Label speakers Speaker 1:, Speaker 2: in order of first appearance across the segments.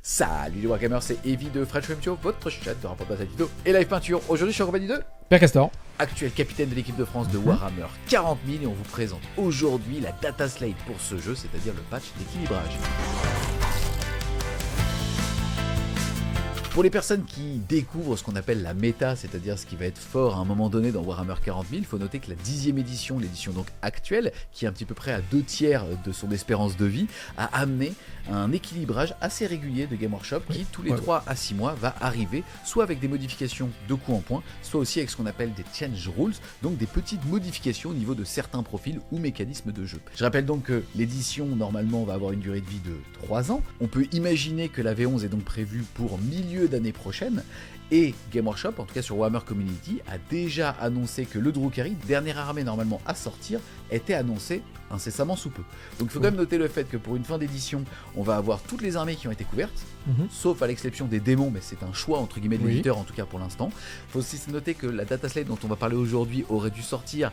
Speaker 1: Salut les Wargamers, c'est Evie de French Game Show, votre chat de rapportage vidéo et live peinture. Aujourd'hui, je suis en compagnie de
Speaker 2: Père Castor,
Speaker 1: actuel capitaine de l'équipe de France de Warhammer 40 000 et on vous présente aujourd'hui la data slate pour ce jeu, c'est-à-dire le patch d'équilibrage. Pour les personnes qui découvrent ce qu'on appelle la méta, c'est-à-dire ce qui va être fort à un moment donné dans Warhammer 40 000, il faut noter que la 10e édition, l'édition donc actuelle, qui est un petit peu près à 2/3 de son espérance de vie, a amené un équilibrage assez régulier de Game Workshop qui, tous les 3 à 6 mois, va arriver, soit avec des modifications de coup en point, soit aussi avec ce qu'on appelle des change rules, donc des petites modifications au niveau de certains profils ou mécanismes de jeu. Je rappelle donc que l'édition, normalement, va avoir une durée de vie de 3 ans. On peut imaginer que la V11 est donc prévue pour milieu d'année prochaine, et Game Workshop, en tout cas sur Warhammer Community, a déjà annoncé que le Drukhari, dernière armée normalement à sortir, était annoncé incessamment sous peu. Donc il faut quand même noter le fait que pour une fin d'édition, on va avoir toutes les armées qui ont été couvertes, sauf à l'exception des démons, mais c'est un choix entre guillemets de l'éditeur en tout cas pour l'instant. Il faut aussi noter que la data slate dont on va parler aujourd'hui aurait dû sortir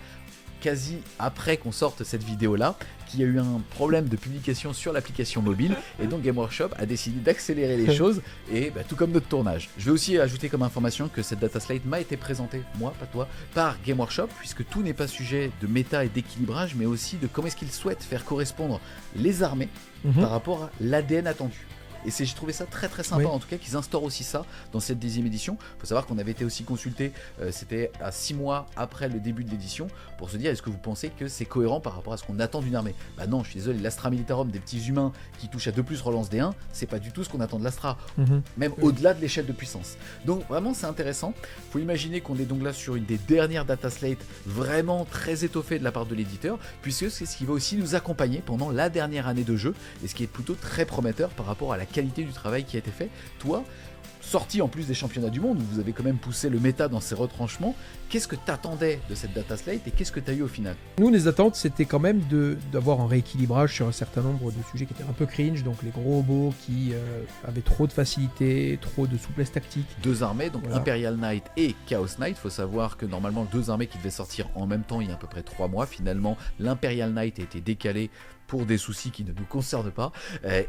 Speaker 1: quasi après qu'on sorte cette vidéo là, qu'il y a eu un problème de publication sur l'application mobile et donc Game Workshop a décidé d'accélérer les choses et tout comme notre tournage. Je vais aussi ajouter comme information que cette data slate m'a été présentée, moi pas toi, par Game Workshop, puisque tout n'est pas sujet de méta et d'équilibrage mais aussi de comment est-ce qu'ils souhaitent faire correspondre les armées par rapport à l'ADN attendu. Et j'ai trouvé ça très très sympa en tout cas qu'ils instaurent aussi ça dans cette 10e édition. Il faut savoir qu'on avait été aussi consulté, c'était à 6 mois après le début de l'édition, pour se dire est-ce que vous pensez que c'est cohérent par rapport à ce qu'on attend d'une armée. Bah non, je suis désolé, l'Astra Militarum des petits humains qui touchent à 2+, relance D1, c'est pas du tout ce qu'on attend de l'Astra, même au-delà de l'échelle de puissance. Donc vraiment c'est intéressant, il faut imaginer qu'on est donc là sur une des dernières data slates vraiment très étoffées de la part de l'éditeur, puisque c'est ce qui va aussi nous accompagner pendant la dernière année de jeu, et ce qui est plutôt très prometteur par rapport à la qualité du travail qui a été fait. Toi, sorti en plus des championnats du monde, où vous avez quand même poussé le méta dans ses retranchements, qu'est-ce que t'attendais de cette data slate et qu'est-ce que t'as eu au final?
Speaker 2: Nous, les attentes, c'était quand même d'avoir un rééquilibrage sur un certain nombre de sujets qui étaient un peu cringe, donc les gros robots qui avaient trop de facilité, trop de souplesse tactique.
Speaker 1: 2 armées, donc voilà. Imperial Knight et Chaos Knight. Il faut savoir que normalement 2 armées qui devaient sortir en même temps il y a à peu près 3 mois, finalement l'Imperial Knight a été décalé pour des soucis qui ne nous concernent pas,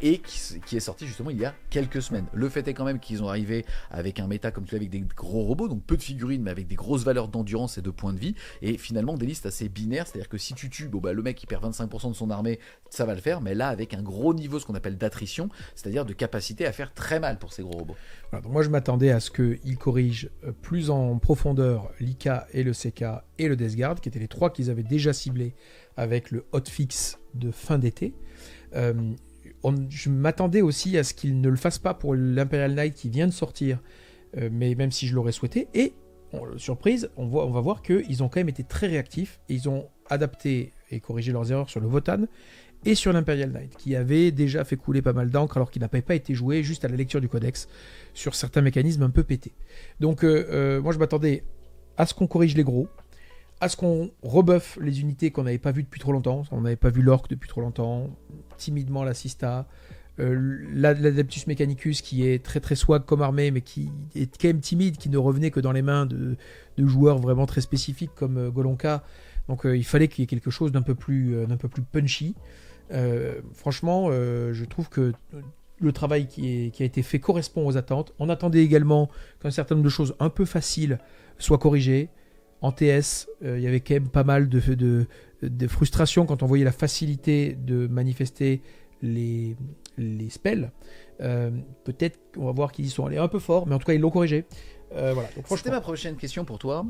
Speaker 1: et qui est sorti justement il y a quelques semaines. Le fait est quand même qu'ils ont arrivé avec un méta comme tu l'as, avec des gros robots, donc peu de figurines mais avec des grosses valeurs d'endurance et de points de vie, et finalement des listes assez binaires, c'est-à-dire que si tu tues, le mec qui perd 25% de son armée, ça va le faire, mais là avec un gros niveau, ce qu'on appelle d'attrition, c'est-à-dire de capacité à faire très mal pour ces gros robots.
Speaker 2: Voilà, donc moi je m'attendais à ce qu'ils corrigent plus en profondeur l'IK et le CK et le Death Guard, qui étaient les 3 qu'ils avaient déjà ciblés avec le hotfix de fin d'été. Je m'attendais aussi à ce qu'ils ne le fassent pas pour l'Imperial Knight qui vient de sortir, mais même si je l'aurais souhaité. Et, surprise, on va voir qu'ils ont quand même été très réactifs et ils ont adapté et corrigé leurs erreurs sur le Votan et sur l'Imperial Knight, qui avait déjà fait couler pas mal d'encre alors qu'il n'avait pas été joué juste à la lecture du codex sur certains mécanismes un peu pétés. Donc moi je m'attendais à ce qu'on corrige les gros, à ce qu'on rebuffe les unités qu'on n'avait pas vues depuis trop longtemps. On n'avait pas vu l'Orc depuis trop longtemps, timidement la Sista, l'Adeptus Mechanicus qui est très très swag comme armée mais qui est quand même timide, qui ne revenait que dans les mains de joueurs vraiment très spécifiques comme Golonka. Donc il fallait qu'il y ait quelque chose d'un peu plus punchy. Franchement, je trouve que le travail qui a été fait correspond aux attentes. On attendait également qu'un certain nombre de choses un peu faciles soient corrigées. En TS, il y avait quand même pas mal de frustration quand on voyait la facilité de manifester les spells. Peut-être qu'on va voir qu'ils y sont allés un peu fort, mais en tout cas ils l'ont corrigé. Voilà. Donc,
Speaker 1: c'était ma prochaine question pour toi.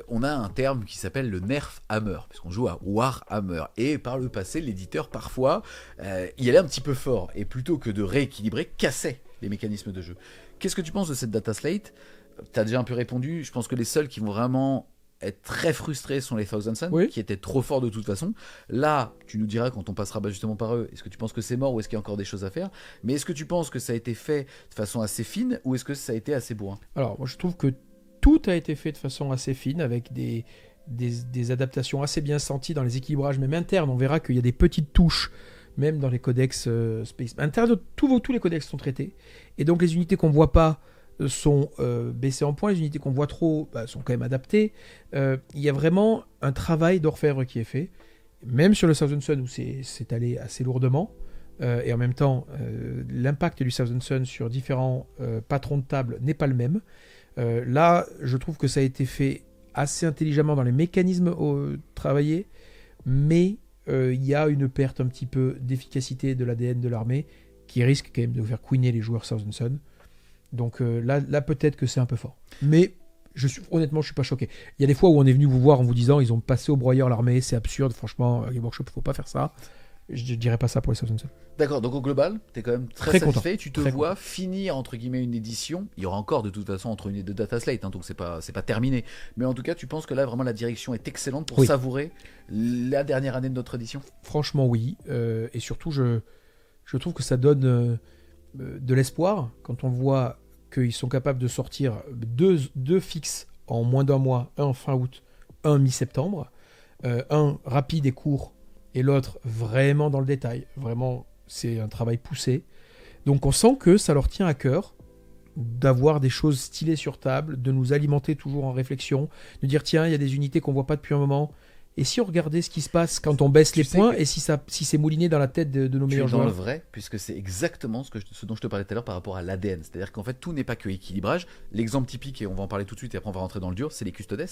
Speaker 1: On a un terme qui s'appelle le Nerf Hammer, puisqu'on joue à Warhammer. Et par le passé, l'éditeur, parfois, il allait un petit peu fort. Et plutôt que de rééquilibrer, cassait les mécanismes de jeu. Qu'est-ce que tu penses de cette data slate ? T'as déjà un peu répondu. Je pense que les seuls qui vont vraiment être très frustrés sont les Thousand Suns, qui étaient trop forts de toute façon. Là, tu nous diras quand on passera justement par eux, est-ce que tu penses que c'est mort ou est-ce qu'il y a encore des choses à faire? Mais est-ce que tu penses que ça a été fait de façon assez fine ou est-ce que ça a été assez bourrin?
Speaker 2: Alors, moi je trouve que tout a été fait de façon assez fine, avec des adaptations assez bien senties dans les équilibrages, même internes. On verra qu'il y a des petites touches, même dans les codex Space. Internes, tous les codex sont traités. Et donc les unités qu'on ne voit pas sont baissées en points, les unités qu'on voit trop sont quand même adaptées. Il y a vraiment un travail d'orfèvre qui est fait, même sur le Thousand Sun où c'est allé assez lourdement. et en même temps, l'impact du Thousand Sun sur différents patrons de table n'est pas le même. Là, je trouve que ça a été fait assez intelligemment dans les mécanismes travaillés, mais il y a une perte un petit peu d'efficacité de l'ADN de l'armée qui risque quand même de faire couiner les joueurs Thousand Sun. Donc là peut-être que c'est un peu fort. Mais honnêtement, je suis pas choqué. Il y a des fois où on est venu vous voir en vous disant ils ont passé au broyeur l'armée, c'est absurde, franchement, Game Workshop, faut pas faire ça. Je dirais pas ça pour les Thousand Sun.
Speaker 1: D'accord, donc au global, tu es quand même très satisfait.
Speaker 2: Content.
Speaker 1: Tu te vois finir, entre guillemets, une édition. Il y aura encore de toute façon entre une et deux data slate, hein, donc c'est pas terminé. Mais en tout cas, tu penses que là, vraiment, la direction est excellente pour savourer la dernière année de notre édition?
Speaker 2: Franchement, oui. Et surtout, je trouve que ça donne de l'espoir quand on voit qu'ils sont capables de sortir deux fixes en moins d'un mois, un fin août, un mi-septembre, un rapide et court, et l'autre vraiment dans le détail. Vraiment, c'est un travail poussé. Donc on sent que ça leur tient à cœur d'avoir des choses stylées sur table, de nous alimenter toujours en réflexion, de dire tiens, il y a des unités qu'on voit pas depuis un moment. Et si on regardait ce qui se passe quand on baisse les points et si c'est mouliné dans la tête de nos meilleurs joueurs.
Speaker 1: Dans le vrai, puisque c'est exactement ce dont je te parlais tout à l'heure par rapport à l'ADN. C'est-à-dire qu'en fait, tout n'est pas que équilibrage. L'exemple typique, et on va en parler tout de suite et après on va rentrer dans le dur, c'est les Custodes.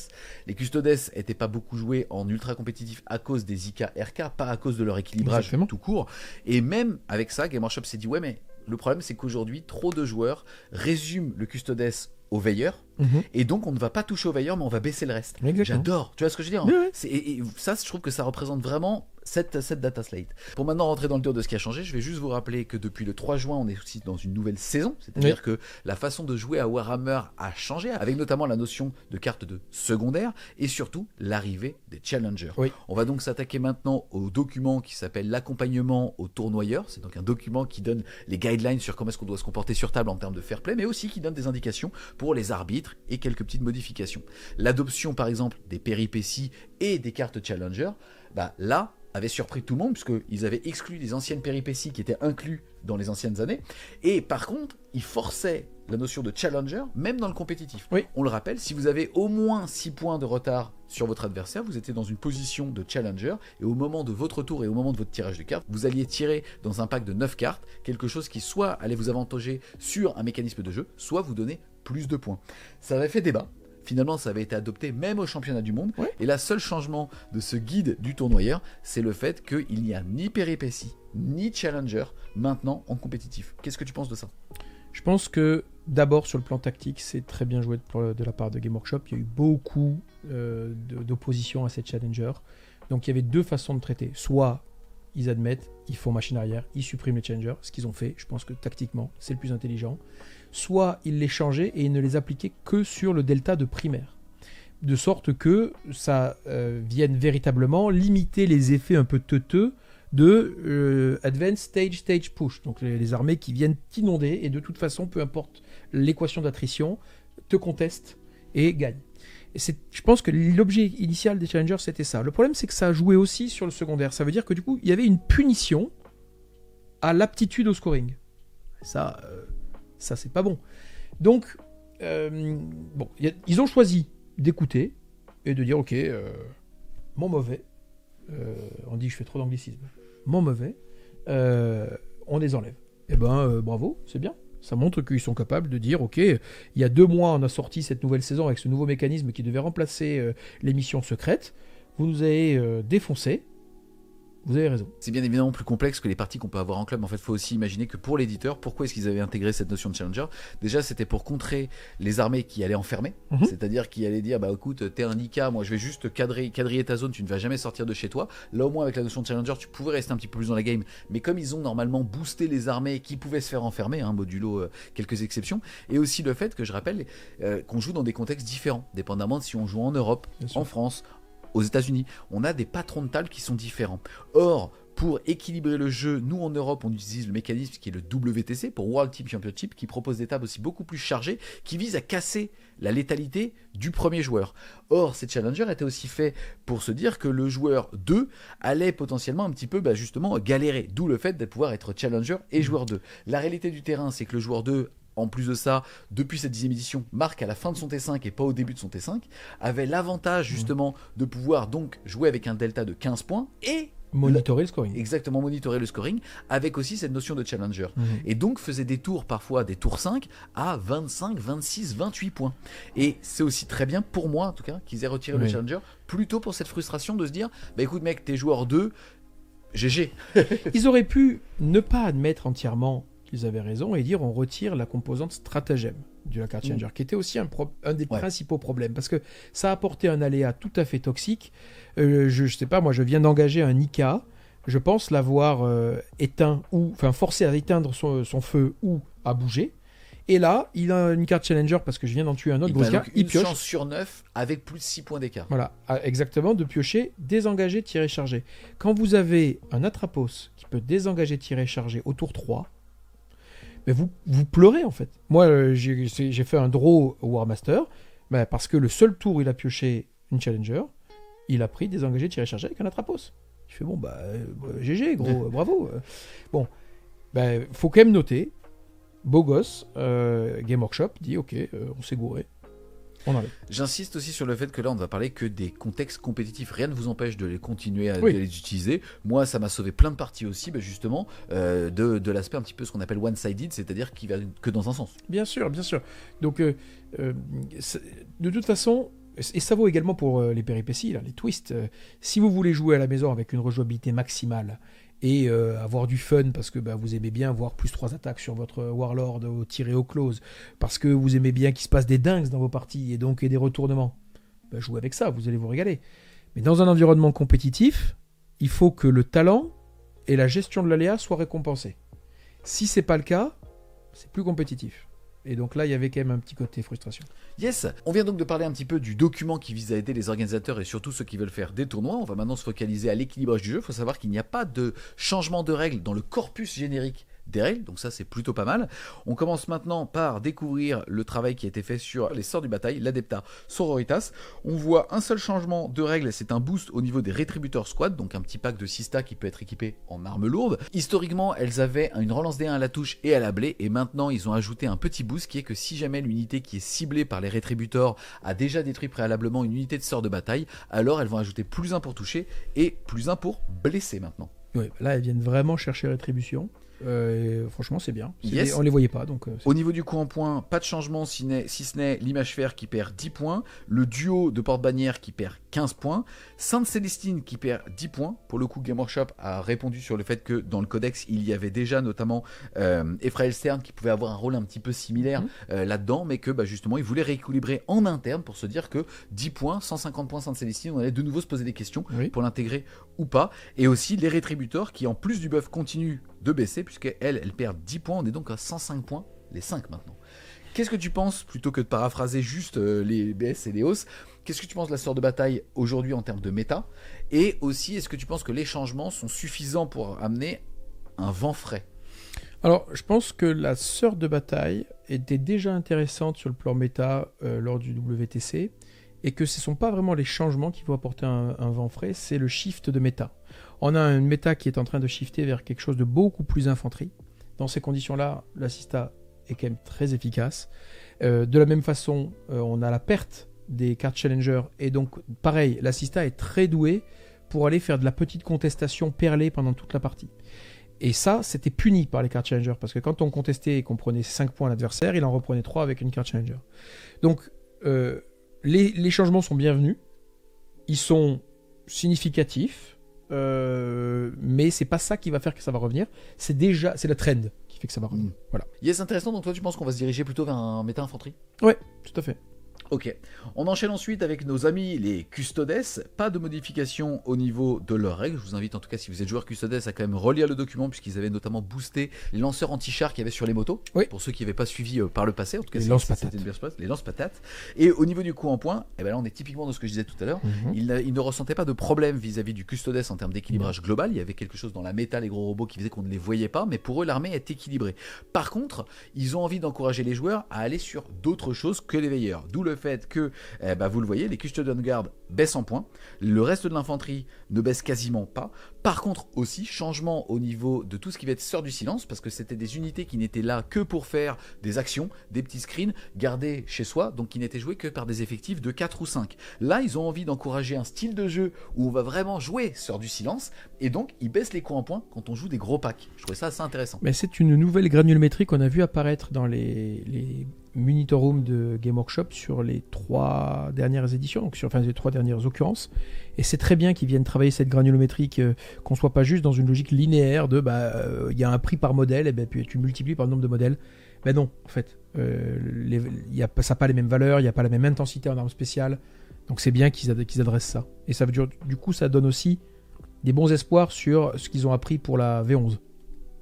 Speaker 1: Les Custodes n'étaient pas beaucoup joués en ultra compétitif à cause des IK RK, pas à cause de leur équilibrage tout court. Et même avec ça, Game Workshop s'est dit ouais, mais le problème c'est qu'aujourd'hui, trop de joueurs résument le Custodes au veilleur, et donc on ne va pas toucher au veilleur, mais on va baisser le reste.
Speaker 2: Exactement.
Speaker 1: J'adore, tu vois ce que je veux dire,
Speaker 2: hein.
Speaker 1: Et ça, je trouve que ça représente vraiment cette data slate. Pour maintenant rentrer dans le dur de ce qui a changé, je vais juste vous rappeler que depuis le 3 juin, on est aussi dans une nouvelle saison, c'est-à-dire que la façon de jouer à Warhammer a changé, avec notamment la notion de carte de secondaire, et surtout l'arrivée des challengers. On va donc s'attaquer maintenant au document qui s'appelle l'accompagnement au tournoyeur. C'est donc un document qui donne les guidelines sur comment est-ce qu'on doit se comporter sur table en termes de fair play, mais aussi qui donne des indications pour les arbitres et quelques petites modifications. L'adoption par exemple des péripéties et des cartes challenger, là avait surpris tout le monde puisqu'ils avaient exclu les anciennes péripéties qui étaient inclus dans les anciennes années, et par contre ils forçaient la notion de challenger même dans le compétitif. On le rappelle, si vous avez au moins 6 points de retard sur votre adversaire, vous étiez dans une position de challenger, et au moment de votre tour et au moment de votre tirage de cartes, vous alliez tirer dans un pack de 9 cartes quelque chose qui soit allait vous avantager sur un mécanisme de jeu, soit vous donner plus de points. Ça avait fait débat. Finalement, ça avait été adopté même au championnat du monde. Et le seul changement de ce guide du tournoyeur, c'est le fait qu'il n'y a ni péripéties, ni challenger maintenant en compétitif. Qu'est-ce que tu penses de ça ?
Speaker 2: Je pense que d'abord sur le plan tactique, c'est très bien joué de la part de Game Workshop. Il y a eu beaucoup d'opposition à ces challengers. Donc il y avait deux façons de traiter. Soit ils admettent, ils font machine arrière, ils suppriment les challengers, ce qu'ils ont fait. Je pense que tactiquement, c'est le plus intelligent. Soit ils les changeaient et ils ne les appliquaient que sur le delta de primaire. De sorte que ça vienne véritablement limiter les effets un peu teuteux de Advanced Stage Push. Donc les armées qui viennent t'inonder et de toute façon, peu importe l'équation d'attrition, te contestent et gagnent. Et je pense que l'objet initial des challengers, c'était ça. Le problème, c'est que ça a joué aussi sur le secondaire. Ça veut dire que du coup, il y avait une punition à l'aptitude au scoring. Ça c'est pas bon. Donc, ils ont choisi d'écouter et de dire, ok, mon mauvais, on dit que je fais trop d'anglicisme, mon mauvais, on les enlève. Eh ben, bravo, c'est bien. Ça montre qu'ils sont capables de dire, ok, il y a 2 mois, on a sorti cette nouvelle saison avec ce nouveau mécanisme qui devait remplacer les missions secrètes. Vous nous avez défoncé. Vous avez raison.
Speaker 1: C'est bien évidemment plus complexe que les parties qu'on peut avoir en club. En fait, il faut aussi imaginer que pour l'éditeur, pourquoi est-ce qu'ils avaient intégré cette notion de challenger ? Déjà, c'était pour contrer les armées qui allaient enfermer. C'est-à-dire qui allaient dire, écoute, t'es un IK, moi je vais juste quadriller ta zone, tu ne vas jamais sortir de chez toi. Là, au moins, avec la notion de challenger, tu pouvais rester un petit peu plus dans la game. Mais comme ils ont normalement boosté les armées qui pouvaient se faire enfermer, modulo quelques exceptions, et aussi le fait que je rappelle qu'on joue dans des contextes différents, dépendamment de si on joue en Europe, en France, aux États-Unis, on a des patrons de table qui sont différents. Or, pour équilibrer le jeu, nous en Europe, on utilise le mécanisme qui est le WTC pour World Team Championship, qui propose des tables aussi beaucoup plus chargées, qui visent à casser la létalité du premier joueur. Or, ces challengers étaient aussi faits pour se dire que le joueur 2 allait potentiellement un petit peu justement galérer, d'où le fait de pouvoir être challenger et joueur 2. La réalité du terrain, c'est que le joueur 2 en plus de ça, depuis cette 10e édition, marque à la fin de son T5 et pas au début de son T5, avait l'avantage justement de pouvoir donc jouer avec un delta de 15 points et
Speaker 2: monitorer le scoring.
Speaker 1: Exactement, monitorer le scoring, avec aussi cette notion de challenger. Et donc faisait des tours, parfois des tours 5, à 25, 26, 28 points. Et c'est aussi très bien, pour moi en tout cas, qu'ils aient retiré le challenger, plutôt pour cette frustration de se dire, bah écoute mec, t'es joueur 2, GG.
Speaker 2: Ils auraient pu ne pas admettre entièrement qu'ils avaient raison et dire on retire la composante stratagème de la carte challenger, qui était aussi un des principaux problèmes, parce que ça apportait un aléa tout à fait toxique. Je sais pas, moi je viens d'engager un Nika, je pense l'avoir éteint forcé à éteindre son feu ou à bouger. Et là, il a une carte challenger parce que je viens d'en tuer un autre.
Speaker 1: Il pioche. Chance sur 9 avec plus de 6 points d'écart.
Speaker 2: Voilà, exactement, de piocher, désengager, tirer, charger. Quand vous avez un Atropos qui peut désengager, tirer, charger au tour 3, mais vous pleurez en fait. Moi, j'ai fait un draw au War Master parce que le seul tour où il a pioché une challenger, il a pris désengagé, tiré, chargé avec un Atropos. Je fais GG, gros, bravo. Bon, faut quand même noter, beau gosse, Game Workshop dit ok, on s'est gouré. On arrête.
Speaker 1: J'insiste aussi sur le fait que là on ne va parler que des contextes compétitifs, rien ne vous empêche de les continuer à les utiliser. Moi ça m'a sauvé plein de parties aussi, justement de l'aspect un petit peu ce qu'on appelle one-sided, c'est-à-dire qui va que dans un sens.
Speaker 2: Bien sûr. Donc de toute façon, et ça vaut également pour les péripéties, là, les twists, si vous voulez jouer à la maison avec une rejouabilité maximale et avoir du fun parce que vous aimez bien voir plus 3 attaques sur votre Warlord au tiré au close, parce que vous aimez bien qu'il se passe des dingues dans vos parties et des retournements, jouez avec ça, vous allez vous régaler. Mais dans un environnement compétitif, il faut que le talent et la gestion de l'aléa soient récompensés. Si c'est pas le cas, c'est plus compétitif. Et donc là, il y avait quand même un petit côté frustration.
Speaker 1: Yes, on vient donc de parler un petit peu du document qui vise à aider les organisateurs et surtout ceux qui veulent faire des tournois. On va maintenant se focaliser à l'équilibrage du jeu. Il faut savoir qu'il n'y a pas de changement de règles dans le corpus générique des règles, donc ça c'est plutôt pas mal. On commence maintenant par découvrir le travail qui a été fait sur les sorts du bataille, l'Adepta Sororitas. On voit un seul changement de règles, c'est un boost au niveau des Rétributeurs Squad, donc un petit pack de Sista qui peut être équipé en armes lourdes. Historiquement, elles avaient une relance D1 à la touche et à la blé, et maintenant ils ont ajouté un petit boost qui est que si jamais l'unité qui est ciblée par les Rétributeurs a déjà détruit préalablement une unité de sort de bataille, alors elles vont ajouter plus 1 pour toucher et plus 1 pour blesser maintenant.
Speaker 2: Oui, là elles viennent vraiment chercher rétribution. Franchement c'est bien,
Speaker 1: Yes.
Speaker 2: On les voyait pas donc
Speaker 1: au niveau du coup en points, pas de changement si ce n'est l'image fer qui perd 10 points, le duo de porte-bannière qui perd 15 points, Sainte Célestine qui perd 10 points. Pour le coup, Game Workshop a répondu sur le fait que dans le codex il y avait déjà notamment Ephraël Stern qui pouvait avoir un rôle un petit peu similaire là-dedans, mais que justement il voulait rééquilibrer en interne pour se dire que 10 points, 150 points Sainte Célestine, on allait de nouveau se poser des questions pour l'intégrer ou pas. Et aussi les Rétributeurs qui en plus du buff continuent de baisser, puisqu'elle perd 10 points, on est donc à 105 points, les 5 maintenant. Qu'est-ce que tu penses, plutôt que de paraphraser juste les BS et les hausses, qu'est-ce que tu penses de la sœur de bataille aujourd'hui en termes de méta? Et aussi, est-ce que tu penses que les changements sont suffisants pour amener un vent frais?
Speaker 2: Alors, je pense que la sœur de bataille était déjà intéressante sur le plan méta lors du WTC, et que ce ne sont pas vraiment les changements qui vont apporter un vent frais, c'est le shift de méta. On a une méta qui est en train de shifter vers quelque chose de beaucoup plus infanterie. Dans ces conditions-là, la Sista est quand même très efficace. De la même façon, on a la perte des cartes Challenger, et donc pareil, la Sista est très douée pour aller faire de la petite contestation perlée pendant toute la partie. Et ça, c'était puni par les cartes Challenger, parce que quand on contestait et qu'on prenait 5 points à l'adversaire, il en reprenait 3 avec une carte Challenger. Donc, les changements sont bienvenus, ils sont significatifs, mais c'est pas ça qui va faire que ça va revenir, c'est la trend qui fait que ça va revenir. Voilà.
Speaker 1: Yes, intéressant, donc toi tu penses qu'on va se diriger plutôt vers un méta infanterie?
Speaker 2: Ouais, tout à fait.
Speaker 1: Ok, on enchaîne ensuite avec nos amis les Custodes. Pas de modification au niveau de leurs règles. Je vous invite en tout cas, si vous êtes joueur Custodes, à quand même relire le document, puisqu'ils avaient notamment boosté les lanceurs anti-char qu'il y avait sur les motos.
Speaker 2: Oui.
Speaker 1: Pour ceux qui n'avaient pas suivi par le passé, en tout cas,
Speaker 2: les lance-patates.
Speaker 1: Les lance-patates. Et au niveau du coup en points, là on est typiquement dans ce que je disais tout à l'heure. Ils ne ressentaient pas de problème vis-à-vis du Custodes en termes d'équilibrage global. Il y avait quelque chose dans la méta, les gros robots, qui faisait qu'on ne les voyait pas, mais pour eux l'armée est équilibrée. Par contre, ils ont envie d'encourager les joueurs à aller sur d'autres choses que les veilleurs. D'où le fait que, vous le voyez, les Custodian Guard baissent en points, le reste de l'infanterie ne baisse quasiment pas. Par contre aussi, changement au niveau de tout ce qui va être Sœurs du Silence, parce que c'était des unités qui n'étaient là que pour faire des actions, des petits screens, gardés chez soi, donc qui n'étaient joués que par des effectifs de 4 ou 5. Là, ils ont envie d'encourager un style de jeu où on va vraiment jouer Sœurs du Silence, et donc ils baissent les coups en points quand on joue des gros packs. Je trouvais ça assez intéressant.
Speaker 2: Mais c'est une nouvelle granulométrie qu'on a vu apparaître dans les Monitor de Game Workshop sur les 3 dernières éditions, donc les 3 dernières occurrences. Et c'est très bien qu'ils viennent travailler cette granulométrie, qu'on soit pas juste dans une logique linéaire de y a un prix par modèle, et puis tu multiplies par le nombre de modèles. Mais non, en fait, ça n'a pas les mêmes valeurs, il n'y a pas la même intensité en armes spéciales. Donc c'est bien qu'ils adressent ça. Et ça veut dire, du coup, ça donne aussi des bons espoirs sur ce qu'ils ont appris pour la V11.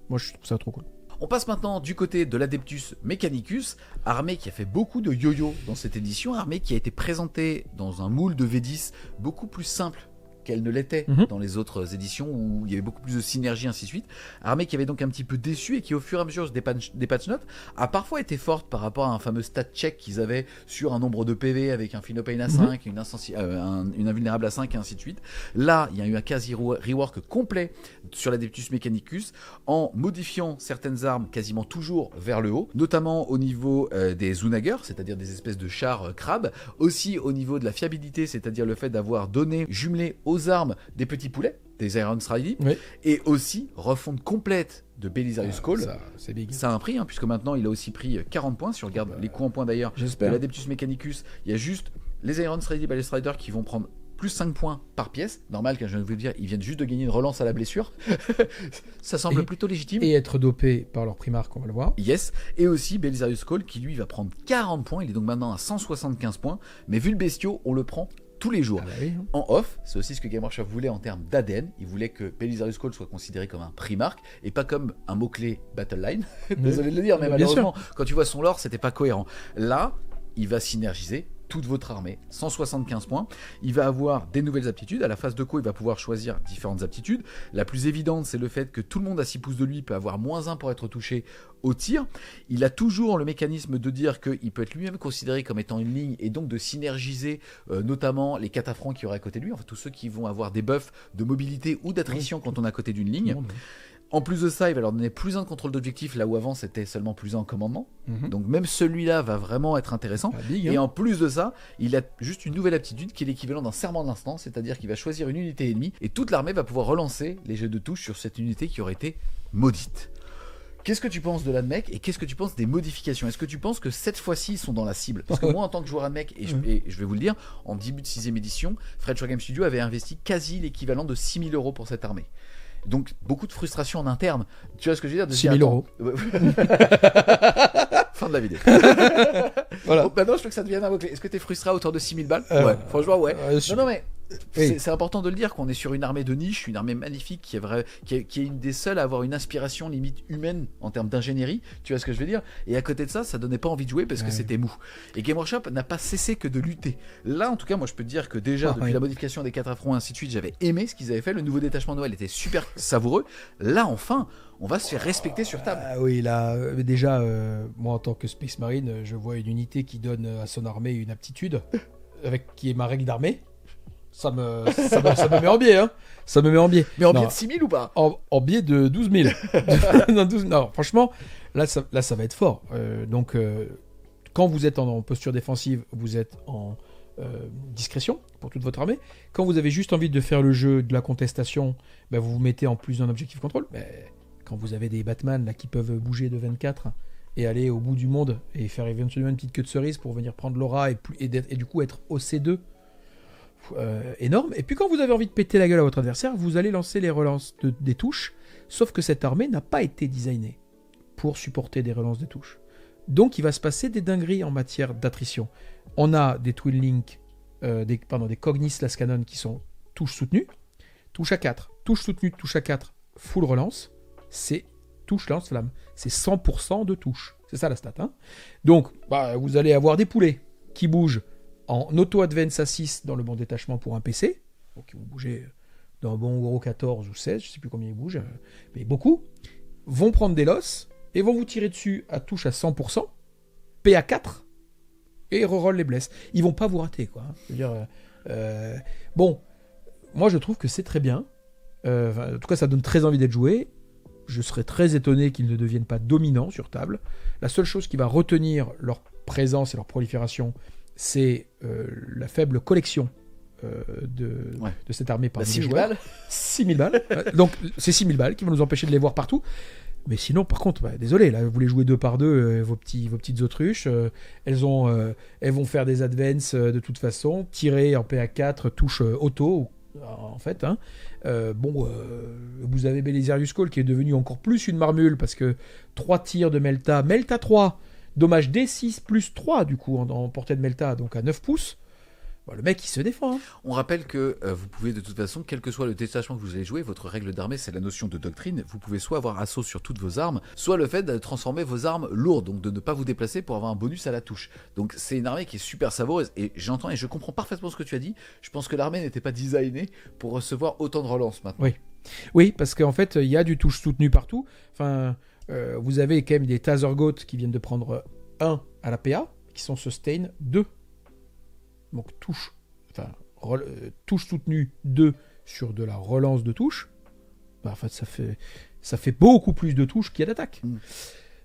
Speaker 2: Moi, je trouve ça trop cool.
Speaker 1: On passe maintenant du côté de l'Adeptus Mechanicus, armée qui a fait beaucoup de yo-yo dans cette édition, armée qui a été présentée dans un moule de V10 beaucoup plus simple qu'elle ne l'était dans les autres éditions où il y avait beaucoup plus de synergie, ainsi de suite. Armée qui avait donc un petit peu déçu et qui, au fur et à mesure des patch notes, a parfois été forte par rapport à un fameux stat check qu'ils avaient sur un nombre de PV avec un Philopane à 5, une invulnérable à 5 et ainsi de suite. Là, il y a eu un quasi rework complet sur l'Adeptus Mechanicus en modifiant certaines armes quasiment toujours vers le haut, notamment au niveau des Zunager, c'est-à-dire des espèces de chars crabes, aussi au niveau de la fiabilité, c'est-à-dire le fait d'avoir donné, jumelé aux armes des petits poulets, des Iron Stridey, et aussi refonte complète de Belisarius Call.
Speaker 2: Ça, c'est big.
Speaker 1: Ça a un prix, puisque maintenant il a aussi pris 40 points. Si on regarde les coups en points d'ailleurs de l'Adeptus Mechanicus, il y a juste les Iron Stridey Ballista Rider qui vont prendre plus 5 points par pièce. Normal, quand je viens de vous le dire, ils viennent juste de gagner une relance à la blessure. Ça semble plutôt légitime.
Speaker 2: Et être dopé par leur primarque, on va le voir.
Speaker 1: Yes. Et aussi Belisarius Call qui lui va prendre 40 points. Il est donc maintenant à 175 points. Mais vu le bestiau, on le prend tous les jours. En off, c'est aussi ce que Game Workshop voulait en termes d'ADN. Il voulait que Belisarius Call soit considéré comme un primarque et pas comme un mot-clé Battle Line. Désolé de le dire, mais malheureusement, quand tu vois son lore, c'était pas cohérent. Là, il va synergiser toute votre armée, 175 points. Il va avoir des nouvelles aptitudes. À la phase de co, il va pouvoir choisir différentes aptitudes. La plus évidente, c'est le fait que tout le monde à 6 pouces de lui peut avoir -1 pour être touché au tir. Il a toujours le mécanisme de dire qu'il peut être lui-même considéré comme étant une ligne et donc de synergiser notamment les cataphrons qui auraient à côté de lui, enfin tous ceux qui vont avoir des buffs de mobilité ou d'attrition quand on est à côté d'une ligne. En plus de ça, il va leur donner +1 de contrôle d'objectif, là où avant c'était seulement +1 en commandement. Donc même celui-là va vraiment être intéressant. Et en plus de ça, il a juste une nouvelle aptitude qui est l'équivalent d'un serment de l'instant, c'est-à-dire qu'il va choisir une unité ennemie et toute l'armée va pouvoir relancer les jets de touche sur cette unité qui aurait été maudite. Qu'est-ce que tu penses de l'ADMEC et qu'est-ce que tu penses des modifications? Est-ce que tu penses que cette fois-ci ils sont dans la cible? Parce que moi en tant que joueur ADMEC, et je vais vous le dire, en début de 6ème édition, Fred Shore Game Studio avait investi quasi l'équivalent de 6 000 € pour cette armée. Donc beaucoup de frustration en interne. Tu vois ce que je veux dire?
Speaker 2: 6 000 €.
Speaker 1: Fin de la vidéo.
Speaker 2: Voilà.
Speaker 1: Bon, maintenant je veux que ça devienne un mot-clé. Est-ce que tu es frustré à hauteur de 6 000 balles? Ouais, franchement ouais. Non mais c'est important de le dire qu'on est sur une armée de niche, une armée magnifique qui est une des seules à avoir une inspiration limite humaine en termes d'ingénierie. Tu vois ce que je veux dire? Et à côté de ça, ça donnait pas envie de jouer parce que c'était mou. Et Game Workshop n'a pas cessé que de lutter. Là en tout cas, moi je peux te dire que déjà depuis la modification des 4 affronts et ainsi de suite, j'avais aimé ce qu'ils avaient fait. Le nouveau détachement Noël était super savoureux. Là enfin, on va se faire respecter sur table.
Speaker 2: Oui, là, déjà, moi en tant que Space Marine, je vois une unité qui donne à son armée une aptitude, qui est ma règle d'armée. Ça me met en biais, hein. Ça me met en biais.
Speaker 1: Mais en biais de 6 000 ou pas?
Speaker 2: En biais de 12 000. Non, franchement, là, ça va être fort. Donc, quand vous êtes en posture défensive, vous êtes en discrétion pour toute votre armée. Quand vous avez juste envie de faire le jeu de la contestation, vous vous mettez en plus d'un objectif contrôle. Quand vous avez des Batman là, qui peuvent bouger de 24 et aller au bout du monde et faire éventuellement une petite queue de cerise pour venir prendre l'aura et du coup être au C2, énorme. Et puis quand vous avez envie de péter la gueule à votre adversaire, vous allez lancer les relances des touches, sauf que cette armée n'a pas été designée pour supporter des relances de touches. Donc il va se passer des dingueries en matière d'attrition. On a des Twin Link, des Cognis Lascanon qui sont touches soutenues, touche à 4, touche soutenue, touche à 4, full relance, c'est touche lance-flamme. C'est 100% de touche. C'est ça la stat. Hein. Donc vous allez avoir des poulets qui bougent en auto-advance à 6 dans le bon détachement pour un PC, donc ils vont bouger d'un bon gros 14 ou 16, je ne sais plus combien ils bougent, mais beaucoup, vont prendre des losses et vont vous tirer dessus à touche à 100%, PA4, et reroll les blesses. Ils vont pas vous rater, quoi. Je veux dire, bon, moi je trouve que c'est très bien. En tout cas, ça donne très envie d'être joué. Je serais très étonné qu'ils ne deviennent pas dominants sur table. La seule chose qui va retenir leur présence et leur prolifération, c'est la faible collection de cette armée parmi les joueurs. 6000 balles. Donc, c'est 6000 balles qui vont nous empêcher de les voir partout. Mais sinon, par contre, désolé, là, vous les jouez 2 par 2, vos petites autruches. Elles vont faire des advances de toute façon, tirer en PA4, touche auto, en fait. Hein. Vous avez Belisarius Call qui est devenu encore plus une marmule parce que 3 tirs de Melta 3, dommage D6 plus 3 du coup en portée de Melta, donc à 9 pouces. Le mec il se défend. Hein.
Speaker 1: On rappelle que vous pouvez de toute façon, quel que soit le détachement que vous allez jouer, votre règle d'armée c'est la notion de doctrine, vous pouvez soit avoir assaut sur toutes vos armes, soit le fait de transformer vos armes lourdes, donc de ne pas vous déplacer pour avoir un bonus à la touche. Donc c'est une armée qui est super savoureuse et j'entends et je comprends parfaitement ce que tu as dit. Je pense que l'armée n'était pas designée pour recevoir autant de relances maintenant.
Speaker 2: Oui, parce qu'en fait il y a du touche soutenu partout. Enfin, vous avez quand même des Tazergoat qui viennent de prendre 1 à la PA, qui sont sustain 2. Donc touche soutenue 2 sur de la relance de touche. En fait, ça fait beaucoup plus de touches qu'il y a d'attaque.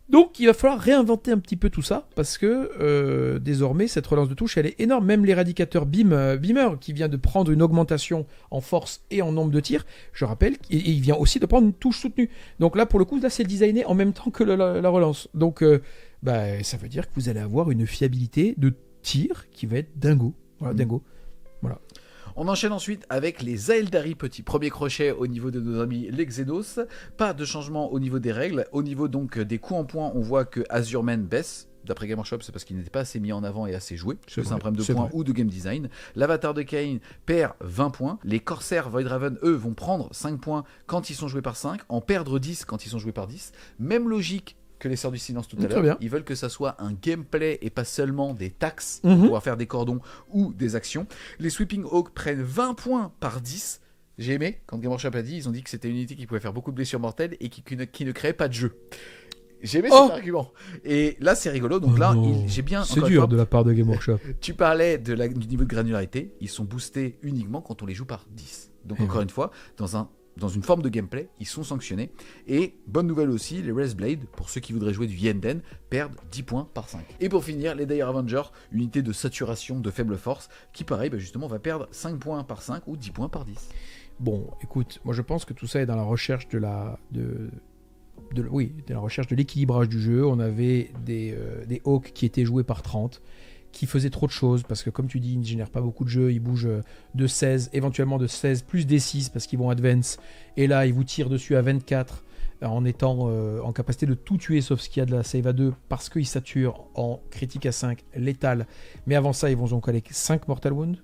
Speaker 2: Donc il va falloir réinventer un petit peu tout ça parce que désormais cette relance de touche elle est énorme. Même l'éradicateur Beamer qui vient de prendre une augmentation en force et en nombre de tirs, je rappelle, il vient aussi de prendre une touche soutenue. Donc là pour le coup c'est designé en même temps que la relance. Donc ça veut dire que vous allez avoir une fiabilité de tir qui va être dingo. Dingo. Voilà.
Speaker 1: On enchaîne ensuite avec les Aeldari petits. Premier crochet au niveau de nos amis les Xenos. Pas de changement au niveau des règles. Au niveau donc des coups en points, on voit que Azurman baisse. D'après Game Workshop, c'est parce qu'il n'était pas assez mis en avant et assez joué. C'est un problème de points ou de game design. L'avatar de Kain perd 20 points. Les Corsair Voidraven, eux, vont prendre 5 points quand ils sont joués par 5, en perdre 10 quand ils sont joués par 10. Même logique que les Sœurs du Silence tout à l'heure. Ils veulent que ça soit un gameplay et pas seulement des taxes pour pouvoir faire des cordons ou des actions. Les Sweeping Hawk prennent 20 points par 10. J'ai aimé, quand Game Workshop a dit, ils ont dit que c'était une unité qui pouvait faire beaucoup de blessures mortelles et qui ne créait pas de jeu. J'ai aimé cet argument. Et là, c'est rigolo. Donc là, j'ai bien...
Speaker 2: C'est dur de la part de Game Workshop.
Speaker 1: Tu parlais du niveau de granularité. Ils sont boostés uniquement quand on les joue par 10. Donc encore une fois, dans une forme de gameplay, ils sont sanctionnés. Et bonne nouvelle aussi, les Razblade, pour ceux qui voudraient jouer du Yenden, perdent 10 points par 5. Et pour finir, les Dire Avenger, unité de saturation de faible force, qui pareil, justement, va perdre 5 points par 5 ou 10 points par 10.
Speaker 2: Bon, écoute, moi je pense que tout ça est dans la recherche de la recherche de l'équilibrage du jeu. On avait des Hawks qui étaient joués par 30, qui faisaient trop de choses, parce que comme tu dis, ils ne génèrent pas beaucoup de jeux, ils bougent de 16, éventuellement de 16 plus des 6 parce qu'ils vont advance, et là ils vous tirent dessus à 24 en étant en capacité de tout tuer sauf ce qu'il y a de la save à 2 parce qu'ils saturent en critique à 5, létal, mais avant ça ils vont donc aller 5 Mortal Wound.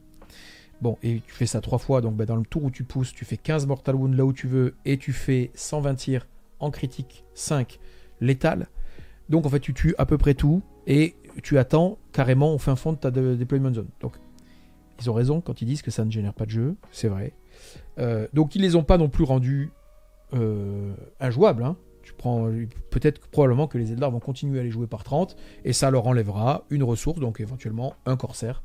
Speaker 2: Bon, et tu fais ça 3 fois, donc dans le tour où tu pousses, tu fais 15 Mortal Wound là où tu veux, et tu fais 120 tirs en critique, 5 létal. Donc en fait tu tues à peu près tout, et tu attends carrément au fin fond de ta deployment zone. Donc ils ont raison quand ils disent que ça ne génère pas de jeu, c'est vrai. Donc ils les ont pas non plus rendus injouables. Hein. Tu prends probablement que les Eldar vont continuer à les jouer par 30, et ça leur enlèvera une ressource, donc éventuellement un Corsair.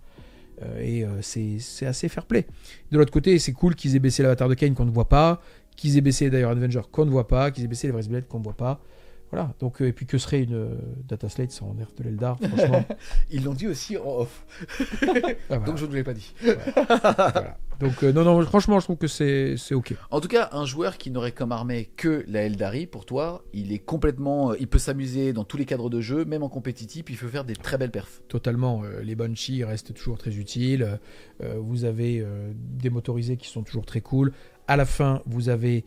Speaker 2: C'est assez fair play. De l'autre côté, c'est cool qu'ils aient baissé l'avatar de Kain qu'on ne voit pas, qu'ils aient baissé d'ailleurs Avenger qu'on ne voit pas, qu'ils aient baissé les Razblade qu'on ne voit pas. Voilà, donc, et puis que serait une Data Slate sans nerf de l'Eldar, franchement.
Speaker 1: Ils l'ont dit aussi en off.
Speaker 2: Voilà.
Speaker 1: Donc je ne l'ai pas dit.
Speaker 2: Voilà. Donc non, franchement, je trouve que c'est ok.
Speaker 1: En tout cas, un joueur qui n'aurait comme armée que la Aeldari, pour toi, il est complètement... il peut s'amuser dans tous les cadres de jeu, même en compétitif, il peut faire des très belles perfs.
Speaker 2: Totalement. Les Banshee restent toujours très utiles. Vous avez des motorisés qui sont toujours très cool. À la fin, vous avez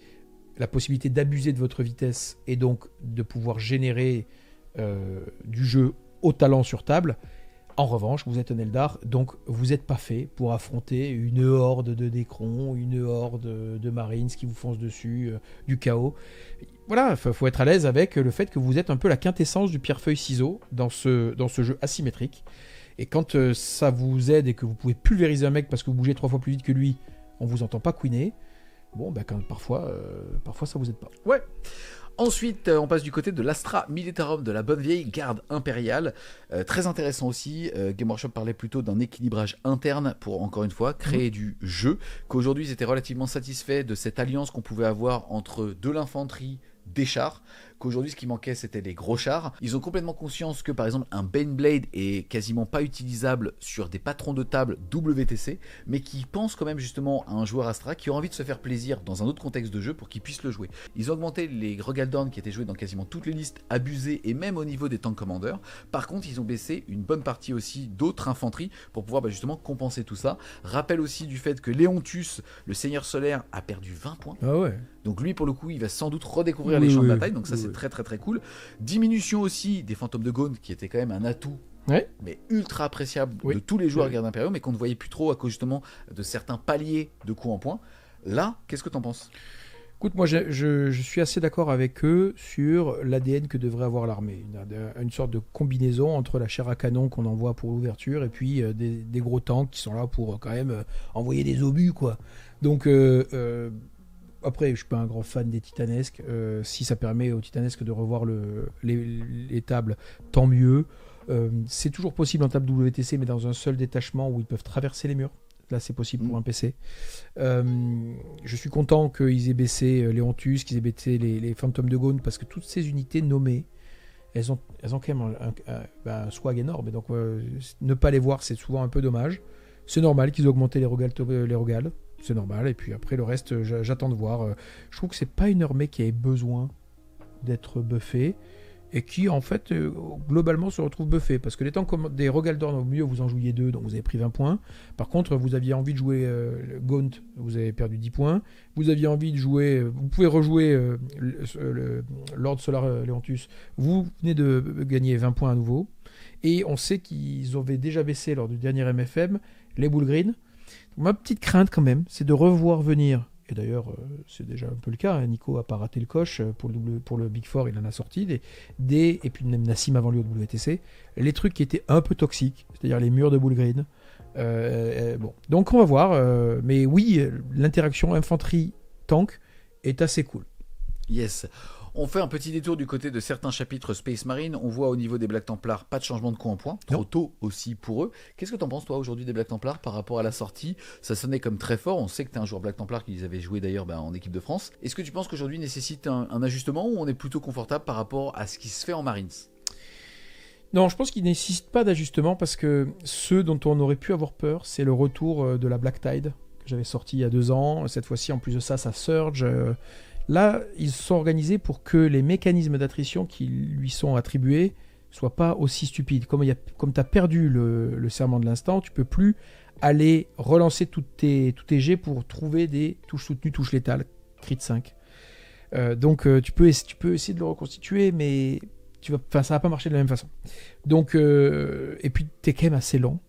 Speaker 2: la possibilité d'abuser de votre vitesse et donc de pouvoir générer du jeu au talent sur table. En revanche, vous êtes un Eldar, donc vous n'êtes pas fait pour affronter une horde de Necrons, une horde de Marines qui vous foncent dessus, du chaos. Voilà, il faut être à l'aise avec le fait que vous êtes un peu la quintessence du pierre-feuille-ciseau dans ce jeu asymétrique. Et quand ça vous aide et que vous pouvez pulvériser un mec parce que vous bougez 3 fois plus vite que lui, on ne vous entend pas couiner. Bon, quand parfois ça vous aide pas.
Speaker 1: Ouais. Ensuite, on passe du côté de l'Astra Militarum, de la bonne vieille garde impériale. Très intéressant aussi. Game Workshop parlait plutôt d'un équilibrage interne pour, encore une fois, créer du jeu. Qu'aujourd'hui, ils étaient relativement satisfaits de cette alliance qu'on pouvait avoir entre de l'infanterie, des chars, qu'aujourd'hui ce qui manquait c'était les gros chars. Ils ont complètement conscience que par exemple un Baneblade est quasiment pas utilisable sur des patrons de table WTC, mais qui pensent quand même justement à un joueur Astra qui a envie de se faire plaisir dans un autre contexte de jeu pour qu'il puisse le jouer. Ils ont augmenté les Rogaldorn qui étaient joués dans quasiment toutes les listes abusées et même au niveau des tank commanders. Par contre ils ont baissé une bonne partie aussi d'autres infanteries pour pouvoir justement compenser tout ça. Rappel aussi du fait que Leontus, le seigneur solaire, a perdu 20 points.
Speaker 2: Ah ouais.
Speaker 1: Donc lui pour le coup il va sans doute redécouvrir les champs de bataille, donc ça c'est très très très cool. Diminution aussi des fantômes de Gaunt qui était quand même un atout, mais ultra appréciable de tous les joueurs gardes impériaux, mais qu'on ne voyait plus trop à cause justement de certains paliers de coups en points. Là, qu'est-ce que t'en penses ?
Speaker 2: Écoute, moi je suis assez d'accord avec eux sur l'ADN que devrait avoir l'armée. Une sorte de combinaison entre la chair à canon qu'on envoie pour l'ouverture et puis des gros tanks qui sont là pour quand même envoyer des obus, quoi. Donc après, je suis pas un grand fan des titanesques. Si ça permet aux titanesques de revoir les tables, tant mieux. C'est toujours possible en table WTC, mais dans un seul détachement où ils peuvent traverser les murs. Là, c'est possible pour un PC. Je suis content qu'ils aient baissé Leontus, qu'ils aient baissé les fantômes de Gaunt, parce que toutes ces unités nommées, elles ont quand même un swag énorme. Et donc, ne pas les voir, c'est souvent un peu dommage. C'est normal qu'ils aient augmenté les Rogals. C'est normal, et puis après le reste, j'attends de voir. Je trouve que c'est pas une armée qui ait besoin d'être buffée, et qui en fait globalement se retrouve buffée, parce que les temps comme des Rogaldorn, au mieux vous en jouiez 2, donc vous avez pris 20 points. Par contre, vous aviez envie de jouer Gaunt, vous avez perdu 10 points. Vous aviez envie de jouer, vous pouvez rejouer le Lord Solar Leontus, vous venez de gagner 20 points à nouveau, et on sait qu'ils avaient déjà baissé lors du dernier MFM les boules green. Ma petite crainte quand même, c'est de revoir venir, et d'ailleurs c'est déjà un peu le cas, hein, Nico a pas raté le coche, pour le Big Four il en a sorti, et puis même Nassim avant lui au WTC, les trucs qui étaient un peu toxiques, c'est-à-dire les murs de boule green. Bon. Donc on va voir, mais oui, l'interaction infanterie-tank est assez cool.
Speaker 1: Yes. On fait un petit détour du côté de certains chapitres Space Marine. On voit au niveau des Black Templars pas de changement de coup en point, trop tôt aussi pour eux. Qu'est-ce que t'en penses toi aujourd'hui des Black Templars par rapport à la sortie ? Ça sonnait comme très fort. On sait que t'es un joueur Black Templar qui les avait joués d'ailleurs en équipe de France. Est-ce que tu penses qu'aujourd'hui nécessite un ajustement, ou on est plutôt confortable par rapport à ce qui se fait en Marines ?
Speaker 2: Non, je pense qu'il ne nécessite pas d'ajustement, parce que ceux dont on aurait pu avoir peur, c'est le retour de la Black Tide que j'avais sorti il y a 2 ans. Cette fois-ci, en plus de ça, ça surge. Là, ils se sont organisés pour que les mécanismes d'attrition qui lui sont attribués soient pas aussi stupides. Comme tu as perdu le serment de l'instant, tu peux plus aller relancer tous tes jets pour trouver des touches soutenues, touches létales, crit 5. Donc tu peux essayer de le reconstituer, mais ça va pas marcher de la même façon. Donc, et puis tu es quand même assez lent,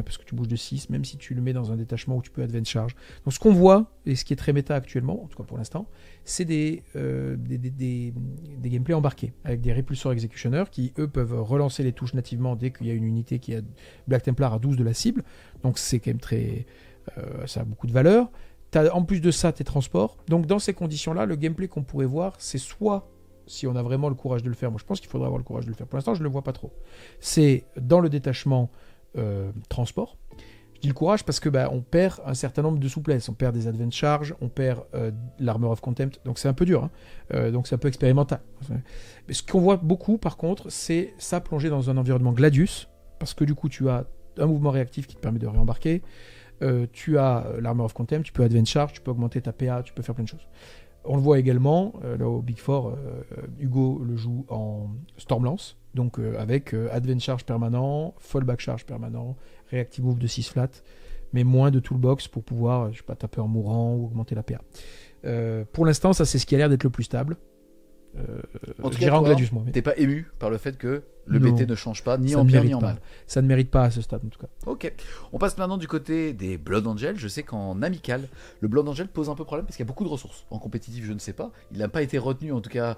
Speaker 2: parce que tu bouges de 6, même si tu le mets dans un détachement où tu peux advance charge. Donc ce qu'on voit, et ce qui est très méta actuellement, en tout cas pour l'instant, c'est des gameplays embarqués, avec des répulsors exécutionneurs qui, eux, peuvent relancer les touches nativement dès qu'il y a une unité qui a Black Templar à 12 de la cible. Donc c'est quand même très... ça a beaucoup de valeur. En plus de ça, tes transports. Donc dans ces conditions-là, le gameplay qu'on pourrait voir, c'est soit, si on a vraiment le courage de le faire, moi je pense qu'il faudrait avoir le courage de le faire, pour l'instant je ne le vois pas trop, c'est dans le détachement transport. Je dis le courage parce que on perd un certain nombre de souplesses, on perd des advance charges, on perd l'Armor of Contempt, donc c'est un peu dur, hein. Donc c'est un peu expérimental. Mais ce qu'on voit beaucoup par contre, c'est ça plonger dans un environnement Gladius, parce que du coup tu as un mouvement réactif qui te permet de réembarquer, tu as l'Armor of Contempt, tu peux advance charge, tu peux augmenter ta PA, tu peux faire plein de choses. On le voit également, là au Big Four, Hugo le joue en Stormlance, donc avec Advance Charge permanent, Fallback Charge permanent, Reactive Move de 6 flat, mais moins de toolbox pour pouvoir, je sais pas, taper en mourant ou augmenter la PA. Pour l'instant, ça c'est ce qui a l'air d'être le plus stable.
Speaker 1: En tout cas, toi, t'es pas ému par le fait que Le
Speaker 2: Non.
Speaker 1: BT ne change pas, ni
Speaker 2: Ça
Speaker 1: en
Speaker 2: ne
Speaker 1: bien
Speaker 2: mérite
Speaker 1: ni en
Speaker 2: pas.
Speaker 1: mal.
Speaker 2: Ça ne mérite pas à ce stade en tout cas.
Speaker 1: Ok, on passe maintenant du côté des Blood Angel. Je sais qu'en amical, le Blood Angel pose un peu problème parce qu'il y a beaucoup de ressources. En compétitif, je ne sais pas. Il n'a pas été retenu, en tout cas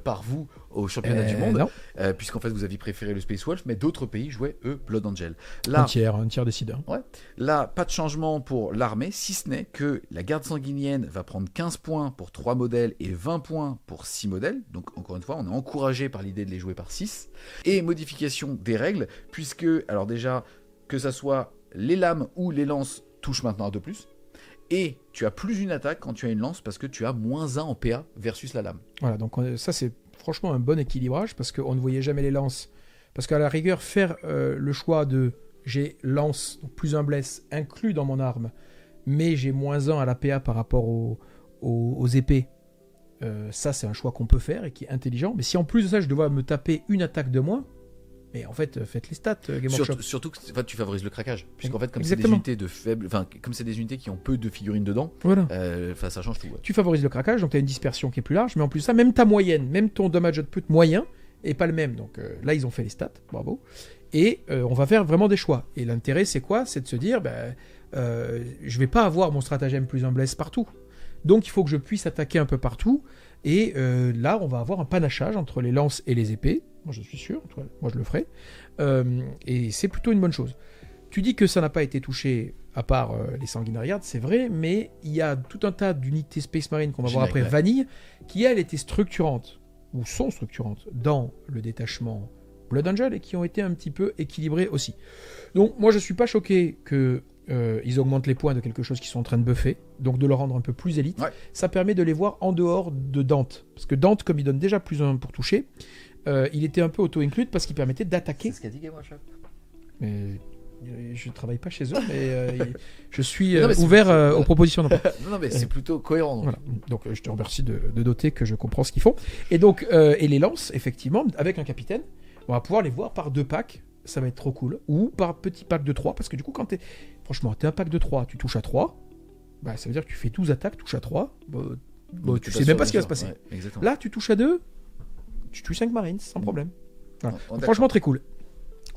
Speaker 1: par vous, au championnat du monde,
Speaker 2: Non.
Speaker 1: puisqu'en fait vous aviez préféré le Space Wolf, mais d'autres pays jouaient, eux, Blood Angel.
Speaker 2: Un
Speaker 1: Là,
Speaker 2: tiers décideur.
Speaker 1: là, pas de changement pour l'armée, si ce n'est que la garde sanguinienne va prendre 15 points pour 3 modèles et 20 points pour 6 modèles. Donc, encore une fois, on est encouragé par l'idée de les jouer par 6. Et modification des règles, puisque, alors déjà, que ça soit les lames ou les lances touchent maintenant à 2+. Et tu as plus une attaque quand tu as une lance parce que tu as -1 en PA versus la lame.
Speaker 2: Voilà, donc ça c'est franchement un bon équilibrage parce qu'on ne voyait jamais les lances. Parce qu'à la rigueur, faire le choix de j'ai lance, donc plus un bless inclus dans mon arme, mais j'ai -1 à la PA par rapport aux épées, ça c'est un choix qu'on peut faire et qui est intelligent. Mais si en plus de ça je dois me taper une attaque de moins, mais en fait faites les stats Game Workshop.
Speaker 1: Surtout que tu favorises le craquage. Puisqu'en fait, comme c'est des
Speaker 2: Exactement.
Speaker 1: unités de faible, enfin, comme c'est des unités qui ont peu de figurines dedans,
Speaker 2: Voilà.
Speaker 1: ça change tout. Ouais.
Speaker 2: Tu favorises le craquage, donc tu as une dispersion qui est plus large, mais en plus de ça, même ta moyenne, même ton damage output moyen est pas le même. Donc là, ils ont fait les stats, bravo. Et on va faire vraiment des choix. Et l'intérêt, c'est quoi? C'est de se dire, je vais pas avoir mon stratagème plus un bless partout. Donc il faut que je puisse attaquer un peu partout. Et là, on va avoir un panachage entre les lances et les épées. Moi, je suis sûr, moi je le ferai. Et c'est plutôt une bonne chose. Tu dis que ça n'a pas été touché à part les sanguinariades, c'est vrai, mais il y a tout un tas d'unités Space Marine qu'on va voir après,
Speaker 1: Générique,
Speaker 2: Vanille, qui elles étaient structurantes, ou sont structurantes, dans le détachement Blood Angel, et qui ont été un petit peu équilibrées aussi. Donc moi je suis pas choqué que ils augmentent les points de quelque chose qu'ils sont en train de buffer, donc de le rendre un peu plus élite.
Speaker 1: Ouais.
Speaker 2: Ça permet de les voir en dehors de Dante, parce que Dante, comme il donne déjà +1 pour toucher, il était un peu auto-include parce qu'il permettait d'attaquer.
Speaker 1: C'est ce qu'a dit Game Workshop.
Speaker 2: Mais je travaille pas chez eux, mais je suis
Speaker 1: Non, mais c'est-
Speaker 2: ouvert aux propositions d'emploi.
Speaker 1: Non, mais c'est plutôt cohérent. Donc.
Speaker 2: Voilà. Donc je te remercie de noter que je comprends ce qu'ils font. Et donc et les lances, effectivement, avec un capitaine, on va pouvoir les voir par 2 packs, ça va être trop cool, ou par petit pack de 3, parce que du coup, quand t'es un pack de 3, tu touches à 3, bah, ça veut dire que tu fais 12 attaques, touches à 3,
Speaker 1: Donc,
Speaker 2: tu
Speaker 1: passes
Speaker 2: sais
Speaker 1: sur
Speaker 2: même pas
Speaker 1: les
Speaker 2: ce qui va se
Speaker 1: joueurs.
Speaker 2: passer.
Speaker 1: Ouais, exactement.
Speaker 2: Là, tu touches à 2, tu tues 5 marines, sans problème. Voilà.
Speaker 1: D'accord.
Speaker 2: Franchement, très cool.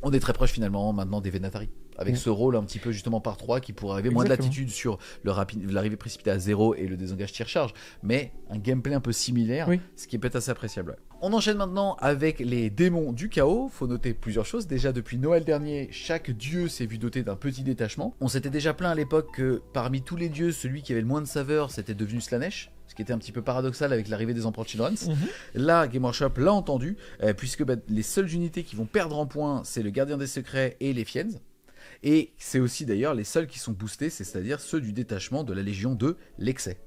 Speaker 1: On est très proche finalement maintenant des Venatari, avec ce rôle un petit peu justement par 3 qui pourrait arriver, moins de
Speaker 2: Exactement.
Speaker 1: latitude sur l'arrivée précipitée à 0 et le désengage tir-charge, mais un gameplay un peu similaire,
Speaker 2: Oui.
Speaker 1: ce qui peut être assez appréciable. On enchaîne maintenant avec les démons du chaos. Faut noter plusieurs choses. Déjà depuis Noël dernier, chaque dieu s'est vu doté d'un petit détachement. On s'était déjà plaint à l'époque que parmi tous les dieux, celui qui avait le moins de saveur, c'était devenu Slanesh, ce qui était un petit peu paradoxal avec l'arrivée des Emperor Children's. Là, Game Workshop l'a entendu, puisque les seules unités qui vont perdre en points, c'est le Gardien des Secrets et les Fiends. Et c'est aussi d'ailleurs les seuls qui sont boostés, c'est-à-dire ceux du détachement de la Légion de l'Excès.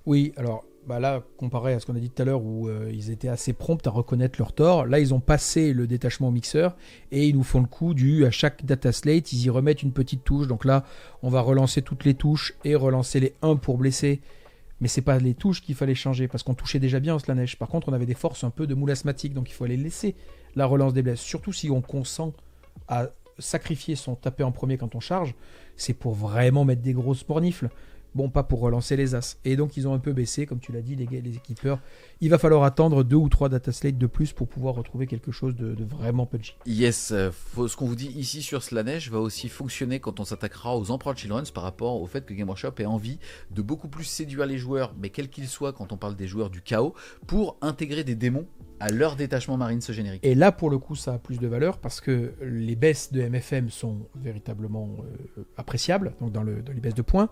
Speaker 2: Oui, alors là, comparé à ce qu'on a dit tout à l'heure où ils étaient assez prompts à reconnaître leur tort, là ils ont passé le détachement au mixeur et ils nous font le coup à chaque data slate, ils y remettent une petite touche. Donc là, on va relancer toutes les touches et relancer les 1 pour blesser. Mais c'est pas les touches qu'il fallait changer parce qu'on touchait déjà bien en Slanesh. Par contre, on avait des forces un peu de moule asthmatique, donc il faut aller laisser la relance des blesses. Surtout si on consent à sacrifier son tapé en premier quand on charge, c'est pour vraiment mettre des grosses mornifles. Bon, pas pour relancer les as. Et donc, ils ont un peu baissé, comme tu l'as dit, les équipeurs. Il va falloir attendre 2 ou 3 data slates de plus pour pouvoir retrouver quelque chose de vraiment punchy.
Speaker 1: Yes, ce qu'on vous dit ici sur Slanesh va aussi fonctionner quand on s'attaquera aux Emperor Children's par rapport au fait que Game Workshop ait envie de beaucoup plus séduire les joueurs, mais quels qu'ils soient quand on parle des joueurs du chaos, pour intégrer des démons à leur détachement marine ce générique.
Speaker 2: Et là, pour le coup, ça a plus de valeur parce que les baisses de MFM sont véritablement appréciables, donc dans les baisses de points.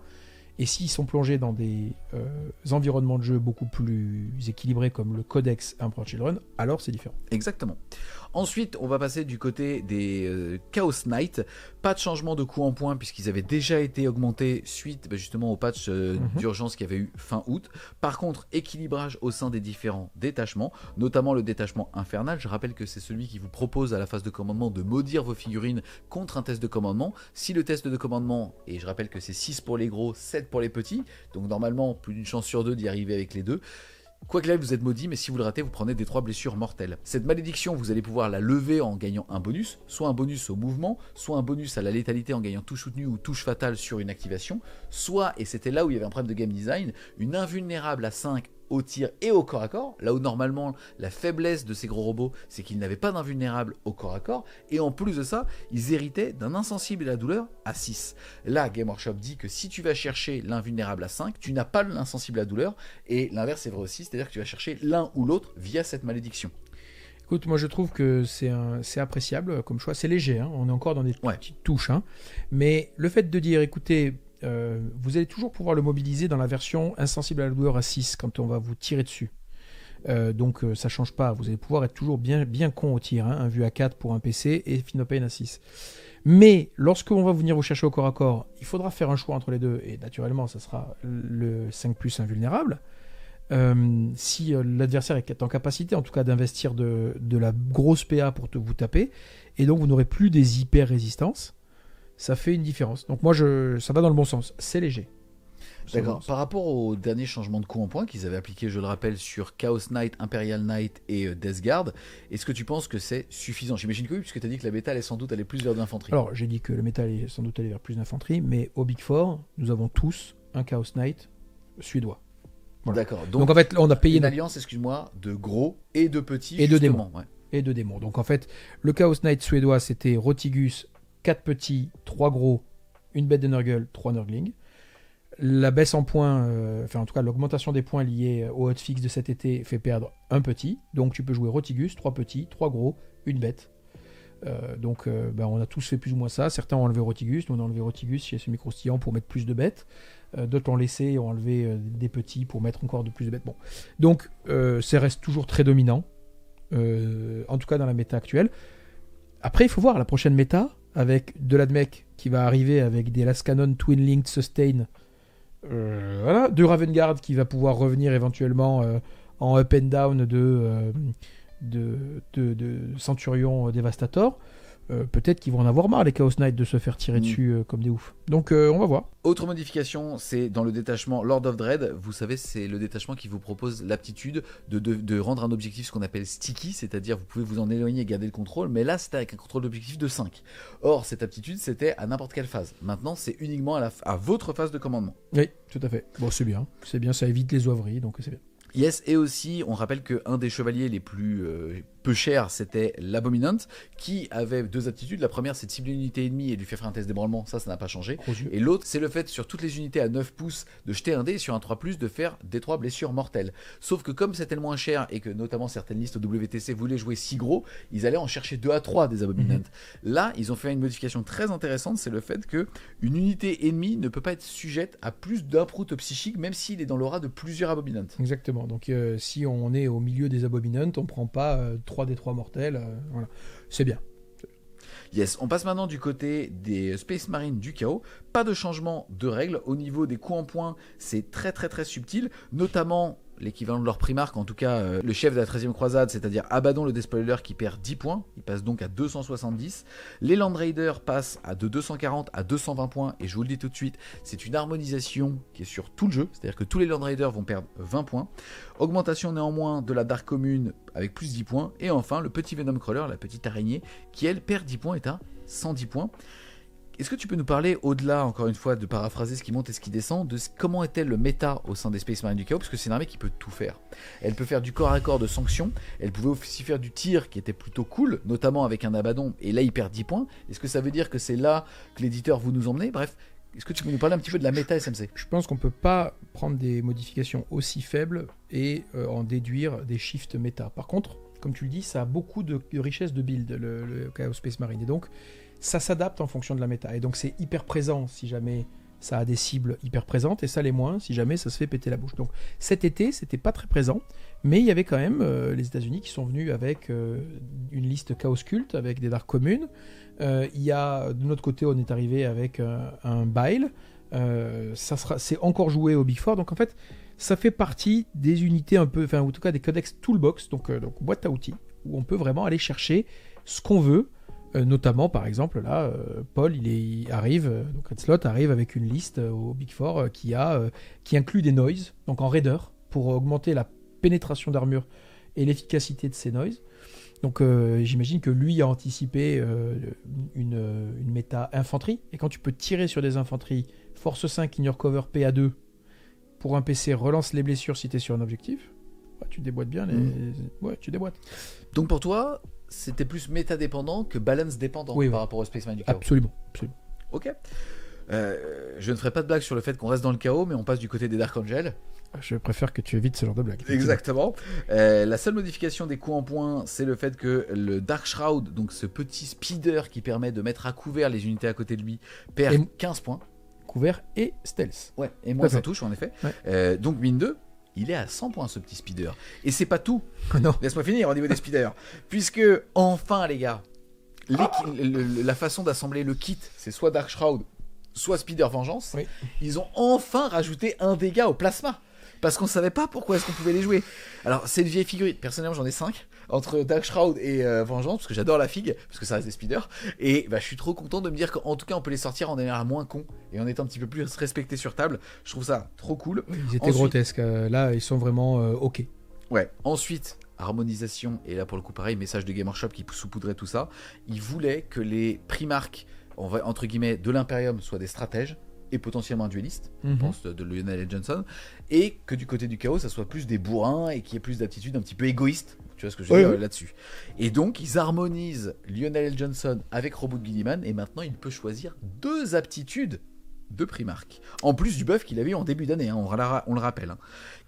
Speaker 2: Et s'ils sont plongés dans des environnements de jeu beaucoup plus équilibrés comme le Codex Emperor Children, alors c'est différent.
Speaker 1: Exactement. Ensuite, on va passer du côté des Chaos Knight. Pas de changement de coût en points puisqu'ils avaient déjà été augmentés suite justement au patch d'urgence qu'il y avait eu fin août. Par contre, équilibrage au sein des différents détachements, notamment le détachement infernal. Je rappelle que c'est celui qui vous propose à la phase de commandement de maudire vos figurines contre un test de commandement. Si le test de commandement, et je rappelle que c'est 6 pour les gros, 7 pour les petits, donc normalement plus d'une chance sur 2 d'y arriver avec les deux. Quoi que là, vous êtes maudit, mais si vous le ratez, vous prenez des 3 blessures mortelles. Cette malédiction, vous allez pouvoir la lever en gagnant un bonus, soit un bonus au mouvement, soit un bonus à la létalité en gagnant touche soutenue ou touche fatale sur une activation, soit, et c'était là où il y avait un problème de game design, une invulnérable à 5 au tir et au corps à corps, là où normalement la faiblesse de ces gros robots, c'est qu'ils n'avaient pas d'invulnérable au corps à corps, et en plus de ça, ils héritaient d'un insensible à la douleur à 6. Là, Game Workshop dit que si tu vas chercher l'invulnérable à 5, tu n'as pas l'insensible à la douleur, et l'inverse est vrai aussi, c'est-à-dire que tu vas chercher l'un ou l'autre via cette malédiction.
Speaker 2: Écoute, moi je trouve que c'est appréciable comme choix. C'est léger, hein, on est encore dans des petites touches. Hein, mais le fait de dire, écoutez, vous allez toujours pouvoir le mobiliser dans la version insensible à la douleur à 6 quand on va vous tirer dessus. Donc ça change pas, vous allez pouvoir être toujours bien con au tir, hein, un vue à 4 pour un PC et Phenopain à 6. Mais lorsqu'on va venir vous chercher au corps à corps, il faudra faire un choix entre les deux, et naturellement ça sera le 5+ invulnérable. Si l'adversaire est en capacité en tout cas d'investir de la grosse PA pour vous taper, et donc vous n'aurez plus des hyper résistances, ça fait une différence. Donc moi ça va dans le bon sens, c'est léger.
Speaker 1: D'accord. Par rapport au dernier changement de coup en point qu'ils avaient appliqué, je le rappelle, sur Chaos Knight, Imperial Knight et Death Guard, est-ce que tu penses que c'est suffisant? J'imagine que oui, puisque tu as dit que la méta allait sans doute aller plus vers de l'infanterie.
Speaker 2: Alors j'ai dit que le méta allait sans doute aller vers plus d'infanterie, mais au Big Four, nous avons tous un Chaos Knight suédois. Voilà.
Speaker 1: D'accord.
Speaker 2: Donc en fait, on a payé
Speaker 1: une alliance, excuse-moi, de gros et de petits
Speaker 2: et de démons.
Speaker 1: Ouais.
Speaker 2: Et de démons. Donc en fait, le Chaos Knight suédois, c'était Rotigus, 4 petits, 3 gros, une bête de Nurgle, 3 Nurgling. La baisse en points, en tout cas l'augmentation des points liés au hotfix de cet été fait perdre un petit. Donc tu peux jouer Rotigus, 3 petits, 3 gros, une bête. On a tous fait plus ou moins ça. Certains ont enlevé Rotigus, nous on a enlevé Rotigus chez ce micro-stillant pour mettre plus de bêtes. D'autres l'ont laissé et ont enlevé des petits pour mettre encore de plus de bêtes. Bon. Donc ça reste toujours très dominant, en tout cas dans la méta actuelle. Après il faut voir la prochaine méta avec de l'Admech qui va arriver avec des Lascanon Twin Linked Sustain. De Ravengard qui va pouvoir revenir éventuellement en up and down de Centurion Devastator. Peut-être qu'ils vont en avoir marre les Chaos Knights de se faire tirer dessus comme des oufs. Donc on va voir.
Speaker 1: Autre modification, c'est dans le détachement Lord of Dread. Vous savez, c'est le détachement qui vous propose l'aptitude de rendre un objectif ce qu'on appelle sticky, c'est-à-dire vous pouvez vous en éloigner et garder le contrôle, mais là c'était avec un contrôle d'objectif de 5. Or cette aptitude c'était à n'importe quelle phase. Maintenant c'est uniquement à votre phase de commandement.
Speaker 2: Oui, tout à fait. Bon, c'est bien, ça évite les oiveries, donc c'est bien.
Speaker 1: Yes, et aussi, on rappelle qu'un des chevaliers les plus peu chers, c'était l'Abominant, qui avait 2 aptitudes. La première, c'est de cibler une unité ennemie et lui faire faire un test d'ébranlement, ça n'a pas changé. Et l'autre, c'est le fait, sur toutes les unités à 9 pouces, de jeter un dé, et sur un 3+, de faire des 3 blessures mortelles. Sauf que comme c'était le moins cher, et que notamment certaines listes au WTC voulaient jouer si gros, ils allaient en chercher 2 à 3 des Abominants. Là, ils ont fait une modification très intéressante, c'est le fait qu'une unité ennemie ne peut pas être sujette à plus d'inprout psychique, même s'il est dans l'aura de plusieurs Abominants.
Speaker 2: Exactement. Donc si on est au milieu des Abominants, on prend pas 3 des 3 mortels. Voilà. C'est bien.
Speaker 1: Yes, on passe maintenant du côté des Space Marines du chaos. Pas de changement de règles. Au niveau des coups en points, c'est très très très subtil, notamment l'équivalent de leur primarque, en tout cas le chef de la 13e croisade, c'est-à-dire Abaddon le Despoiler qui perd 10 points, il passe donc à 270. Les Land Raiders passent de 240 à 220 points, et je vous le dis tout de suite, c'est une harmonisation qui est sur tout le jeu, c'est-à-dire que tous les Land Raiders vont perdre 20 points. Augmentation néanmoins de la Dark Commune avec plus 10 points, et enfin le petit Venom Crawler, la petite araignée, qui elle perd 10 points, est à 110 points. Est-ce que tu peux nous parler, au-delà, encore une fois, de paraphraser ce qui monte et ce qui descend, de comment était le méta au sein des Space Marines du Chaos, parce que c'est une armée qui peut tout faire. Elle peut faire du corps à corps de sanction, elle pouvait aussi faire du tir qui était plutôt cool, notamment avec un Abaddon, et là il perd 10 points. Est-ce que ça veut dire que c'est là que l'éditeur vous nous emmenez? Bref, est-ce que tu peux nous parler un petit peu de la méta SMC?
Speaker 2: Je pense qu'on peut pas prendre des modifications aussi faibles et en déduire des shifts méta. Par contre, comme tu le dis, ça a beaucoup de richesse de build, le Chaos Space Marine, et donc ça s'adapte en fonction de la méta, et donc c'est hyper présent si jamais ça a des cibles hyper présentes, et ça l'est moins si jamais ça se fait péter la bouche. Donc cet été c'était pas très présent, mais il y avait quand même les États-Unis qui sont venus avec une liste Chaos Cult avec des Dark communes. Il y a de notre côté, on est arrivé avec un Bile, c'est encore joué au Big Four, donc en fait ça fait partie des unités un peu, enfin en tout cas des codex toolbox, donc boîte à outils, où on peut vraiment aller chercher ce qu'on veut. Notamment, par exemple, là, Paul, il arrive, donc Red Slot arrive avec une liste au Big Four qui inclut des noise, donc en raider, pour augmenter la pénétration d'armure et l'efficacité de ces noise. Donc j'imagine que lui a anticipé une méta infanterie, et quand tu peux tirer sur des infanteries, force 5, in your cover, PA2, pour un PC, relance les blessures si t'es sur un objectif. Ouais, tu déboîtes bien Ouais, tu déboîtes.
Speaker 1: Donc pour toi, c'était plus méta-dépendant que balance-dépendant par rapport au Spaceman du chaos.
Speaker 2: Absolument.
Speaker 1: Ok. Je ne ferai pas de blague sur le fait qu'on reste dans le chaos, mais on passe du côté des Dark Angel.
Speaker 2: Je préfère que tu évites ce genre de blague.
Speaker 1: Exactement. La seule modification des coups en point, c'est le fait que le Dark Shroud, donc ce petit speeder qui permet de mettre à couvert les unités à côté de lui, perd 15 points.
Speaker 2: Couvert et stealth.
Speaker 1: Ouais, et moins ça touche en effet. Ouais. Donc mine 2, il est à 100 points ce petit speeder. Et c'est pas tout.
Speaker 2: Non.
Speaker 1: Laisse-moi finir au niveau des speeders. Puisque, enfin les gars, la façon d'assembler le kit, c'est soit Dark Shroud, soit Speeder Vengeance. Oui. Ils ont enfin rajouté un dégât au plasma. Parce qu'on savait pas pourquoi est-ce qu'on pouvait les jouer. Alors c'est une vieille figurine, personnellement j'en ai 5 entre Dark Shroud et Vengeance, parce que j'adore la figue, parce que ça reste des speeders, et je suis trop content de me dire qu'en tout cas on peut les sortir en ayant moins con, et en étant un petit peu plus respecté sur table. Je trouve ça trop cool.
Speaker 2: Ils étaient grotesques, là ils sont vraiment ok.
Speaker 1: Ouais, ensuite, harmonisation, et là pour le coup pareil, message de Game Workshop qui saupoudrait tout ça. Ils voulaient que les Primarques, entre guillemets, de l'Imperium soient des stratèges, et potentiellement un dueliste, je pense, de Lionel L. Johnson, et que du côté du chaos, ça soit plus des bourrins et qu'il y ait plus d'attitude un petit peu égoïste, tu vois ce que je veux dire là-dessus. Et donc, ils harmonisent Lionel L. Johnson avec Robot Guilliman, et maintenant, il peut choisir 2 aptitudes de Primark, en plus du buff qu'il avait eu en début d'année, on le rappelle.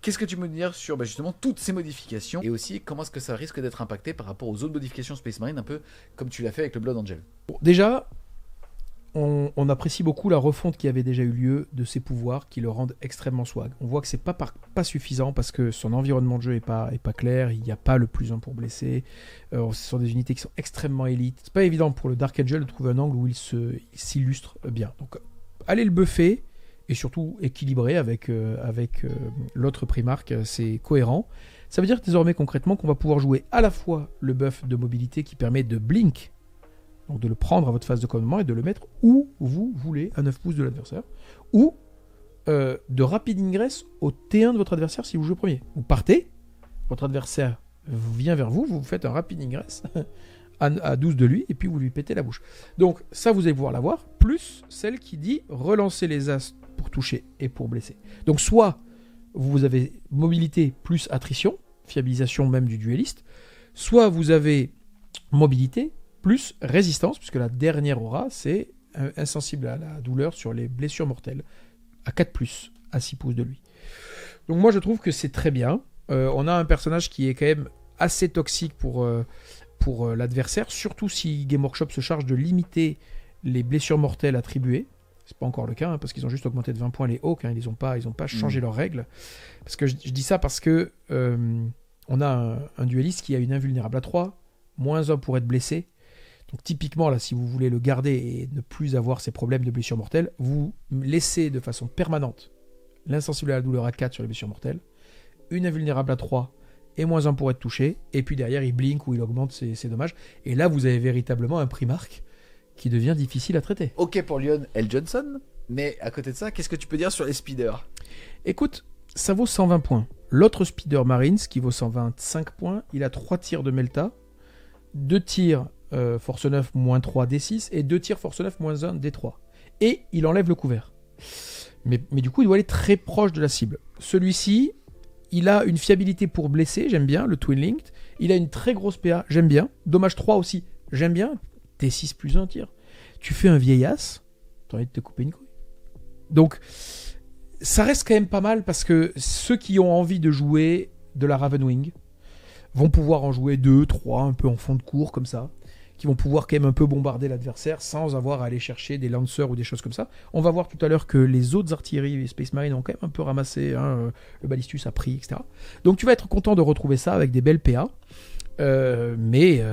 Speaker 1: Qu'est-ce que tu peux me dire sur justement toutes ces modifications, et aussi comment est-ce que ça risque d'être impacté par rapport aux autres modifications Space Marine, un peu comme tu l'as fait avec le Blood Angel?
Speaker 2: Bon, déjà, on apprécie beaucoup la refonte qui avait déjà eu lieu de ses pouvoirs qui le rendent extrêmement swag. On voit que c'est pas suffisant parce que son environnement de jeu est pas clair, il n'y a pas le plus 1 pour blesser, ce sont des unités qui sont extrêmement élites. C'est pas évident pour le Dark Angel de trouver un angle où il s'illustre bien. Donc allez le buffer et surtout équilibrer avec l'autre Primark, c'est cohérent. Ça veut dire désormais concrètement qu'on va pouvoir jouer à la fois le buff de mobilité qui permet de blink, donc de le prendre à votre phase de commandement et de le mettre où vous voulez, à 9 pouces de l'adversaire, ou de rapid ingress au T1 de votre adversaire si vous jouez premier. Vous partez, votre adversaire vient vers vous, vous faites un rapid ingress à 12 de lui, et puis vous lui pétez la bouche. Donc ça, vous allez pouvoir l'avoir, plus celle qui dit relancer les as pour toucher et pour blesser. Donc soit vous avez mobilité plus attrition, fiabilisation même du dueliste, soit vous avez mobilité plus résistance, puisque la dernière aura, c'est insensible à la douleur sur les blessures mortelles, à 4+, à 6 pouces de lui. Donc moi je trouve que c'est très bien. On a un personnage qui est quand même assez toxique pour l'adversaire, surtout si Game Workshop se charge de limiter les blessures mortelles attribuées. C'est pas encore le cas, parce qu'ils ont juste augmenté de 20 points les Hawks, ils n'ont pas changé leurs règles. Parce que je dis ça parce que on a un dueliste qui a une invulnérable à 3, -1 pour être blessé. Donc typiquement, là, si vous voulez le garder et ne plus avoir ces problèmes de blessures mortelles, vous laissez de façon permanente l'insensible à la douleur à 4 sur les blessures mortelles, une invulnérable à 3 et -1 pour être touché, et puis derrière, il blink ou il augmente ses dommages. Et là, vous avez véritablement un Primark qui devient difficile à traiter.
Speaker 1: Ok pour Lionel L. Johnson, mais à côté de ça, qu'est-ce que tu peux dire sur les speeders?
Speaker 2: Écoute, ça vaut 120 points. L'autre Speeder Marines, qui vaut 125 points, il a 3 tirs de Melta, 2 tirs Force 9 -3 D6 et 2 tirs Force 9 -1 D3. Et il enlève le couvert. Mais du coup, il doit aller très proche de la cible. Celui-ci, il a une fiabilité pour blesser, j'aime bien, le Twin Linked. Il a une très grosse PA, j'aime bien. Dommage 3 aussi, j'aime bien. D6 +1 tir. Tu fais un vieillas, t'as envie de te couper une couille. Donc, ça reste quand même pas mal parce que ceux qui ont envie de jouer de la Ravenwing vont pouvoir en jouer 2, 3, un peu en fond de cours comme ça, qui vont pouvoir quand même un peu bombarder l'adversaire sans avoir à aller chercher des lancers ou des choses comme ça. On va voir tout à l'heure que les autres artilleries et Space Marine ont quand même un peu ramassé, le Ballistus a pris, etc. Donc tu vas être content de retrouver ça avec des belles PA, mais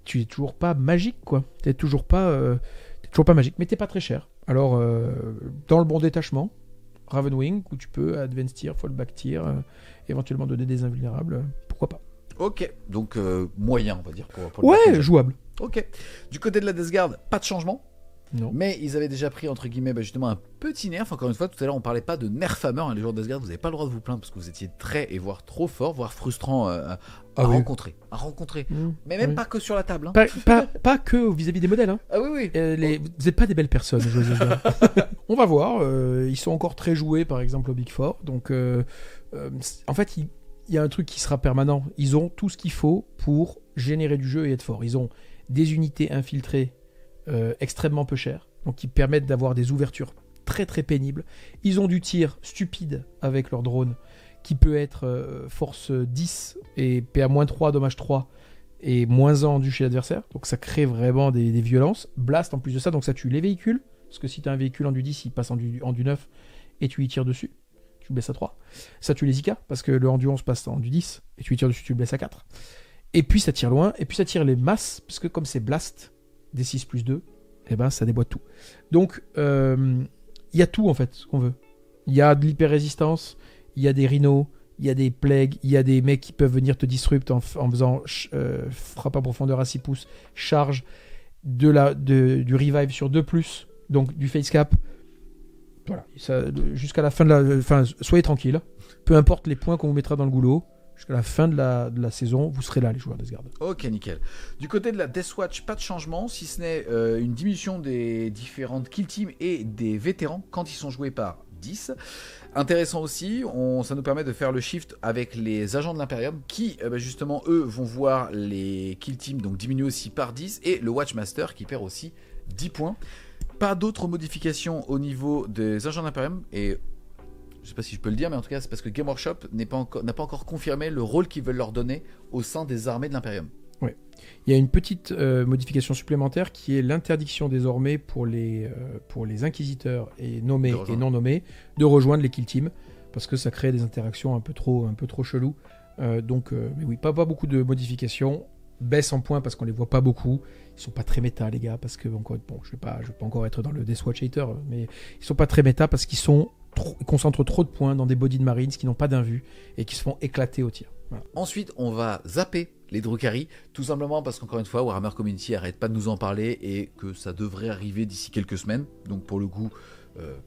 Speaker 2: tu es toujours pas magique, quoi. T'es toujours pas magique, mais t'es pas très cher. Alors, dans le bon détachement, Ravenwing, où tu peux Advance Tier, Fallback Tier, éventuellement donner des invulnérables, pourquoi pas.
Speaker 1: Ok, donc moyen, on va dire. Pour
Speaker 2: ouais, jouable.
Speaker 1: Ok. Du côté de la Death Guard, pas de changement.
Speaker 2: Non.
Speaker 1: Mais ils avaient déjà pris, entre guillemets, justement un petit nerf. Encore une fois, tout à l'heure, on parlait pas de nerf hammer. Les joueurs d'Asgard, vous n'avez pas le droit de vous plaindre parce que vous étiez très et voire trop fort, voire frustrant à rencontrer. Mais même pas que sur la table.
Speaker 2: Pas que vis-à-vis des modèles. Hein.
Speaker 1: Ah oui.
Speaker 2: Vous n'êtes pas des belles personnes, joueurs d'Asgard. On va voir. Ils sont encore très joués, par exemple, au Big Four. Donc, en fait, il y a un truc qui sera permanent. Ils ont tout ce qu'il faut pour générer du jeu et être forts. Ils ont des unités infiltrées extrêmement peu chères, donc qui permettent d'avoir des ouvertures très très pénibles. Ils ont du tir stupide avec leur drone, qui peut être force 10 et PA-3, dommage 3, et -1 du chez l'adversaire. Donc ça crée vraiment des violences. Blast en plus de ça, donc ça tue les véhicules, parce que si tu as un véhicule en du 10, il passe en du 9, et tu y tires dessus. Tu le blesses à 3. Ça tue les IK, parce que le en du 11 passe en du 10, et tu y tires dessus, tu le blesses à 4. Et puis ça tire loin, et puis ça tire les masses, parce que comme c'est Blast, des 6 plus 2, eh ben ça déboîte tout. Donc, il y a tout en fait, ce qu'on veut. Il y a de l'hyper-résistance, il y a des rhinos, il y a des plagues, il y a des mecs qui peuvent venir te disrupt en faisant frappe à profondeur à 6 pouces, charge, du revive sur 2+, donc du face cap. Voilà, jusqu'à la fin de la... soyez tranquille, peu importe les points qu'on vous mettra dans le goulot, jusqu'à la fin de la saison, vous serez là, les joueurs d'Asgard.
Speaker 1: Ok, nickel. Du côté de la Deathwatch, pas de changement, si ce n'est une diminution des différentes kill teams et des vétérans quand ils sont joués par 10. Intéressant aussi, ça nous permet de faire le shift avec les agents de l'Imperium qui, justement, eux, vont voir les kill teams donc diminuer aussi par 10 et le Watchmaster qui perd aussi 10 points. Pas d'autres modifications au niveau des agents de l'Imperium et... je sais pas si je peux le dire, mais en tout cas, c'est parce que Game Workshop n'a pas encore confirmé le rôle qu'ils veulent leur donner au sein des armées de l'Imperium.
Speaker 2: Oui. Il y a une petite modification supplémentaire qui est l'interdiction désormais pour les inquisiteurs et nommés et non nommés de rejoindre les kill teams parce que ça crée des interactions un peu trop chelou. Mais oui, pas beaucoup de modifications. Baisse en points parce qu'on les voit pas beaucoup. Ils sont pas très méta, les gars, parce que je vais pas encore être dans le Deathwatch hater, mais ils sont pas très méta parce qu'ils concentrent trop de points dans des body de Marines qui n'ont pas d'invue et qui se font éclater au tir. Voilà.
Speaker 1: Ensuite, on va zapper les Drukhari, tout simplement parce qu'encore une fois, Warhammer Community arrête pas de nous en parler et que ça devrait arriver d'ici quelques semaines. Donc pour le coup,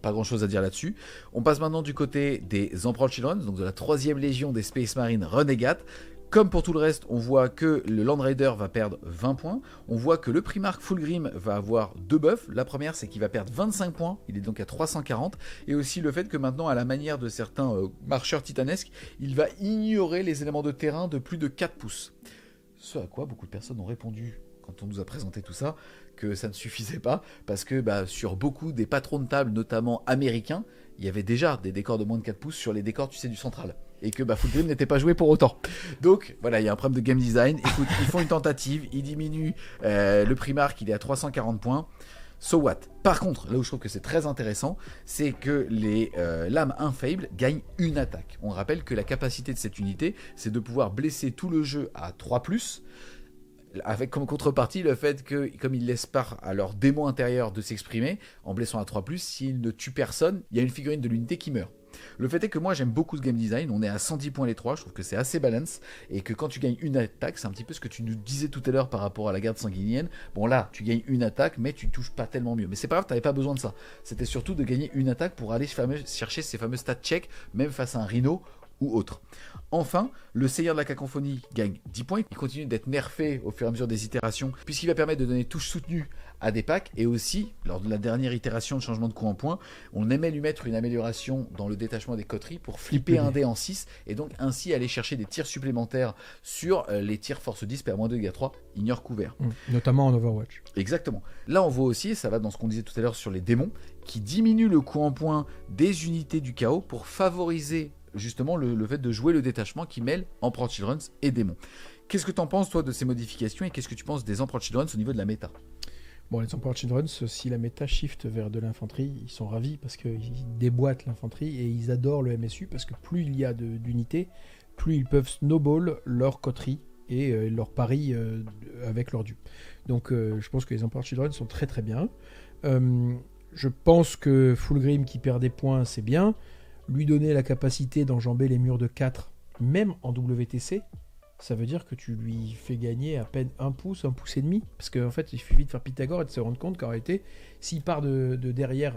Speaker 1: pas grand chose à dire là-dessus. On passe maintenant du côté des Emperor Children, donc de la 3e légion des Space Marines Renegade. Comme pour tout le reste, on voit que le Land Raider va perdre 20 points. On voit que le Primarch Fulgrim va avoir 2 buffs. La première, c'est qu'il va perdre 25 points. Il est donc à 340. Et aussi le fait que maintenant, à la manière de certains marcheurs titanesques, il va ignorer les éléments de terrain de plus de 4 pouces. Ce à quoi beaucoup de personnes ont répondu quand on nous a présenté tout ça, que ça ne suffisait pas. Parce que sur beaucoup des patrons de table, notamment américains, il y avait déjà des décors de moins de 4 pouces sur les décors, tu sais, du central. Et que Fulgrim n'était pas joué pour autant. Donc voilà, il y a un problème de game design. Écoute, ils font une tentative, ils diminuent le Primarch, il est à 340 points. So what? Par contre, là où je trouve que c'est très intéressant, c'est que les lames Infable gagnent une attaque. On rappelle que la capacité de cette unité, c'est de pouvoir blesser tout le jeu à 3+, avec comme contrepartie le fait que, comme ils laissent part à leur démon intérieur de s'exprimer, en blessant à 3+, s'ils ne tuent personne, il y a une figurine de l'unité qui meurt. Le fait est que moi j'aime beaucoup ce game design, on est à 110 points les 3, je trouve que c'est assez balance, et que quand tu gagnes une attaque, c'est un petit peu ce que tu nous disais tout à l'heure par rapport à la garde sanguinienne. Bon là, tu gagnes une attaque, mais tu ne touches pas tellement mieux. Mais c'est pas grave, t'avais pas besoin de ça. C'était surtout de gagner une attaque pour aller chercher ces fameux stats check, même face à un Rhino ou autre. Enfin, le Seigneur de la Cacophonie gagne 10 points, il continue d'être nerfé au fur et à mesure des itérations, puisqu'il va permettre de donner touche soutenue à des packs, et aussi, lors de la dernière itération de changement de coup en point, on aimait lui mettre une amélioration dans le détachement des coteries pour flipper un dé en 6, et donc ainsi aller chercher des tirs supplémentaires sur les tirs force 10, PA-2, dégâts 3, ignore couvert.
Speaker 2: Notamment en Overwatch.
Speaker 1: Exactement. Là on voit aussi, ça va dans ce qu'on disait tout à l'heure sur les démons, qui diminuent le coup en point des unités du chaos pour favoriser justement le fait de jouer le détachement qui mêle Emperor Children et démons. Qu'est-ce que tu en penses toi de ces modifications et qu'est-ce que tu penses des Emperor Children au niveau de la méta?
Speaker 2: Bon, les Emperor Children, si la méta shift vers de l'infanterie, ils sont ravis parce qu'ils déboîtent l'infanterie et ils adorent le MSU parce que plus il y a d'unités, plus ils peuvent snowball leur coterie et leur pari avec leur dupes. Donc je pense que les Emperor Children sont très très bien. Je pense que Fulgrim qui perd des points, c'est bien. Lui donner la capacité d'enjamber les murs de 4, même en WTC, ça veut dire que tu lui fais gagner à peine 1 pouce et demi. Parce qu'en fait, il suffit de faire Pythagore et de se rendre compte qu'en réalité, s'il part de derrière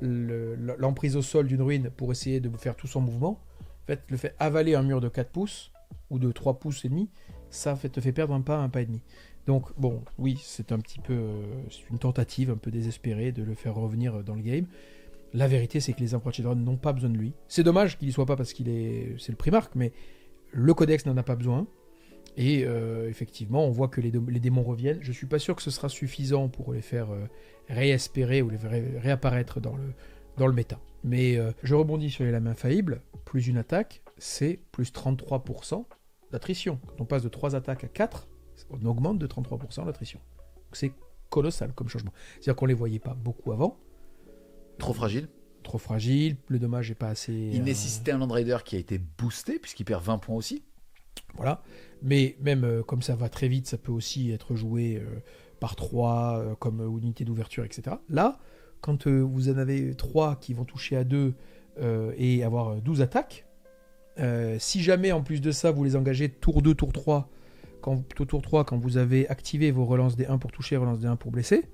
Speaker 2: l'emprise au sol d'une ruine pour essayer de faire tout son mouvement, en fait, le fait avaler un mur de 4 pouces ou de 3 pouces et demi, ça te fait perdre un pas et demi. Donc, bon, oui, c'est un petit peu... c'est une tentative un peu désespérée de le faire revenir dans le game. La vérité, c'est que les Emperor Children n'ont pas besoin de lui. C'est dommage qu'il y soit pas parce c'est le Primarque, mais le Codex n'en a pas besoin. Et effectivement, on voit que les démons reviennent. Je suis pas sûr que ce sera suffisant pour les faire réespérer ou les réapparaître dans le méta. Mais je rebondis sur les lames infaillibles. Plus une attaque, c'est plus 33% d'attrition. Quand on passe de 3 attaques à 4, on augmente de 33% l'attrition. Donc c'est colossal comme changement. C'est-à-dire qu'on les voyait pas beaucoup avant.
Speaker 1: Trop fragile.
Speaker 2: Trop fragile, le dommage n'est pas assez...
Speaker 1: Il nécessitait un Land Raider qui a été boosté, puisqu'il perd 20 points aussi.
Speaker 2: Voilà. Mais même comme ça va très vite, ça peut aussi être joué par 3, comme unité d'ouverture, etc. Là, quand vous en avez 3 qui vont toucher à 2 et avoir 12 attaques, si jamais en plus de ça, vous les engagez tour 2, tour 3, tour 3, quand vous avez activé vos relances des 1 pour toucher, relances des 1 pour blesser,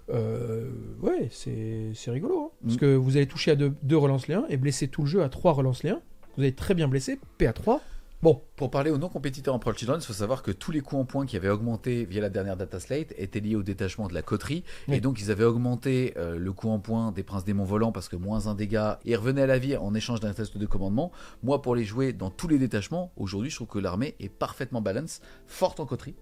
Speaker 2: ouais, c'est rigolo. Hein, parce que vous allez toucher à 2 relances les 1 et blesser tout le jeu à 3 relances les 1. Vous allez très bien blessé, P à 3. Bon.
Speaker 1: Pour parler aux non-compétiteurs en Pro Children, il faut savoir que tous les coups en points qui avaient augmenté via la dernière data slate étaient liés au détachement de la coterie. Oui. Et donc ils avaient augmenté le coup en points des princes démons volants parce que moins 1 dégât, et ils revenaient à la vie en échange d'un test de commandement. Moi, pour les jouer dans tous les détachements, aujourd'hui, je trouve que l'armée est parfaitement balance, forte en coterie.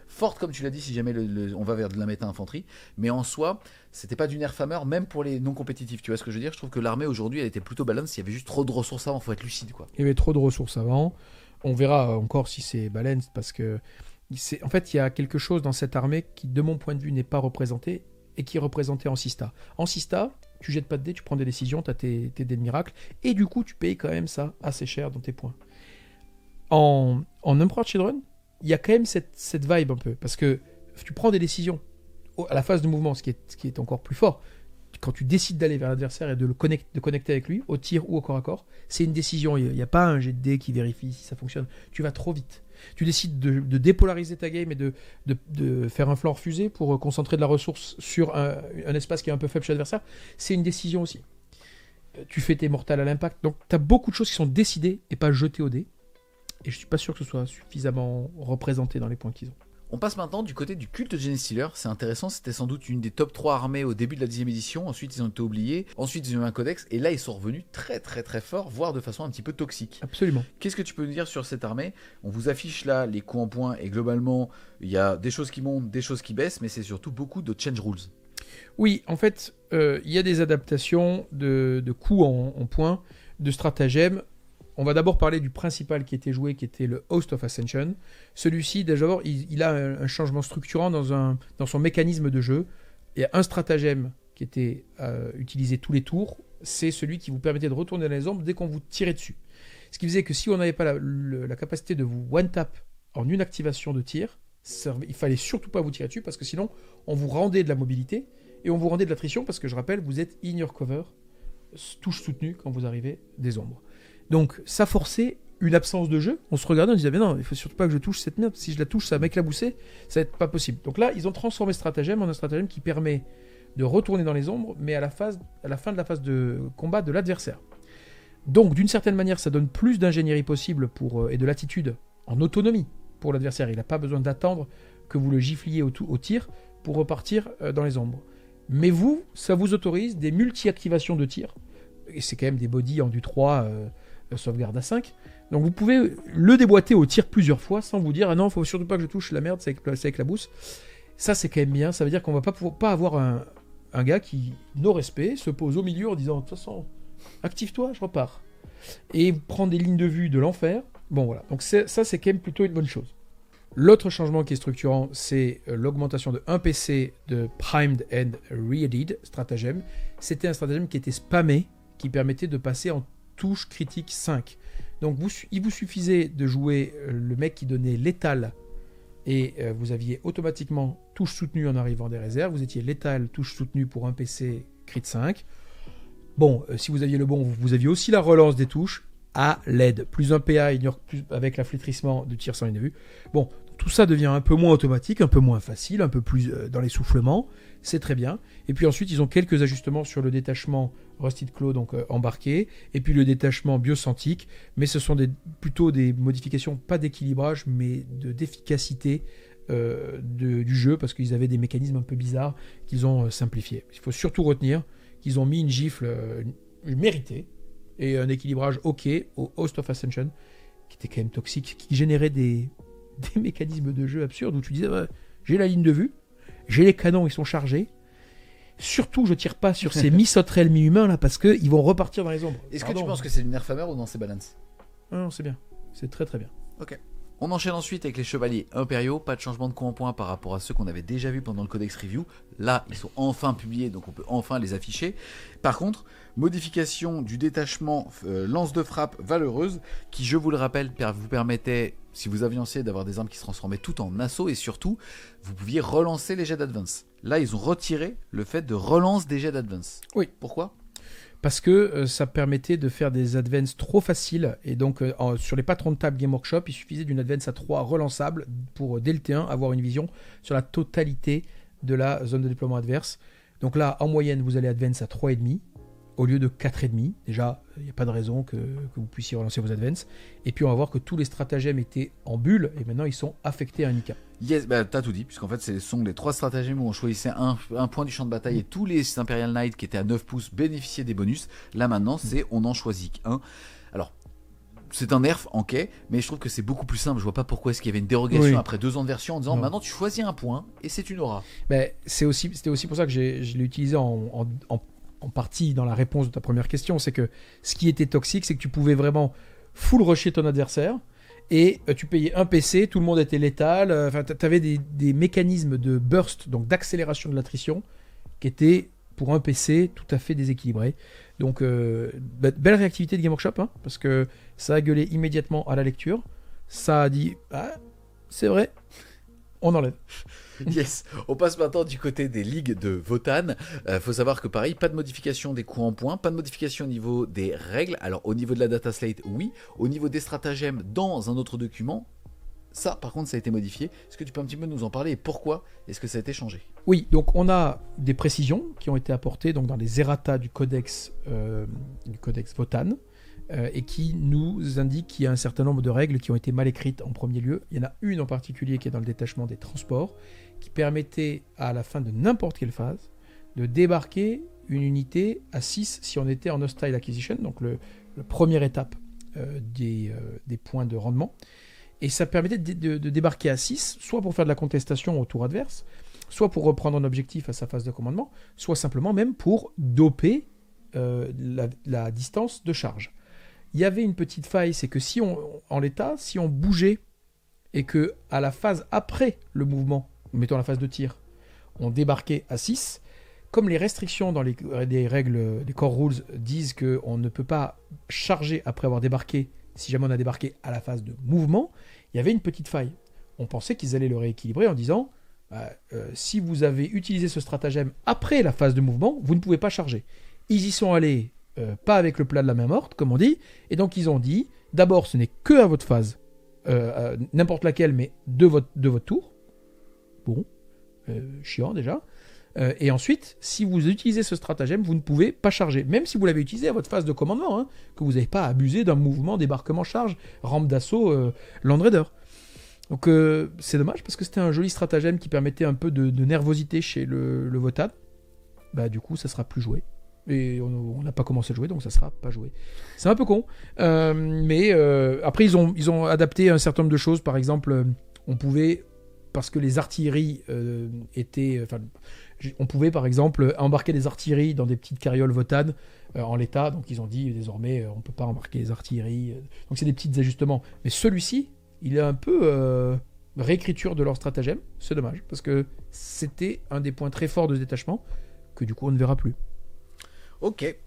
Speaker 1: Forte, comme tu l'as dit, si jamais on va vers de la méta infanterie, mais en soi, c'était pas du nerf hammer, même pour les non compétitifs. Tu vois ce que je veux dire? Je trouve que l'armée aujourd'hui, elle était plutôt balance. Il y avait juste trop de ressources avant, faut être lucide, quoi.
Speaker 2: Il y avait trop de ressources avant. On verra encore si c'est balance, parce que en fait, il y a quelque chose dans cette armée qui, de mon point de vue, n'est pas représenté et qui est représenté en Sista. En Sista, tu jettes pas de dés, tu prends des décisions, tu as tes dés de miracle, et du coup, tu payes quand même ça assez cher dans tes points. En Emperor Children, il y a quand même cette vibe un peu, parce que tu prends des décisions à la phase de mouvement, ce qui est encore plus fort. Quand tu décides d'aller vers l'adversaire et de connecter avec lui, au tir ou au corps à corps, c'est une décision. Il n'y a pas un jet de dés qui vérifie si ça fonctionne. Tu vas trop vite. Tu décides de dépolariser ta game et de faire un flanc refusé pour concentrer de la ressource sur un espace qui est un peu faible chez l'adversaire. C'est une décision aussi. Tu fais tes mortals à l'impact. Donc tu as beaucoup de choses qui sont décidées et pas jetées au dé. Et je suis pas sûr que ce soit suffisamment représenté dans les points qu'ils ont.
Speaker 1: On passe maintenant du côté du culte de Genestealer. C'est intéressant, c'était sans doute une des top 3 armées au début de la 10e édition. Ensuite, ils ont été oubliés. Ensuite, ils ont eu un codex. Et là, ils sont revenus très très très forts, voire de façon un petit peu toxique.
Speaker 2: Absolument.
Speaker 1: Qu'est-ce que tu peux nous dire sur cette armée? On vous affiche là les coups en points. Et globalement, il y a des choses qui montent, des choses qui baissent. Mais c'est surtout beaucoup de change rules.
Speaker 2: Oui, en fait, il y a des adaptations de coups en points, de stratagèmes. On va d'abord parler du principal qui était joué, qui était le Host of Ascension. Celui-ci, d'abord, il a un changement structurant dans son mécanisme de jeu. Il y a un stratagème qui était utilisé tous les tours. C'est celui qui vous permettait de retourner dans les ombres dès qu'on vous tirait dessus. Ce qui faisait que si on n'avait pas la capacité de vous one-tap en une activation de tir, il fallait surtout pas vous tirer dessus parce que sinon, on vous rendait de la mobilité et on vous rendait de l'attrition parce que, je rappelle, vous êtes in your cover, touche soutenue quand vous arrivez des ombres. Donc, ça forçait une absence de jeu. On se regardait, on disait, mais non, il faut surtout pas que je touche cette merde. Si je la touche, ça va m'éclabousser. Ça va être pas possible. Donc là, ils ont transformé ce stratagème en un stratagème qui permet de retourner dans les ombres, mais à la fin de la phase de combat de l'adversaire. Donc, d'une certaine manière, ça donne plus d'ingénierie possible et de latitude en autonomie pour l'adversaire. Il n'a pas besoin d'attendre que vous le gifliez au tir pour repartir dans les ombres. Mais vous, ça vous autorise des multi-activations de tir. Et c'est quand même des bodies en du 3... sauvegarde à 5. Donc vous pouvez le déboîter au tir plusieurs fois sans vous dire « Ah non, il faut surtout pas que je touche la merde, c'est avec la bousse ». Ça, c'est quand même bien. Ça veut dire qu'on va pas avoir un gars qui, no respect, se pose au milieu en disant « De toute façon, active-toi, je repars ». Et prend des lignes de vue de l'enfer. Bon, voilà. Donc ça, c'est quand même plutôt une bonne chose. L'autre changement qui est structurant, c'est l'augmentation de 1 PC de Primed and Readied stratagème. C'était un stratagème qui était spammé, qui permettait de passer en touche critique 5. Donc il vous suffisait de jouer le mec qui donnait létal et vous aviez automatiquement touche soutenue en arrivant des réserves. Vous étiez létal, touche soutenue pour un PC crit 5. Bon, si vous aviez le bon, vous aviez aussi la relance des touches. à LED. Plus un PA avec l'afflétrissement de tir sans ligne de vue. Bon, tout ça devient un peu moins automatique, un peu moins facile, un peu plus dans l'essoufflement. C'est très bien. Et puis ensuite, ils ont quelques ajustements sur le détachement Rusted Claw, donc embarqué, et puis le détachement Biocentique. Mais ce sont plutôt des modifications, pas d'équilibrage, mais d'efficacité du jeu, parce qu'ils avaient des mécanismes un peu bizarres qu'ils ont simplifiés. Il faut surtout retenir qu'ils ont mis une gifle méritée et un équilibrage OK au Host of Ascension, qui était quand même toxique, qui générait des mécanismes de jeu absurdes où tu disais j'ai la ligne de vue, j'ai les canons, ils sont chargés. Surtout, je tire pas sur ces mi-sauterelles, mi-humains là, parce qu'ils vont repartir dans les ombres.
Speaker 1: Est-ce que tu penses que c'est une nerf hammer ou non, c'est balance?
Speaker 2: Non, c'est bien. C'est très très bien.
Speaker 1: Ok. On enchaîne ensuite avec les chevaliers impériaux. Pas de changement de coup en point par rapport à ceux qu'on avait déjà vus pendant le Codex Review. Là, ils sont enfin publiés, donc on peut enfin les afficher. Par contre, modification du détachement lance de frappe valeureuse, qui, je vous le rappelle, vous permettait, si vous aviez d'avoir des armes qui se transformaient tout en assaut, et surtout, vous pouviez relancer les jets d'advance. Là, ils ont retiré le fait de relance des jets d'advance.
Speaker 2: Oui.
Speaker 1: Pourquoi ?
Speaker 2: Parce que ça permettait de faire des advances trop faciles. Et donc, sur les patrons de table Game Workshop, il suffisait d'une advance à 3 relançable pour, dès le T1, avoir une vision sur la totalité de la zone de déploiement adverse. Donc là, en moyenne, vous allez advance à 3,5 au lieu de 4,5. Déjà, il n'y a pas de raison que vous puissiez relancer vos advances. Et puis, on va voir que tous les stratagèmes étaient en bulle. Et maintenant, ils sont affectés à un IK.
Speaker 1: Yes, bah, t'as tout dit, puisqu'en fait, ce sont les 3 stratagèmes où on choisissait un point du champ de bataille et tous les Imperial Knights qui étaient à 9 pouces bénéficiaient des bonus. Là, maintenant, on en choisit qu'un. Alors, c'est un nerf en quai, mais je trouve que c'est beaucoup plus simple. Je vois pas pourquoi est-ce qu'il y avait une dérogation après 2 ans de version en disant maintenant tu choisis un point et c'est une aura.
Speaker 2: C'était aussi pour ça que je l'ai utilisé en partie dans la réponse de ta première question. C'est que ce qui était toxique, c'est que tu pouvais vraiment full rusher ton adversaire. Et tu payais un PC, tout le monde était létal. Tu avais des mécanismes de burst, donc d'accélération de l'attrition, qui étaient pour un PC tout à fait déséquilibrés. Donc, belle réactivité de Game Workshop, hein, parce que ça a gueulé immédiatement à la lecture. Ça a dit c'est vrai, on enlève.
Speaker 1: Yes, on passe maintenant du côté des ligues de Votann. Faut savoir que pareil, pas de modification des coups en points, pas de modification au niveau des règles. Alors au niveau de la data slate, oui. Au niveau des stratagèmes dans un autre document, ça par contre ça a été modifié. Est-ce que tu peux un petit peu nous en parler et pourquoi est-ce que ça a été changé ?
Speaker 2: Oui, donc on a des précisions qui ont été apportées donc, dans les errata du codex Votann. Et qui nous indique qu'il y a un certain nombre de règles qui ont été mal écrites en premier lieu. Il y en a une en particulier qui est dans le détachement des transports, qui permettait à la fin de n'importe quelle phase de débarquer une unité à 6 si on était en hostile acquisition, donc la première étape des points de rendement. Et ça permettait de débarquer à 6, soit pour faire de la contestation au tour adverse, soit pour reprendre un objectif à sa phase de commandement, soit simplement même pour doper la distance de charge. Il y avait une petite faille, c'est que si on bougeait et que à la phase après le mouvement, mettons la phase de tir, on débarquait à 6, comme les restrictions dans les règles des core rules disent qu'on ne peut pas charger après avoir débarqué, si jamais on a débarqué à la phase de mouvement, il y avait une petite faille. On pensait qu'ils allaient le rééquilibrer en disant si vous avez utilisé ce stratagème après la phase de mouvement, vous ne pouvez pas charger. Ils y sont allés pas avec le plat de la main morte, comme on dit, et donc ils ont dit, d'abord ce n'est que à votre phase, n'importe laquelle, mais de votre tour. Bon, chiant déjà. Et ensuite, si vous utilisez ce stratagème, vous ne pouvez pas charger, même si vous l'avez utilisé à votre phase de commandement, hein, que vous n'avez pas abusé d'un mouvement débarquement-charge, rampe d'assaut, Land Raider. Donc c'est dommage, parce que c'était un joli stratagème qui permettait un peu de nervosité chez le Votann. Du coup, ça sera plus joué. Et on n'a pas commencé à jouer, donc ça sera pas joué. C'est un peu con, mais après ils ont adapté un certain nombre de choses. Par exemple, on pouvait, parce que les artilleries on pouvait par exemple embarquer des artilleries dans des petites carrioles Votann en l'état. Donc ils ont dit désormais on peut pas embarquer les artilleries. Donc c'est des petits ajustements. Mais celui-ci, il est un peu réécriture de leur stratagème. C'est dommage parce que c'était un des points très forts de ce détachement que du coup on ne verra plus.
Speaker 1: Ok,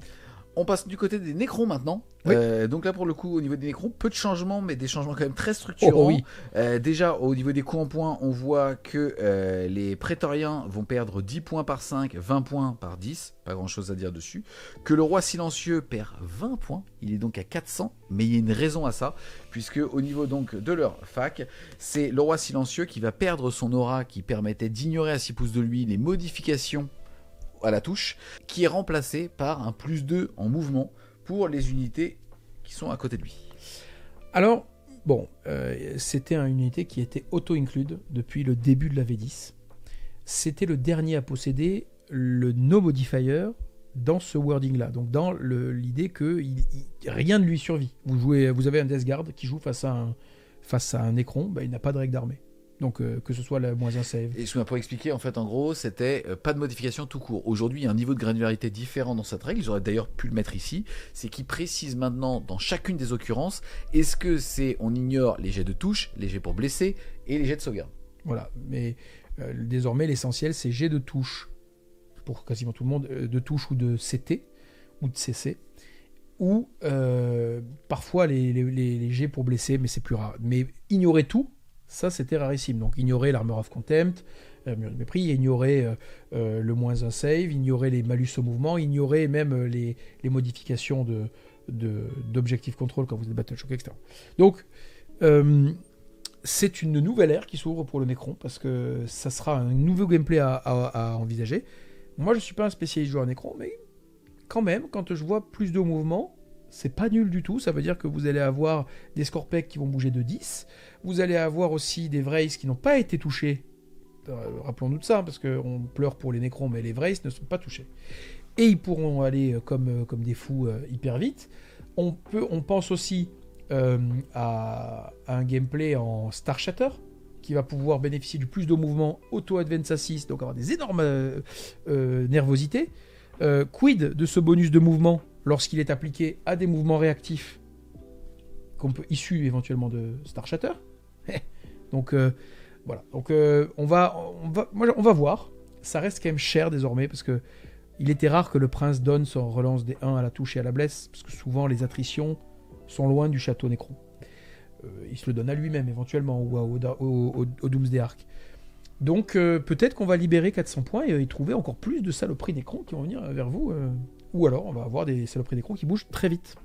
Speaker 1: On passe du côté des Nécrons maintenant.
Speaker 2: Oui.
Speaker 1: Donc là, pour le coup, au niveau des Nécrons, peu de changements, mais des changements quand même très structurants.
Speaker 2: Oh, oui.
Speaker 1: Déjà, au niveau des coups en points, on voit que les Prétoriens vont perdre 10 points par 5, 20 points par 10. Pas grand-chose à dire dessus. Que le Roi Silencieux perd 20 points. Il est donc à 400, mais il y a une raison à ça, puisque au niveau donc de leur fac, c'est le Roi Silencieux qui va perdre son aura qui permettait d'ignorer à 6 pouces de lui les modifications à la touche, qui est remplacé par un +2 en mouvement pour les unités qui sont à côté de lui.
Speaker 2: Alors, bon, c'était une unité qui était auto-include depuis le début de la V10. C'était le dernier à posséder le no modifier dans ce wording-là. Donc dans l'idée que rien ne lui survit. Vous avez un Death Guard qui joue face à un Nécron, il n'a pas de règle d'armée. Donc que ce soit la -1 save.
Speaker 1: Et ce qu'on a pour expliquer, en fait, en gros, c'était pas de modification tout court. Aujourd'hui, il y a un niveau de granularité différent dans cette règle. Ils auraient d'ailleurs pu le mettre ici. C'est qu'ils précisent maintenant, dans chacune des occurrences, est-ce que c'est on ignore les jets de touche, les jets pour blesser et les jets de sauvegarde.
Speaker 2: Voilà, mais désormais, l'essentiel, c'est jet de touche pour quasiment tout le monde, de touche ou de CT ou de CC. Ou parfois les jets pour blesser, mais c'est plus rare. Mais ignorer tout, ça c'était rarissime. Donc ignorer l'Armor of Contempt, mur de mépris, ignorer le -1 save, ignorer les malus au mouvement, ignorer même les modifications d'objective control quand vous êtes Battle Shock, etc. Donc c'est une nouvelle ère qui s'ouvre pour le Nécron parce que ça sera un nouveau gameplay à envisager. Moi je suis pas un spécialiste joueur Nécron, mais quand même, quand je vois plus de mouvements, c'est pas nul du tout. Ça veut dire que vous allez avoir des Scorpecs qui vont bouger de 10. Vous allez avoir aussi des Vrace qui n'ont pas été touchés. Rappelons-nous de ça, parce qu'on pleure pour les Nécrons, mais les Vrace ne sont pas touchés. Et ils pourront aller comme des fous hyper vite. On pense aussi à un gameplay en Star Shatter, qui va pouvoir bénéficier du plus de mouvements auto-advance assist, donc avoir des énormes nervosités. Quid de ce bonus de mouvement lorsqu'il est appliqué à des mouvements réactifs issus éventuellement de Star Shatter. Donc voilà. Donc on va voir. Ça reste quand même cher désormais parce que il était rare que le prince donne son relance des 1 à la touche et à la blesse parce que souvent les attritions sont loin du château Nécron. Il se le donne à lui-même éventuellement ou au Doomsday Arc. Donc peut-être qu'on va libérer 400 points et trouver encore plus de saloperies Nécrons qui vont venir vers vous. Ou alors on va avoir des saloperies Nécrons qui bougent très vite.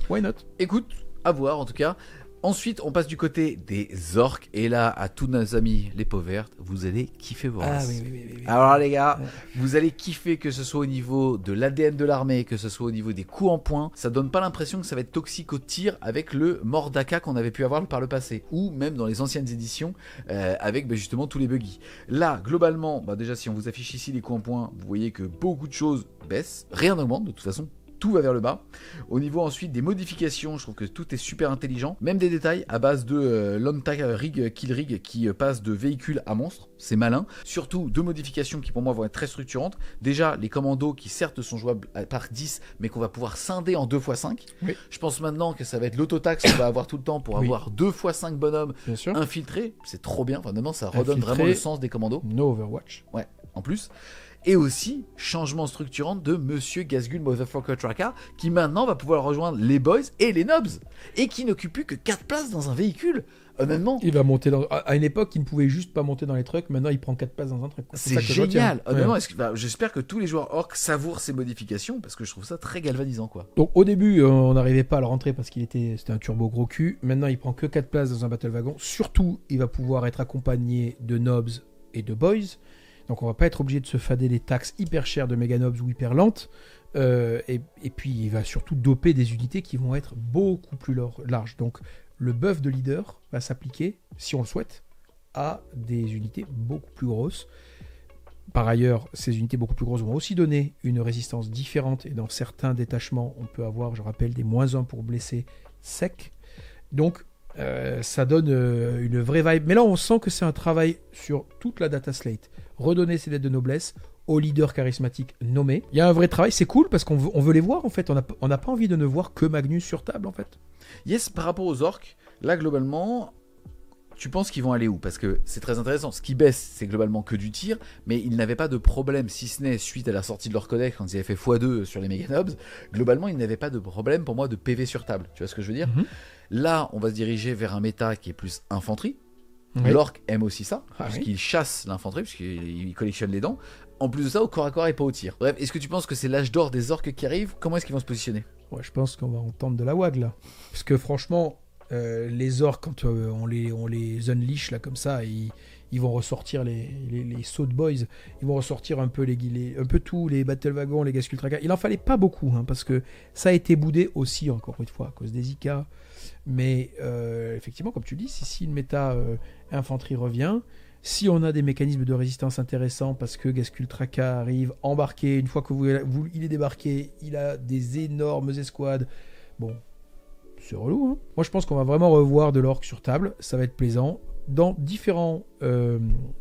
Speaker 2: Why not ?
Speaker 1: Écoute, à voir en tout cas. Ensuite, on passe du côté des orques. Et là, à tous nos amis, les peaux vertes, vous allez kiffer vos races.
Speaker 2: Oui.
Speaker 1: Alors les gars, vous allez kiffer que ce soit au niveau de l'ADN de l'armée, que ce soit au niveau des coups en poing. Ça donne pas l'impression que ça va être toxique au tir avec le Mordaka qu'on avait pu avoir par le passé. Ou même dans les anciennes éditions, avec justement tous les buggy. Là, globalement, déjà si on vous affiche ici les coups en poing, vous voyez que beaucoup de choses baissent. Rien n'augmente de toute façon. Tout va vers le bas. Au niveau ensuite des modifications, je trouve que tout est super intelligent. Même des détails à base de Lonta Rig, Kill Rig qui passe de véhicule à monstre. C'est malin. Surtout deux modifications qui pour moi vont être très structurantes. Déjà les commandos qui certes sont jouables par 10 mais qu'on va pouvoir scinder en 2x5. Oui. Je pense maintenant que ça va être l'autotaxe qu'on va avoir tout le temps pour avoir 2x5 bonhommes infiltrés. C'est trop bien. Enfin, maintenant ça redonne vraiment le sens des commandos.
Speaker 2: No Overwatch.
Speaker 1: Ouais, en plus. Et aussi, changement structurant de Monsieur Gazgul Motherfucker Tracker, qui maintenant va pouvoir rejoindre les boys et les nobs, et qui n'occupe plus que 4 places dans un véhicule. Honnêtement.
Speaker 2: Il va monter à une époque, il ne pouvait juste pas monter dans les trucks, maintenant il prend 4 places dans un truck.
Speaker 1: C'est génial. Honnêtement, j'espère que tous les joueurs orcs savourent ces modifications, parce que je trouve ça très galvanisant, quoi.
Speaker 2: Donc au début, on n'arrivait pas à le rentrer parce c'était un turbo gros cul. Maintenant, il prend que 4 places dans un battle wagon. Surtout, il va pouvoir être accompagné de nobs et de boys. Donc on va pas être obligé de se fader des taxes hyper chères de méga nobs ou hyper lentes. Et puis il va surtout doper des unités qui vont être beaucoup plus larges. Donc le buff de leader va s'appliquer, si on le souhaite, à des unités beaucoup plus grosses. Par ailleurs, ces unités beaucoup plus grosses vont aussi donner une résistance différente. Et dans certains détachements, on peut avoir, je rappelle, des -1 pour blesser sec. Donc ça donne une vraie vibe. Mais là, on sent que c'est un travail sur toute la data slate. Redonner ses lettres de noblesse aux leaders charismatiques nommés. Il y a un vrai travail, c'est cool parce qu'on veut les voir en fait. On n'a pas envie de ne voir que Magnus sur table en fait.
Speaker 1: Yes, par rapport aux orques, là globalement, tu penses qu'ils vont aller où? Parce que c'est très intéressant. Ce qui baisse, c'est globalement que du tir, mais ils n'avaient pas de problème, si ce n'est suite à la sortie de leur codec quand ils avaient fait x2 sur les Meganobs. Globalement, ils n'avaient pas de problème pour moi de PV sur table. Tu vois ce que je veux dire? Là, on va se diriger vers un méta qui est plus infanterie. L'orc aime aussi ça, puisqu'il chasse l'infanterie, puisqu'il collectionne les dents. En plus de ça, au corps à corps et pas au tir. Bref, est-ce que tu penses que c'est l'âge d'or des orques qui arrive? Comment est-ce qu'ils vont se positionner?
Speaker 2: Ouais, je pense qu'on va entendre de la WAG là. Parce que franchement, les orques, quand on les unleash là comme ça, ils vont ressortir les Saut Boys, ils vont ressortir un peu un peu tous les Battle Wagons, les Gascul Tracker. Il en fallait pas beaucoup, hein, parce que ça a été boudé aussi, encore une fois, à cause des IK. Mais effectivement, comme tu dis, si une méta infanterie revient, si on a des mécanismes de résistance intéressants, parce que Gascul Traka arrive embarqué, une fois que il est débarqué, il a des énormes escouades. Bon, c'est relou, hein. Moi, je pense qu'on va vraiment revoir de l'orc sur table. Ça va être plaisant. Dans différents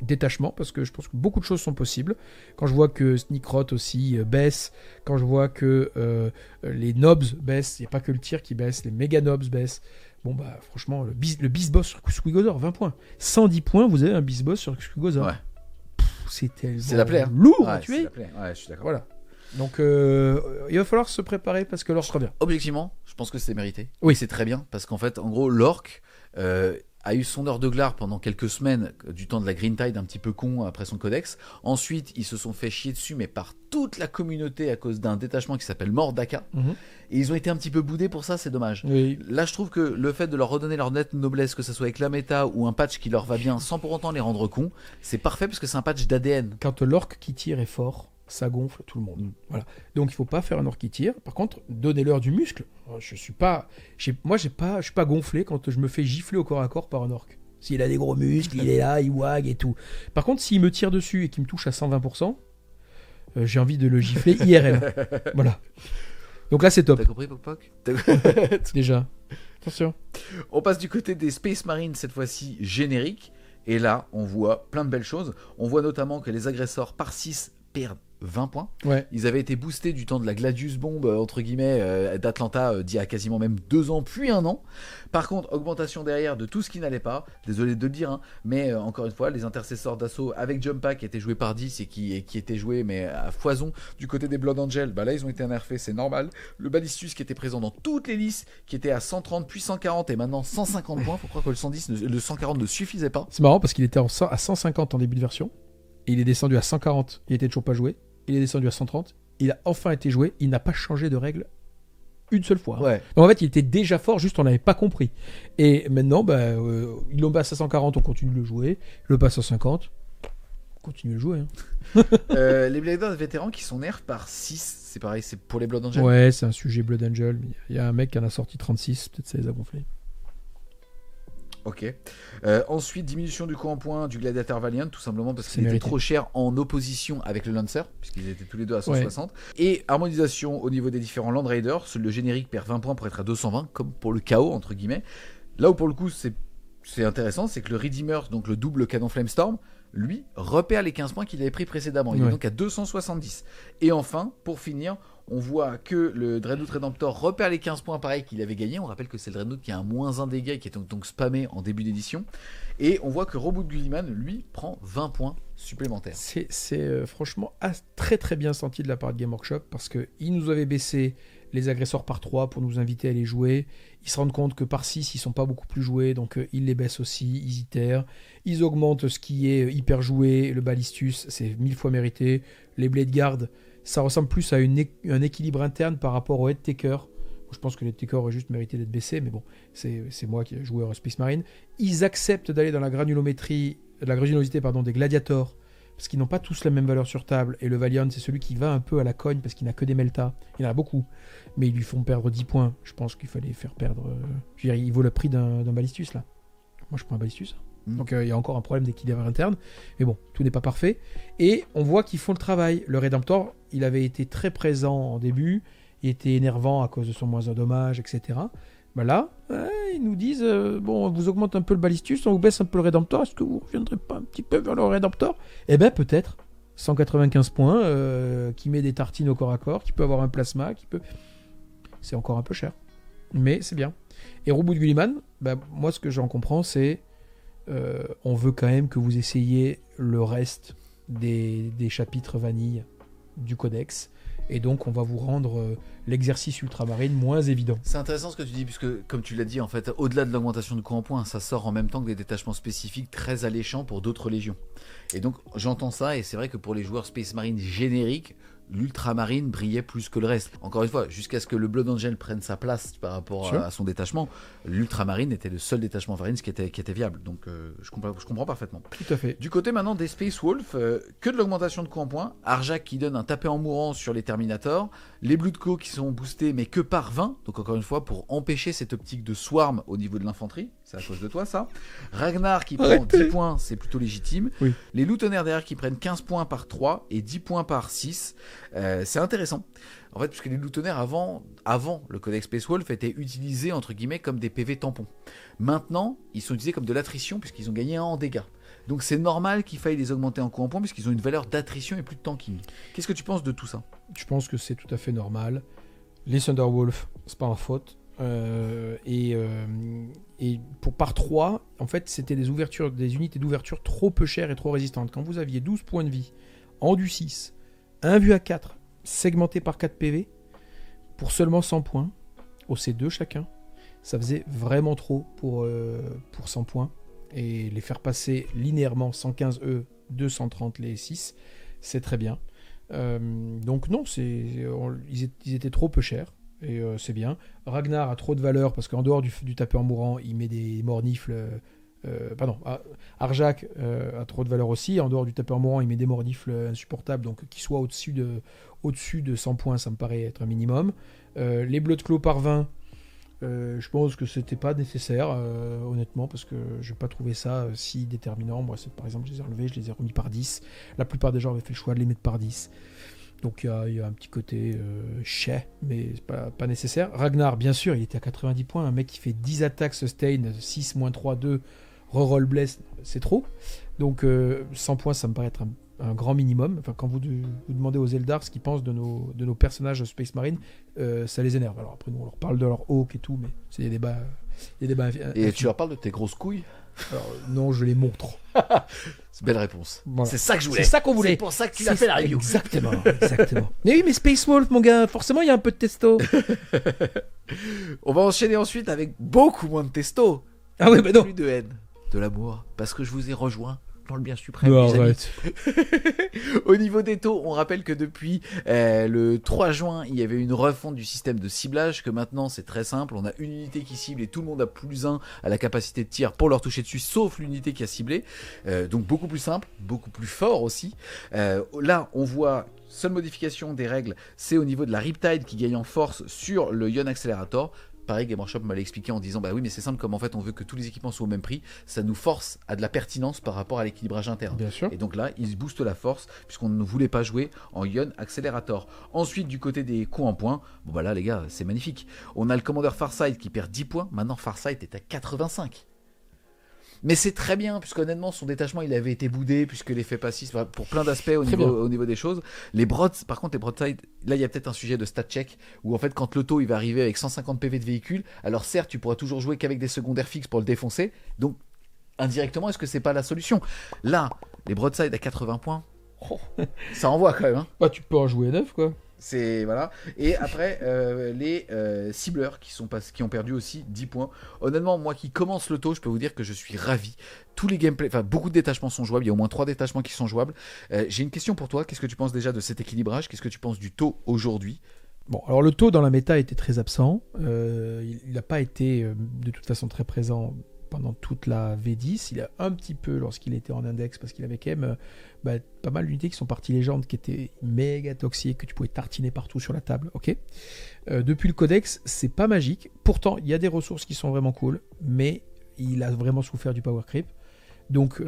Speaker 2: détachements, parce que je pense que beaucoup de choses sont possibles. Quand je vois que Sneakrot aussi baisse, quand je vois que les Nobs baissent, il n'y a pas que le tir qui baisse, les méga Nobs baissent. Bon, bah, franchement, le Beast Boss sur Squigozor, 20 points. 110 points, vous avez un Beast Boss sur Squigozor.
Speaker 1: Ouais.
Speaker 2: C'est tellement
Speaker 1: c'est la plaie, hein.
Speaker 2: lourd
Speaker 1: ouais,
Speaker 2: à tuer.
Speaker 1: Ouais, je suis d'accord.
Speaker 2: Voilà. Donc, il va falloir se préparer parce que l'orc revient.
Speaker 1: Objectivement, je pense que c'est mérité.
Speaker 2: Oui.
Speaker 1: C'est très bien, parce qu'en fait, en gros, l'orc a eu son heure de gloire pendant quelques semaines, du temps de la Green Tide un petit peu con après son codex. Ensuite, ils se sont fait chier dessus, mais par toute la communauté à cause d'un détachement qui s'appelle Mordaka. Et ils ont été un petit peu boudés pour ça, c'est dommage.
Speaker 2: Oui.
Speaker 1: Là, je trouve que le fait de leur redonner leur nette noblesse, que ce soit avec la méta ou un patch qui leur va bien sans pour autant les rendre cons, c'est parfait parce que c'est un patch d'ADN.
Speaker 2: Quand l'orc qui tire est fort, ça gonfle tout le monde. Voilà. Donc il faut pas faire un orc qui tire. Par contre, donnez-leur du muscle. Je suis pas gonflé quand je me fais gifler au corps à corps par un orc. S'il a des gros muscles, il est là, il wag et tout. Par contre, s'il me tire dessus et qu'il me touche à 120%, j'ai envie de le gifler IRL. Voilà. Donc là, c'est top.
Speaker 1: T'as compris, Pok?
Speaker 2: Déjà. Attention.
Speaker 1: On passe du côté des Space Marines, cette fois-ci générique. Et là, on voit plein de belles choses. On voit notamment que les agresseurs par 6 perdent 20 points.
Speaker 2: Ouais.
Speaker 1: Ils avaient été boostés du temps de la Gladius Bomb, entre guillemets, d'Atlanta, d'il y a quasiment même 2 ans, puis 1 an. Par contre, augmentation derrière de tout ce qui n'allait pas. Désolé de le dire, hein, mais encore une fois, les intercesseurs d'assaut avec Jump Pack qui étaient joués par 10 et qui étaient joués mais à foison du côté des Blood Angel. Bah là, ils ont été nerfés, c'est normal. Le Ballistus qui était présent dans toutes les listes, qui était à 130 puis 140 et maintenant 150 points. Faut croire que le 140 ne suffisait pas.
Speaker 2: C'est marrant parce qu'il était à 150 en début de version. Et il est descendu à 140. Il était toujours pas joué. Il est descendu à 130, il a enfin été joué, il n'a pas changé de règle une seule fois.
Speaker 1: Ouais.
Speaker 2: Donc en fait, il était déjà fort, juste on n'avait pas compris. Et maintenant, il le passe à 140, on continue de le jouer. Il le passe à 50, on continue de le jouer. Hein.
Speaker 1: Les Blood vétérans qui sont nerfs par 6, c'est pareil, c'est pour les Blood Angel.
Speaker 2: Ouais, c'est un sujet Blood Angel. Il y a un mec qui en a sorti 36, peut-être ça les a gonflés.
Speaker 1: Ok. Ensuite, diminution du coût en points du Gladiator Valiant, tout simplement parce qu'il
Speaker 2: mérité.
Speaker 1: était trop cher en opposition avec le Lancer, puisqu'ils étaient tous les deux à 160. Ouais. Et harmonisation au niveau des différents Land Raiders. Le générique perd 20 points pour être à 220, comme pour le KO, entre guillemets. Là où pour le coup, c'est intéressant, c'est que le Redeemer, donc le double canon Flamestorm, lui, repère les 15 points qu'il avait pris précédemment. Il est donc à 270. Et enfin, pour finir, on voit que le Dreadnought Redemptor repère les 15 points pareil qu'il avait gagné. On rappelle que c'est le Dreadnought qui a un -1 dégâts, qui est donc spammé en début d'édition. Et on voit que Roboute Gulliman, lui, prend 20 points supplémentaires.
Speaker 2: C'est franchement très très bien senti de la part de Game Workshop, parce qu'il nous avait baissé les agresseurs par 3 pour nous inviter à les jouer. Ils se rendent compte que par 6, ils sont pas beaucoup plus joués, donc ils les baissent aussi, ils itèrent. Ils augmentent ce qui est hyper joué, le Ballistus, c'est 1000 fois mérité. Les Blade Guard, ça ressemble plus à un équilibre interne par rapport au Head Taker. Je pense que le Head Taker aurait juste mérité d'être baissé, mais bon, c'est moi qui ai joué à Space Marine. Ils acceptent d'aller dans la granulosité des Gladiators, parce qu'ils n'ont pas tous la même valeur sur table, et le Valiant, c'est celui qui va un peu à la cogne, parce qu'il n'a que des Melta. Il en a beaucoup, mais ils lui font perdre 10 points. Je pense qu'il fallait faire perdre... Je veux dire, il vaut le prix d'un Ballistus, là. Moi, je prends un Ballistus. Donc, il y a encore un problème d'équilibre interne. Mais bon, tout n'est pas parfait. Et on voit qu'ils font le travail. Le Redemptor, il avait été très présent en début. Il était énervant à cause de son -1 dommage, etc. Ben là, ils nous disent, on vous augmente un peu le Ballistus, on vous baisse un peu le Redemptor. Est-ce que vous ne reviendrez pas un petit peu vers le Redemptor? Eh bien, peut-être. 195 points, qui met des tartines au corps à corps, qui peut avoir un plasma, c'est encore un peu cher. Mais c'est bien. Et Roboute Gulliman, moi, ce que j'en comprends, c'est on veut quand même que vous essayiez le reste des chapitres vanille du codex. Et donc, on va vous rendre l'exercice ultramarine moins évident.
Speaker 1: C'est intéressant ce que tu dis, puisque, comme tu l'as dit, en fait, au-delà de l'augmentation de coût en points, ça sort en même temps que des détachements spécifiques très alléchants pour d'autres légions. Et donc, j'entends ça, et c'est vrai que pour les joueurs Space Marine génériques, l'ultramarine brillait plus que le reste. Encore une fois, jusqu'à ce que le Blood Angel prenne sa place par rapport à son détachement, l'ultramarine était le seul détachement Marines qui était viable. Donc je comprends parfaitement.
Speaker 2: Tout à fait.
Speaker 1: Du côté maintenant des Space Wolf, que de l'augmentation de coût en points. Arjak qui donne un tapé en mourant sur les Terminators. Les Bloodco qui sont boostés mais que par 20. Donc encore une fois, pour empêcher cette optique de swarm au niveau de l'infanterie. C'est à cause de toi ça. Ragnar qui prend 10 points, c'est plutôt légitime.
Speaker 2: Oui.
Speaker 1: Les Lieutenants derrière qui prennent 15 points par 3 et 10 points par 6. C'est intéressant. En fait, puisque les Lieutenants avant le codex Space Wolf étaient utilisés entre guillemets comme des PV tampons. Maintenant, ils sont utilisés comme de l'attrition puisqu'ils ont gagné 1 en dégâts. Donc c'est normal qu'il faille les augmenter en coût en points puisqu'ils ont une valeur d'attrition et plus de tanking. Qu'est-ce que tu penses de tout ça ?
Speaker 2: Je pense que c'est tout à fait normal. Les Thunderwolf, c'est pas en faute. Et par 3, en fait, c'était des unités d'ouverture trop peu chères et trop résistantes. Quand vous aviez 12 points de vie, en du 6, 1 vue à 4, segmenté par 4 PV, pour seulement 100 points, au C2 chacun, ça faisait vraiment trop pour 100 points. Et les faire passer linéairement 115 E, 230 les 6, c'est très bien. Donc non, ils étaient trop peu chers. Et c'est bien. Ragnar a trop de valeur parce qu'en dehors du tapeur mourant, il met des mornifles. Arjak a trop de valeur aussi. En dehors du tapeur mourant, il met des mornifles insupportables. Donc qu'il soit au-dessus de 100 points, ça me paraît être un minimum. Les bleus de clos par 20, je pense que c'était pas nécessaire, honnêtement, parce que je n'ai pas trouvé ça si déterminant. Moi, par exemple, je les ai relevés, je les ai remis par 10. La plupart des gens avaient fait le choix de les mettre par 10. Donc il y a un petit côté chais, mais c'est pas nécessaire. Ragnar, bien sûr, il était à 90 points. Un mec qui fait 10 attaques sustain, 6, moins 3, 2, reroll bless, c'est trop. Donc 100 points, ça me paraît être un grand minimum. Enfin, quand vous demandez aux Eldar ce qu'ils pensent de nos personnages Space Marine, ça les énerve. Alors après, nous, on leur parle de leur hawk et tout, mais c'est des débats.
Speaker 1: Et tu leur parles de tes grosses couilles ?
Speaker 2: Alors, non, je les montre.
Speaker 1: C'est belle réponse.
Speaker 2: Voilà.
Speaker 1: C'est ça que je voulais.
Speaker 2: C'est ça qu'on voulait.
Speaker 1: C'est pour ça que tu l'as fait la review.
Speaker 2: Exactement. Mais oui, mais Space Wolf, mon gars, forcément, il y a un peu de testo.
Speaker 1: On va enchaîner ensuite avec beaucoup moins de testo.
Speaker 2: Ah oui, mais non.
Speaker 1: Plus de haine, de l'amour, parce que je vous ai rejoint dans le bien suprême.
Speaker 2: Non,
Speaker 1: mes amis.
Speaker 2: arrête.
Speaker 1: Au niveau des taux, on rappelle que depuis le 3 juin, il y avait une refonte du système de ciblage, que maintenant c'est très simple, on a une unité qui cible et tout le monde a plus 1 à la capacité de tir pour leur toucher dessus, sauf l'unité qui a ciblé. Donc beaucoup plus simple, beaucoup plus fort aussi. Là, on voit, seule modification des règles, c'est au niveau de la Riptide qui gagne en force sur le Ion Accelerator. Pareil, Game Workshop m'allait expliqué en disant bah oui, mais c'est simple, comme en fait on veut que tous les équipements soient au même prix, ça nous force à de la pertinence par rapport à l'équilibrage interne.
Speaker 2: Bien sûr.
Speaker 1: Et donc là, ils boostent la force puisqu'on ne voulait pas jouer en Ion Accelerator. Ensuite, du côté des coups en points, bon bah là les gars, c'est magnifique. On a le commandeur Farsight qui perd 10 points, maintenant Farsight est à 85. Mais c'est très bien, puisqu'honnêtement, son détachement, il avait été boudé, puisque l'effet passif, pour plein d'aspects au niveau des choses. Par contre, les broadside, là, il y a peut-être un sujet de stat check, où en fait, quand l'auto, il va arriver avec 150 PV de véhicule, alors certes, tu pourras toujours jouer qu'avec des secondaires fixes pour le défoncer, donc, indirectement, est-ce que c'est pas la solution ? Là, les broadside à 80 points, ça envoie quand même, hein.
Speaker 2: Bah, tu peux en jouer 9, quoi.
Speaker 1: C'est voilà. Et après les cibleurs qui ont perdu aussi 10 points. Honnêtement, moi qui commence le taux, je peux vous dire que je suis ravi. Tous les gameplays, enfin beaucoup de détachements sont jouables. Il y a au moins 3 détachements qui sont jouables. J'ai une question pour toi. Qu'est-ce que tu penses déjà de cet équilibrage ? Qu'est-ce que tu penses du taux aujourd'hui ?
Speaker 2: Bon, alors le taux dans la méta était très absent. Il n'a pas été de toute façon très présent pendant toute la V10. Il a un petit peu lorsqu'il était en index parce qu'il avait quand même pas mal d'unités qui sont parties légendes qui étaient méga toxiques, que tu pouvais tartiner partout sur la table. Ok. Depuis le codex, c'est pas magique. Pourtant, il y a des ressources qui sont vraiment cool, mais il a vraiment souffert du power creep. Donc,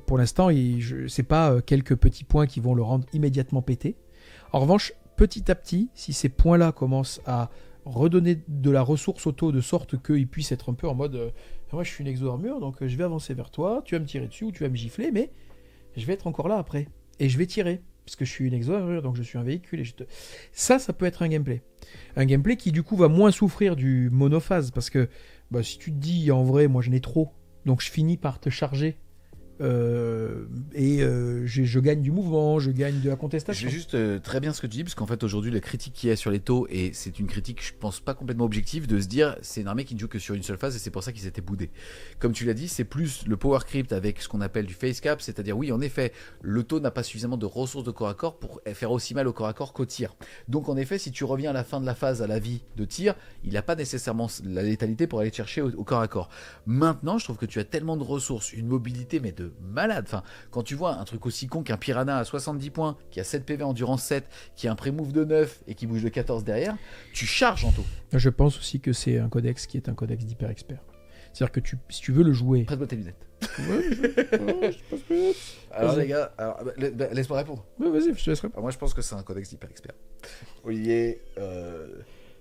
Speaker 2: pour l'instant, c'est pas quelques petits points qui vont le rendre immédiatement pété. En revanche, petit à petit, si ces points-là commencent à redonner de la ressource auto de sorte qu'il puisse être un peu en mode moi je suis une exo-armure donc je vais avancer vers toi, tu vas me tirer dessus ou tu vas me gifler, mais je vais être encore là après et je vais tirer parce que je suis une exo-armure donc je suis un véhicule et ça peut être un gameplay qui du coup va moins souffrir du monophase parce que si tu te dis en vrai moi je n'ai trop donc je finis par te charger. Je gagne du mouvement, je gagne de la contestation.
Speaker 1: Je vais juste très bien ce que tu dis, parce qu'en fait aujourd'hui la critique qu'il y a sur les taux, et c'est une critique je pense pas complètement objective, de se dire c'est une armée qui ne joue que sur une seule phase et c'est pour ça qu'ils s'étaient boudés. Comme tu l'as dit, c'est plus le power crypt avec ce qu'on appelle du face cap, c'est-à-dire oui en effet le taux n'a pas suffisamment de ressources de corps à corps pour faire aussi mal au corps à corps qu'au tir. Donc en effet si tu reviens à la fin de la phase à la vie de tir, il n'a pas nécessairement la létalité pour aller te chercher au corps à corps. Maintenant je trouve que tu as tellement de ressources, une mobilité mais de malade. Enfin, quand tu vois un truc aussi con qu'un Piranha à 70 points, qui a 7 PV endurance 7, qui a un pré-move de 9 et qui bouge de 14 derrière, tu charges en taux.
Speaker 2: Je pense aussi que c'est un codex qui est un codex d'hyper expert. C'est-à-dire que si tu veux le jouer...
Speaker 1: Prête-moi tes lunettes.
Speaker 2: Ouais,
Speaker 1: alors les gars, laisse-moi répondre.
Speaker 2: Ouais, vas-y, je te laisse répondre.
Speaker 1: Alors, moi je pense que c'est un codex d'hyper expert. Olivier,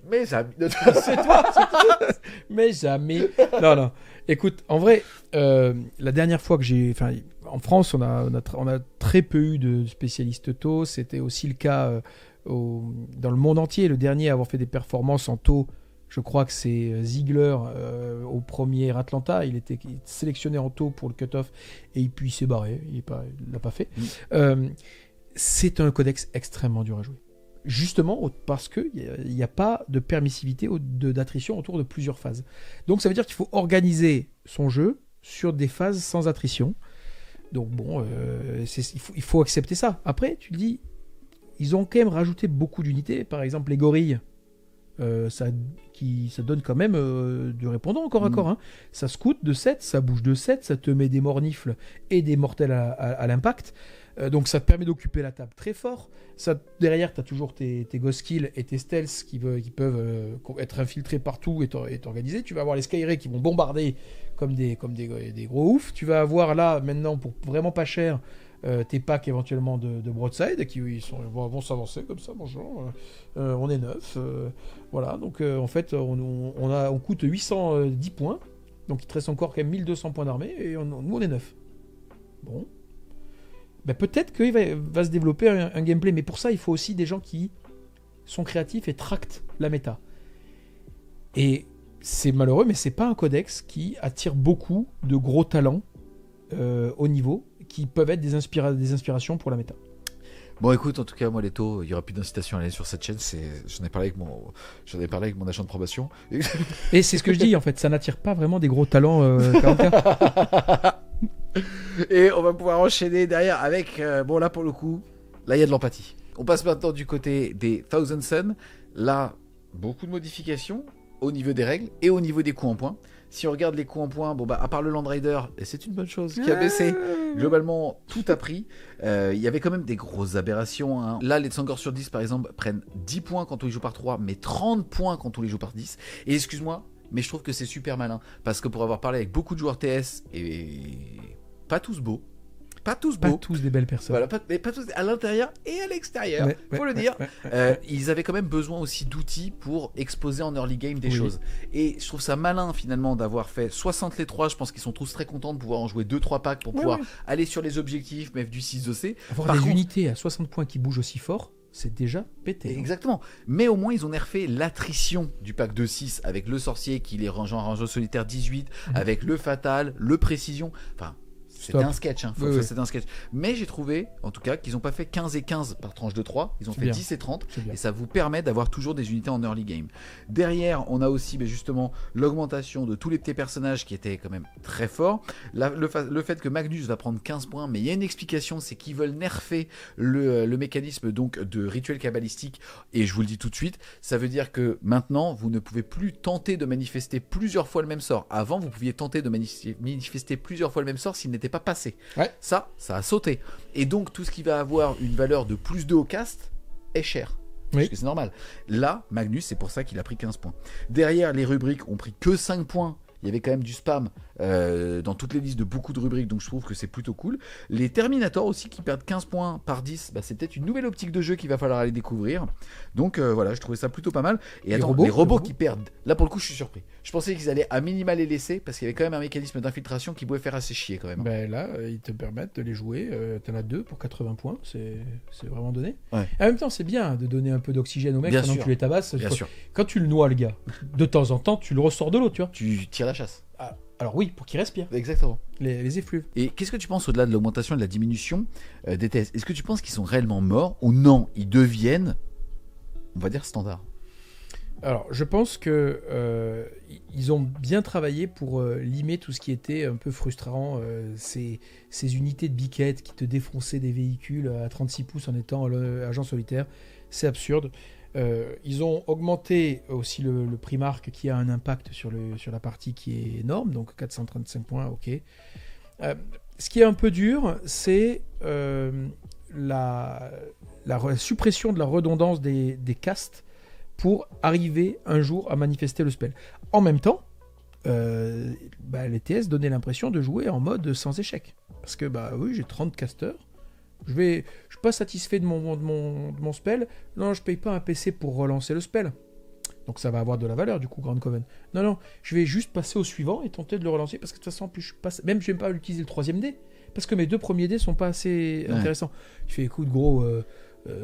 Speaker 1: mais jamais. C'est toi.
Speaker 2: Mais jamais. Non. Écoute, en vrai, la dernière fois que j'ai... Enfin, en France, on a très peu eu de spécialistes taux. C'était aussi le cas dans le monde entier. Le dernier à avoir fait des performances en taux, je crois que c'est Ziegler au premier Atlanta. Il était sélectionné en taux pour le cut-off et puis il s'est barré. Il l'a pas fait. C'est un codex extrêmement dur à jouer. Justement parce qu'il n'y a pas de permissivité d'attrition autour de plusieurs phases. Donc ça veut dire qu'il faut organiser son jeu sur des phases sans attrition. Donc bon, il faut accepter ça. Après, tu te dis, ils ont quand même rajouté beaucoup d'unités. Par exemple, les gorilles, ça donne quand même du répondant corps à corps. Hein. Ça scoute de 7, ça bouge de 7, ça te met des mornifles et des mortels à l'impact. Donc ça te permet d'occuper la table très fort. Derrière, tu as toujours tes ghost kills et tes stealths qui peuvent être infiltrés partout et t'organiser. Tu vas avoir les Skyray qui vont bombarder comme des gros oufs. Tu vas avoir là, maintenant, pour vraiment pas cher, tes packs éventuellement de broadside qui vont s'avancer comme ça. Bonjour, on est 9. Voilà, donc en fait, on coûte 810 points. Donc il te reste encore quand même 1200 points d'armée et nous on est 9. Bon. Ben peut-être qu'il va se développer un gameplay, mais pour ça, il faut aussi des gens qui sont créatifs et tractent la méta. Et c'est malheureux, mais c'est pas un codex qui attire beaucoup de gros talents au niveau, qui peuvent être des inspirations pour la méta.
Speaker 1: Bon écoute, en tout cas moi les taux, il n'y aura plus d'incitation à aller sur cette chaîne, j'en ai parlé avec mon agent de probation.
Speaker 2: Et c'est ce que je dis en fait, ça n'attire pas vraiment des gros talents 40K.
Speaker 1: Et on va pouvoir enchaîner derrière avec, là pour le coup, là il y a de l'empathie. On passe maintenant du côté des Thousand Sun. Là, beaucoup de modifications au niveau des règles et au niveau des coups en points. Si on regarde les coups en points, à part le Land Rider, et c'est une bonne chose, qui a baissé, globalement tout a pris. Il y avait quand même des grosses aberrations. Hein. Là, les Tsangor sur 10 par exemple prennent 10 points quand on les joue par 3, mais 30 points quand on les joue par 10. Et excuse-moi, mais je trouve que c'est super malin, parce que pour avoir parlé avec beaucoup de joueurs TS, et pas tous beaux, pas tous
Speaker 2: des belles personnes.
Speaker 1: Voilà, pas tous à l'intérieur et à l'extérieur, faut le dire. Ils avaient quand même besoin aussi d'outils pour exposer en early game des choses. Et je trouve ça malin finalement d'avoir fait 60 les 3. Je pense qu'ils sont tous très contents de pouvoir en jouer 2-3 packs pour pouvoir aller sur les objectifs, mettre du 6OC.
Speaker 2: Avoir des unités à 60 points qui bougent aussi fort, c'est déjà pété.
Speaker 1: Exactement. Mais au moins, ils ont nerfé l'attrition du pack de 6 avec le sorcier qui les range en range solitaire 18, avec le fatal, le précision. Enfin, c'était un sketch, hein. C'était un sketch. Mais j'ai trouvé, en tout cas, qu'ils n'ont pas fait 15 et 15 par tranche de 3. Ils ont fait 10 et 30. Et ça vous permet d'avoir toujours des unités en early game. Derrière, on a aussi justement l'augmentation de tous les petits personnages qui étaient quand même très forts. Le fait que Magnus va prendre 15 points, mais il y a une explication, c'est qu'ils veulent nerfer le mécanisme donc de rituel cabalistique. Et je vous le dis tout de suite, ça veut dire que maintenant, vous ne pouvez plus tenter de manifester plusieurs fois le même sort. Avant, vous pouviez tenter de manifester plusieurs fois le même sort s'il n'était pas passé. Ça a sauté. Et donc tout ce qui va avoir une valeur de plus 2 au cast est cher. Parce que c'est normal. Là, Magnus, c'est pour ça qu'il a pris 15 points. Derrière, les rubriques ont pris que 5 points. Il y avait quand même du spam dans toutes les listes de beaucoup de rubriques, donc je trouve que c'est plutôt cool. Les Terminators aussi qui perdent 15 points par 10, c'est peut-être une nouvelle optique de jeu qu'il va falloir aller découvrir. Donc voilà, je trouvais ça plutôt pas mal. Et les robots qui perdent, là pour le coup je suis surpris. Je pensais qu'ils allaient à minima les laisser, parce qu'il y avait quand même un mécanisme d'infiltration qui pouvait faire assez chier quand même.
Speaker 2: Là, ils te permettent de les jouer, t'en as 2 pour 80 poins, c'est vraiment donné. En même temps, c'est bien de donner un peu d'oxygène aux mecs pendant que tu les tabasses. Quand tu le noies le gars, de temps en temps, tu le ressors de l'eau, tu vois.
Speaker 1: Tu tires la chasse.
Speaker 2: Alors oui, pour qu'ils respirent,
Speaker 1: Exactement.
Speaker 2: les effluves.
Speaker 1: Et qu'est-ce que tu penses au-delà de l'augmentation et de la diminution des tests? Est-ce que tu penses qu'ils sont réellement morts ou non, ils deviennent, on va dire, standard?
Speaker 2: Alors, je pense que ils ont bien travaillé pour limer tout ce qui était un peu frustrant, ces unités de biquettes qui te défonçaient des véhicules à 36 pouces en étant agent solitaire. C'est absurde. Ils ont augmenté aussi le prix marque qui a un impact sur la partie qui est énorme, donc 435 points, ok. Ce qui est un peu dur, c'est la suppression de la redondance des castes pour arriver un jour à manifester le spell. En même temps, les TS donnaient l'impression de jouer en mode sans échec. Parce que, oui, j'ai 30 casters, je suis pas satisfait de mon spell, non, je paye pas un PC pour relancer le spell. Donc ça va avoir de la valeur, du coup, Grand Coven. Non, je vais juste passer au suivant et tenter de le relancer, parce que de toute façon, même je n'aime pas utiliser le 3e dé, parce que mes 2 premiers dés sont pas assez intéressants. Je fais, écoute, gros...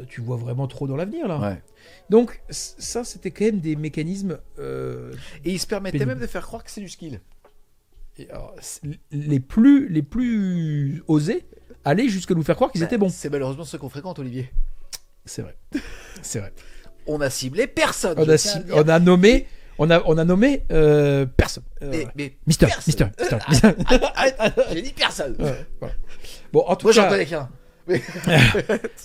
Speaker 2: tu vois vraiment trop dans l'avenir là.
Speaker 1: Ouais.
Speaker 2: Donc ça c'était quand même des mécanismes
Speaker 1: et ils se permettaient même de faire croire que c'est du skill.
Speaker 2: Et alors, les plus osés allaient jusqu'à nous faire croire qu'ils étaient bons.
Speaker 1: C'est malheureusement ceux qu'on fréquente, Olivier.
Speaker 2: C'est vrai.
Speaker 1: On a ciblé personne.
Speaker 2: On a nommé personne.
Speaker 1: Mais
Speaker 2: Mister.
Speaker 1: Arrête, j'ai dit personne.
Speaker 2: Voilà. Bon, en tout
Speaker 1: moi
Speaker 2: cas,
Speaker 1: j'en connais qu'un.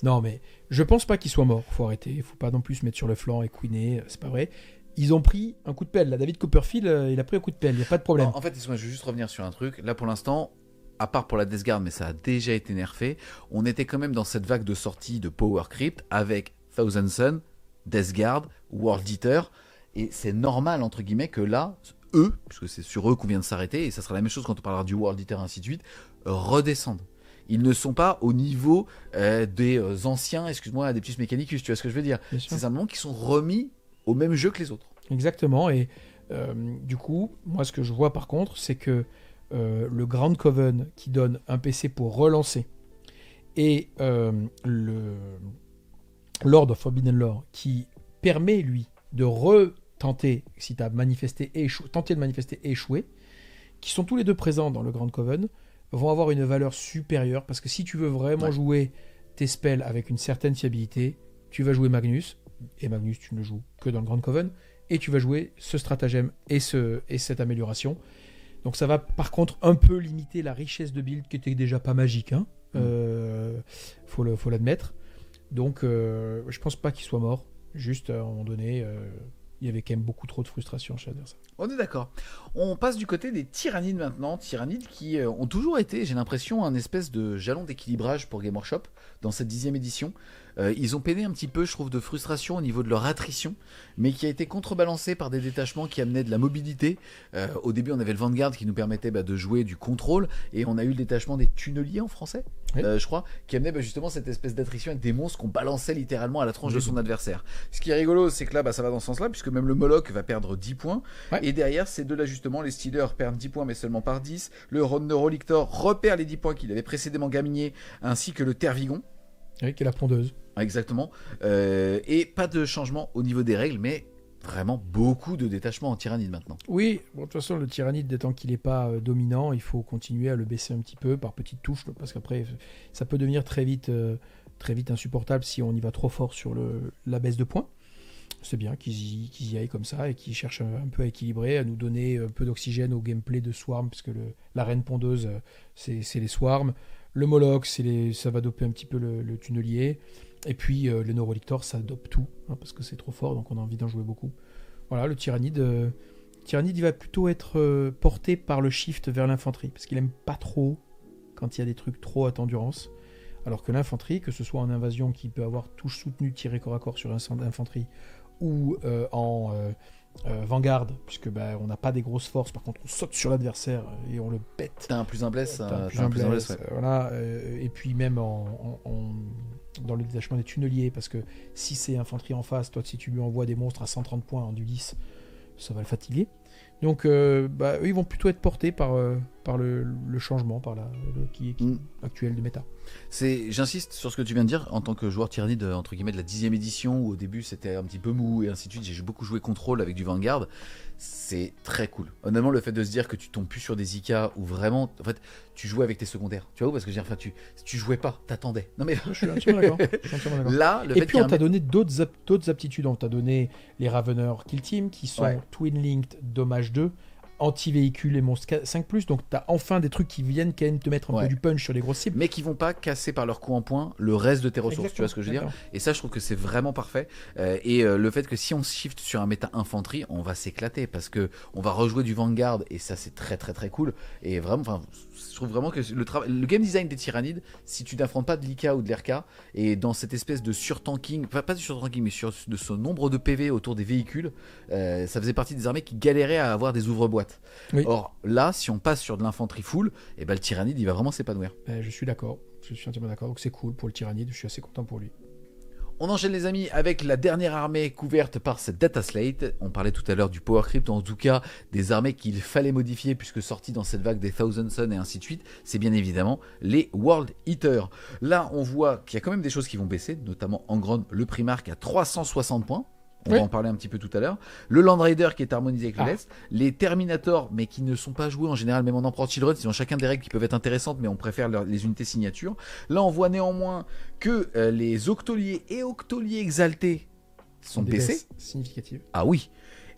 Speaker 2: Non, mais je pense pas qu'il soit mort. Faut arrêter. Il faut pas non plus se mettre sur le flanc et couiner. C'est pas vrai. Ils ont pris un coup de pelle. Là, David Copperfield, il a pris un coup de pelle. Il n'y a pas de problème.
Speaker 1: En fait, je veux juste revenir sur un truc. Là, pour l'instant, à part pour la Death Guard, mais ça a déjà été nerfé, on était quand même dans cette vague de sortie de Power Crypt avec Thousand Sun, Death Guard, World Eater. Et c'est normal, entre guillemets, que là, eux, puisque c'est sur eux qu'on vient de s'arrêter, et ça sera la même chose quand on parlera du World Eater et ainsi de suite, redescendent. Ils ne sont pas au niveau des anciens, excuse-moi, des petits mécanicus, tu vois ce que je veux dire. C'est simplement qu'ils sont remis au même jeu que les autres.
Speaker 2: Exactement, et du coup, moi ce que je vois par contre, c'est que le Grand Coven qui donne un PC pour relancer, et le Lord of Forbidden Lore qui permet lui de retenter, si tu as tenté de manifester et échoué, qui sont tous les deux présents dans le Grand Coven, vont avoir une valeur supérieure, parce que si tu veux vraiment jouer tes spells avec une certaine fiabilité, tu vas jouer Magnus, et Magnus tu ne le joues que dans le Grand Coven, et tu vas jouer ce stratagème et cette amélioration. Donc ça va par contre un peu limiter la richesse de build qui était déjà pas magique, hein. Faut l'admettre. Donc je pense pas qu'il soit mort, juste à un moment donné il y avait quand même beaucoup trop de frustration chez l'adversaire.
Speaker 1: On est d'accord. On passe du côté des tyrannides maintenant. Tyrannides qui ont toujours été, j'ai l'impression, un espèce de jalon d'équilibrage pour Game Workshop dans cette 10e édition. Ils ont peiné un petit peu, je trouve, de frustration au niveau de leur attrition, mais qui a été contrebalancé par des détachements qui amenaient de la mobilité. Au début, on avait le Vanguard qui nous permettait de jouer du contrôle, et on a eu le détachement des tunneliers en français, je crois, qui amenait justement cette espèce d'attrition avec des monstres qu'on balançait littéralement à la tronche de son adversaire. Ce qui est rigolo, c'est que là, ça va dans ce sens-là, puisque même le Moloch va perdre 10 points, et derrière, c'est de l'ajustement. Les Steelers perdent 10 points, mais seulement par 10. Le Neurolictor repère les 10 points qu'il avait précédemment gagné, ainsi que le Tervigon.
Speaker 2: Oui, qui est la pondeuse.
Speaker 1: Exactement. Et pas de changement au niveau des règles, mais vraiment beaucoup de détachements en tyrannide maintenant.
Speaker 2: Oui, bon, de toute façon, le tyrannide, dès tant qu'il n'est pas dominant, il faut continuer à le baisser un petit peu par petites touches, parce qu'après, ça peut devenir très vite insupportable si on y va trop fort sur la baisse de points. C'est bien qu'ils y aillent comme ça et qu'ils cherchent un peu à équilibrer, à nous donner un peu d'oxygène au gameplay de Swarm, puisque la reine pondeuse, c'est les Swarms. Le Moloch, ça va doper un petit peu le tunnelier. Et puis le Neurolictor, ça dope tout, hein, parce que c'est trop fort, donc on a envie d'en jouer beaucoup. Voilà, le tyrannide, il va plutôt être porté par le shift vers l'infanterie, parce qu'il aime pas trop quand il y a des trucs trop à endurance. Alors que l'infanterie, que ce soit en invasion qui peut avoir touche soutenue tiré corps à corps sur l'infanterie, ou en Vanguard, puisque on n'a pas des grosses forces, par contre on saute sur l'adversaire et on le pète.
Speaker 1: T'as un plus un bless,
Speaker 2: voilà, et puis même dans le détachement des tunneliers, parce que si c'est infanterie en face, toi si tu lui envoies des monstres à 130 points en du 10, ça va le fatiguer. Donc, eux, ils vont plutôt être portés par le changement, par qui actuel du méta.
Speaker 1: J'insiste sur ce que tu viens de dire en tant que joueur tyrannide entre guillemets de la 10e édition où au début c'était un petit peu mou et ainsi de suite. J'ai beaucoup joué contrôle avec du Vanguard. C'est très cool. Honnêtement, le fait de se dire que tu tombes plus sur des IK où vraiment, en fait, tu jouais avec tes secondaires. Tu vois, parce que tu jouais pas, t'attendais. Non mais
Speaker 2: je suis entièrement d'accord.
Speaker 1: Là,
Speaker 2: et puis on t'a donné d'autres aptitudes. On t'a donné les Raveneurs Kill Team qui sont Twin Linked Dommage 2. Anti-véhicule et monstres 5+, donc t'as enfin des trucs qui viennent quand même te mettre un peu du punch sur les grosses cibles.
Speaker 1: Mais qui vont pas casser par leur coup en point le reste de tes ressources, exactement, tu vois ce que je veux dire. Et ça, je trouve que c'est vraiment parfait. Le fait que si on shift sur un méta infanterie, on va s'éclater parce que on va rejouer du Vanguard et ça c'est très très très cool. Et vraiment, enfin, je trouve vraiment que le game design des tyrannides, si tu n'affrontes pas de l'IK ou de l'RK, et dans cette espèce de surtanking, enfin pas du surtanking, mais de ce nombre de PV autour des véhicules, ça faisait partie des armées qui galéraient à avoir des ouvre-boîtes. Oui. Or là, si on passe sur de l'infanterie full, et le tyrannide il va vraiment s'épanouir.
Speaker 2: Je suis d'accord, je suis entièrement d'accord. Donc c'est cool pour le tyrannide, je suis assez content pour lui.
Speaker 1: On enchaîne les amis avec la dernière armée couverte par cette data slate. On parlait tout à l'heure du Power Crypt, en tout cas des armées qu'il fallait modifier puisque sorties dans cette vague des Thousand Sun et ainsi de suite. C'est bien évidemment les World Eaters. Là on voit qu'il y a quand même des choses qui vont baisser, notamment en grande le Primarch à 360 points. On va en parler un petit peu tout à l'heure. Le Land Raider qui est harmonisé avec le Lest. Les Terminators, mais qui ne sont pas joués en général, même en Emperor Children. Ils ont chacun des règles qui peuvent être intéressantes, mais on préfère les unités signatures. Là, on voit néanmoins que les Octoliers et Octoliers Exaltés sont baissés.
Speaker 2: Significatives.
Speaker 1: Ah oui.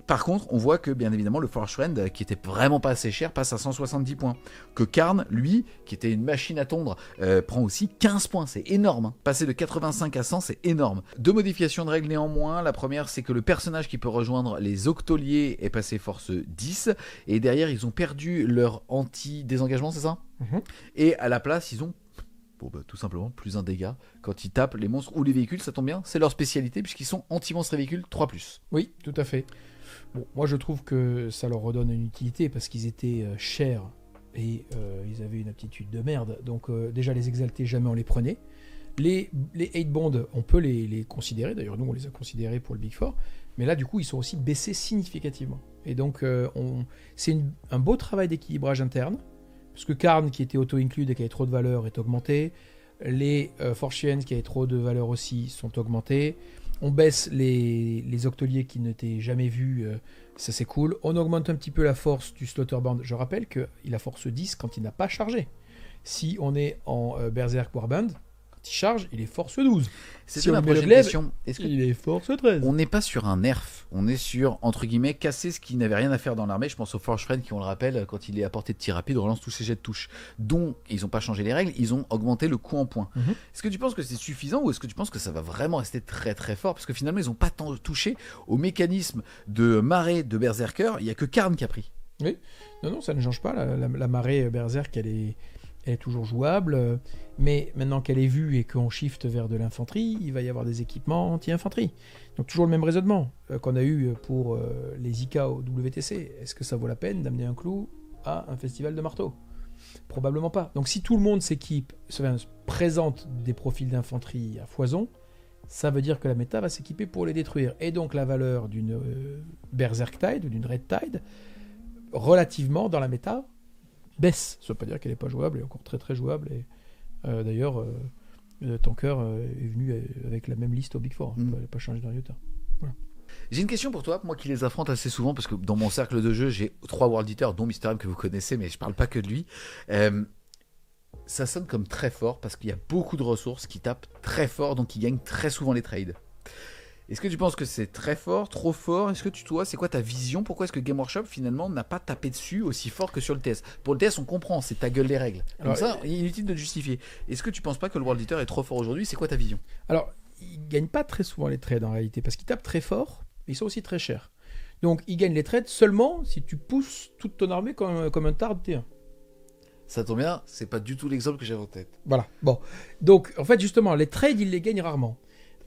Speaker 1: Par contre, on voit que, bien évidemment, le Forge Friend, qui était vraiment pas assez cher, passe à 170 points. Que Karn, lui, qui était une machine à tondre, prend aussi 15 points. C'est énorme. Hein. Passer de 85 à 100, c'est énorme. Deux modifications de règles néanmoins. La première, c'est que le personnage qui peut rejoindre les Octoliers est passé force 10. Et derrière, ils ont perdu leur anti-désengagement, c'est ça ? Et à la place, ils ont tout simplement plus un dégât quand ils tapent les monstres ou les véhicules. Ça tombe bien, c'est leur spécialité puisqu'ils sont anti-monstres et véhicules 3+.
Speaker 2: Oui, tout à fait. Bon, moi je trouve que ça leur redonne une utilité parce qu'ils étaient chers et ils avaient une aptitude de merde. Donc déjà les exaltés, jamais on les prenait. Les 8 bonds, on peut les considérer. D'ailleurs nous on les a considérés pour le Big Four. Mais là du coup ils sont aussi baissés significativement. Et donc c'est un beau travail d'équilibrage interne. Parce que Karn qui était auto-include et qui avait trop de valeur est augmenté. Les Forchiens qui avaient trop de valeur aussi sont augmentés. On baisse les Octoliers qui n'étaient jamais vus, ça c'est cool. On augmente un petit peu la force du Slaughterbound. Je rappelle qu'il a force 10 quand il n'a pas chargé. Si on est en Berserk Warband, quand il charge, il est force 12.
Speaker 1: C'est ma prochaine question.
Speaker 2: Il est force 13.
Speaker 1: On n'est pas sur un nerf, on est sur, entre guillemets, casser ce qui n'avait rien à faire dans l'armée. Je pense au Forge Friend qui, on le rappelle, quand il est à portée de tir rapide, relance tous ses jets de touche. Donc, ils n'ont pas changé les règles, ils ont augmenté le coût en points. Est-ce que tu penses que c'est suffisant ou est-ce que tu penses que ça va vraiment rester très très fort ? Parce que finalement, ils n'ont pas tant touché au mécanisme de marée de Berserker, il n'y a que Karn qui a pris.
Speaker 2: Oui, non, ça ne change pas. La marée Berserk, elle est toujours jouable, mais maintenant qu'elle est vue et qu'on shift vers de l'infanterie, il va y avoir des équipements anti-infanterie. Donc toujours le même raisonnement qu'on a eu pour les IK au WTC. Est-ce que ça vaut la peine d'amener un clou à un festival de marteau ? Probablement pas. Donc si tout le monde s'équipe, présente des profils d'infanterie à foison, ça veut dire que la méta va s'équiper pour les détruire. Et donc la valeur d'une Berserk Tide ou d'une Red Tide, relativement dans la méta, baisse. Ça ne veut pas dire qu'elle n'est pas jouable, elle est encore très très jouable. Et d'ailleurs, Tanker est venu avec la même liste au Big Four. Elle n'a pas changé d'un iota. Voilà.
Speaker 1: J'ai une question pour toi, moi qui les affronte assez souvent, parce que dans mon cercle de jeu, j'ai 3 World Eaters, dont Mr. M que vous connaissez, mais je parle pas que de lui. Ça sonne comme très fort, parce qu'il y a beaucoup de ressources qui tapent très fort, donc qui gagnent très souvent les trades. Est-ce que tu penses que c'est très fort, trop fort ? Est-ce que toi, c'est quoi ta vision ? Pourquoi est-ce que Game Workshop, finalement, n'a pas tapé dessus aussi fort que sur le TS ? Pour le TS, on comprend, c'est ta gueule les règles. Alors, donc ça, il est inutile de le justifier. Est-ce que tu penses pas que le World Eater est trop fort aujourd'hui ? C'est quoi ta vision ?
Speaker 2: Alors, ils ne gagnent pas très souvent les trades en réalité, parce qu'ils tapent très fort, mais ils sont aussi très chers. Donc, ils gagnent les trades seulement si tu pousses toute ton armée comme un tard de T1.
Speaker 1: Ça tombe bien, c'est pas du tout l'exemple que j'avais en tête.
Speaker 2: Voilà, bon. Donc, en fait, justement, les trades, ils les gagnent rarement.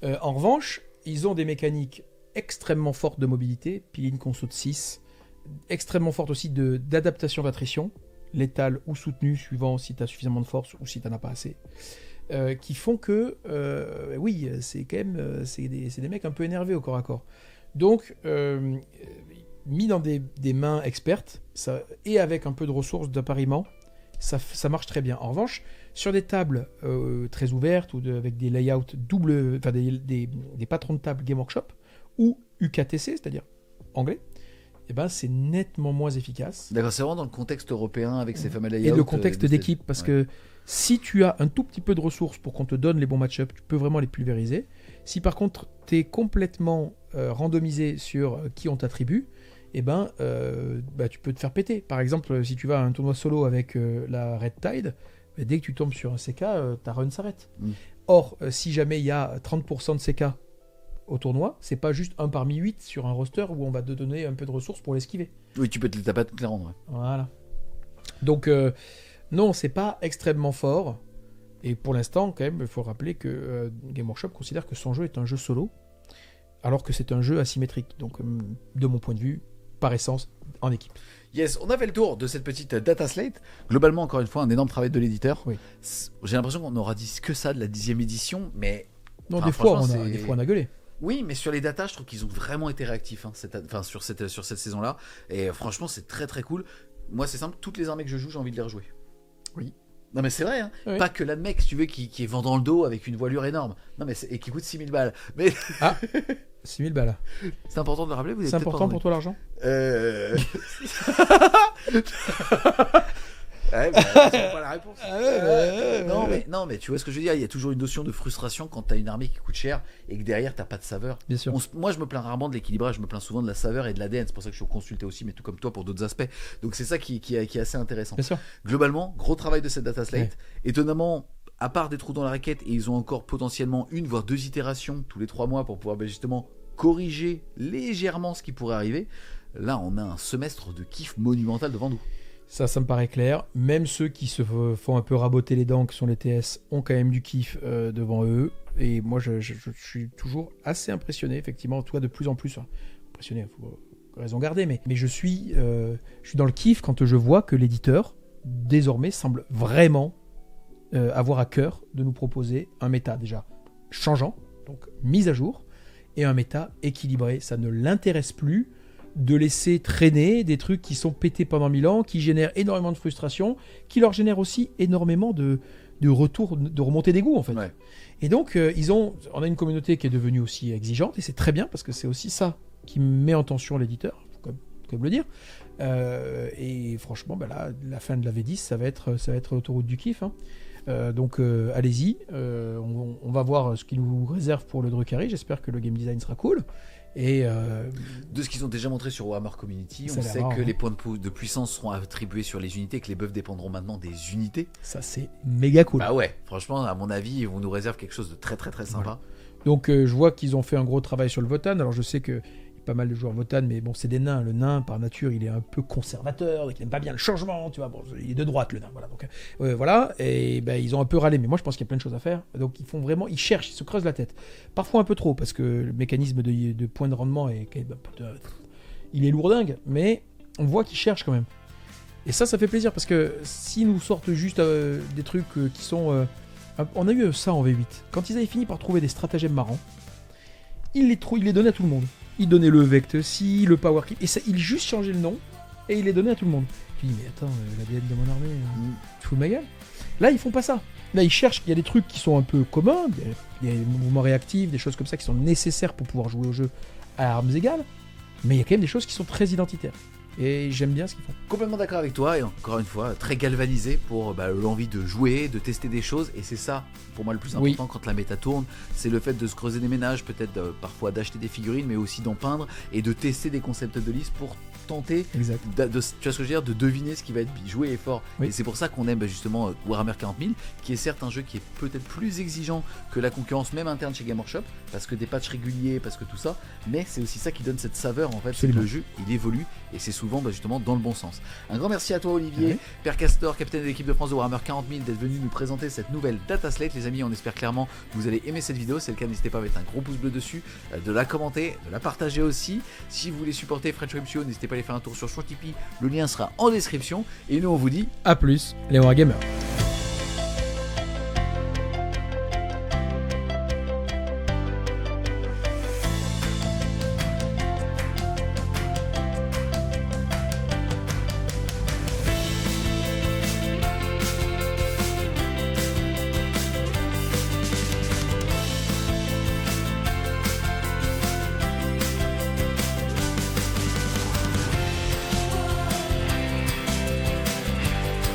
Speaker 2: En revanche, ils ont des mécaniques extrêmement fortes de mobilité, piline conso de 6, extrêmement fortes aussi d'adaptation d'attrition, létale ou soutenue, suivant si tu as suffisamment de force ou si tu n'en as pas assez, qui font que, c'est quand même c'est des mecs un peu énervés au corps à corps. Donc, mis dans des mains expertes, et avec un peu de ressources d'appariement, ça marche très bien. En revanche, sur des tables très ouvertes ou avec des layouts double, enfin des patrons de table Game Workshop ou UKTC, c'est-à-dire anglais, eh ben, c'est nettement moins efficace.
Speaker 1: D'accord, c'est vraiment dans le contexte européen avec ces fameux layouts.
Speaker 2: Et le contexte d'équipe, parce que si tu as un tout petit peu de ressources pour qu'on te donne les bons match-ups, tu peux vraiment les pulvériser. Si par contre, tu es complètement randomisé sur qui on t'attribue, eh ben, tu peux te faire péter. Par exemple, si tu vas à un tournoi solo avec la Red Tide, dès que tu tombes sur un CK, ta run s'arrête. Or, si jamais il y a 30% de CK au tournoi, c'est pas juste 1 parmi 8 sur un roster où on va te donner un peu de ressources pour l'esquiver.
Speaker 1: Oui, tu peux t'as pas toutes les rendre. Ouais.
Speaker 2: Voilà. Donc, non, c'est pas extrêmement fort. Et pour l'instant, quand même, il faut rappeler que Game Workshop considère que son jeu est un jeu solo, alors que c'est un jeu asymétrique. Donc, de mon point de vue, par essence, en équipe.
Speaker 1: Yes, on a fait le tour de cette petite data slate. Globalement, encore une fois, un énorme travail de l'éditeur.
Speaker 2: Oui.
Speaker 1: J'ai l'impression qu'on aura dit que ça de la 10e édition, mais...
Speaker 2: Non, des fois, on a gueulé.
Speaker 1: Oui, mais sur les datas, je trouve qu'ils ont vraiment été réactifs sur cette saison-là. Et franchement, c'est très très cool. Moi, c'est simple, toutes les armées que je joue, j'ai envie de les rejouer.
Speaker 2: Oui.
Speaker 1: Non, mais c'est vrai, hein.
Speaker 2: Oui.
Speaker 1: Pas que la mec, si tu veux, qui est vent dans le dos avec une voilure énorme. Non, mais et qui coûte 6000 balles. Mais...
Speaker 2: Ah, 6000 balles.
Speaker 1: C'est important de le rappeler,
Speaker 2: C'est important pour toi l'argent
Speaker 1: Ouais, c'est pas la réponse. Non, mais tu vois ce que je veux dire. Il y a toujours une notion de frustration quand t'as une armée qui coûte cher et que derrière t'as pas de saveur.
Speaker 2: Bien sûr.
Speaker 1: Moi, je me plains rarement de l'équilibrage. Je me plains souvent de la saveur et de l'ADN. C'est pour ça que je suis consulté aussi, mais tout comme toi pour d'autres aspects. Donc c'est ça qui est assez intéressant.
Speaker 2: Bien sûr.
Speaker 1: Globalement, gros travail de cette data slate. Étonnamment, à part des trous dans la raquette, et ils ont encore potentiellement 1 voire 2 itérations tous les 3 mois pour pouvoir justement corriger légèrement ce qui pourrait arriver. Là, on a un semestre de kiff monumental devant nous.
Speaker 2: Ça me paraît clair. Même ceux qui se font un peu raboter les dents, qui sont les TS, ont quand même du kiff devant eux. Et moi, je suis toujours assez impressionné, effectivement. Toi, de plus en plus. Impressionné, il faut raison garder. Mais je suis dans le kiff quand je vois que l'éditeur, désormais, semble vraiment avoir à cœur de nous proposer un méta déjà changeant, donc mise à jour, et un méta équilibré. Ça ne l'intéresse plus de laisser traîner des trucs qui sont pétés pendant 1000 ans, qui génèrent énormément de frustration, qui leur génèrent aussi énormément de retour, de remontée d'égout en fait.
Speaker 1: Ouais.
Speaker 2: Et donc on a une communauté qui est devenue aussi exigeante, et c'est très bien parce que c'est aussi ça qui met en tension l'éditeur, faut quand même le dire. Et franchement, là, la fin de la V10, ça va être l'autoroute du kiff. Donc allez-y, on va voir ce qu'il nous réserve pour le Drukhari. J'espère que le game design sera cool. Et
Speaker 1: de ce qu'ils ont déjà montré sur Warhammer Community, on sait que les points de puissance seront attribués sur les unités, que les buffs dépendront maintenant des unités.
Speaker 2: Ça, c'est méga cool.
Speaker 1: Bah ouais, franchement, à mon avis, ils vont nous réserver quelque chose de très très très sympa.
Speaker 2: Voilà. Donc je vois qu'ils ont fait un gros travail sur le Votann. Alors je sais que pas mal de joueurs Votann, mais bon, c'est des nains. Le nain, par nature, il est un peu conservateur, donc il n'aime pas bien le changement, tu vois. Bon, il est de droite, le nain. Voilà. Donc, voilà. Et ils ont un peu râlé, mais moi, je pense qu'il y a plein de choses à faire. Donc, ils cherchent, ils se creusent la tête. Parfois un peu trop, parce que le mécanisme de point de rendement est quand même il est lourdingue, mais on voit qu'ils cherchent quand même. Et ça fait plaisir, parce que s'ils nous sortent juste des trucs qui sont... on a eu ça en V8. Quand ils avaient fini par trouver des stratagèmes marrants, ils les donnaient à tout le monde. Il donnait le Vect-Si, le Power Clip, et ça, il juste changeait le nom, et il les donnait à tout le monde. Tu dis, mais attends, l'ADN de mon armée, tu fous de ma gueule? Là, ils font pas ça. Là, ils cherchent, il y a des trucs qui sont un peu communs, il y a des mouvements réactifs, des choses comme ça qui sont nécessaires pour pouvoir jouer au jeu à armes égales, mais il y a quand même des choses qui sont très identitaires. Et j'aime bien ce qu'ils font.
Speaker 1: Complètement d'accord avec toi, et encore une fois, très galvanisé pour l'envie de jouer, de tester des choses, et c'est ça, pour moi, le plus important quand la méta tourne, c'est le fait de se creuser des ménages, peut-être parfois d'acheter des figurines, mais aussi d'en peindre, et de tester des concepts de liste pour tenter, tu vois ce que je veux dire, de deviner ce qui va être joué et fort. Oui. Et c'est pour ça qu'on aime justement Warhammer 40 000, qui est certes un jeu qui est peut-être plus exigeant que la concurrence même interne chez Game Workshop, parce que des patchs réguliers, parce que tout ça, mais c'est aussi ça qui donne cette saveur en fait, c'est que le jeu il évolue, et c'est souvent justement dans le bon sens. Un grand merci à toi Olivier, Père Castor, capitaine de l'équipe de France de Warhammer 40 000, d'être venu nous présenter cette nouvelle data slate. Les amis, on espère clairement que vous allez aimer cette vidéo. C'est le cas, n'hésitez pas à mettre un gros pouce bleu dessus, de la commenter, de la partager aussi. Si vous voulez supporter French Web Show, n'hésitez pas à aller faire un tour sur Tipeee, le lien sera en description, et nous on vous dit
Speaker 2: à plus les Wargamers.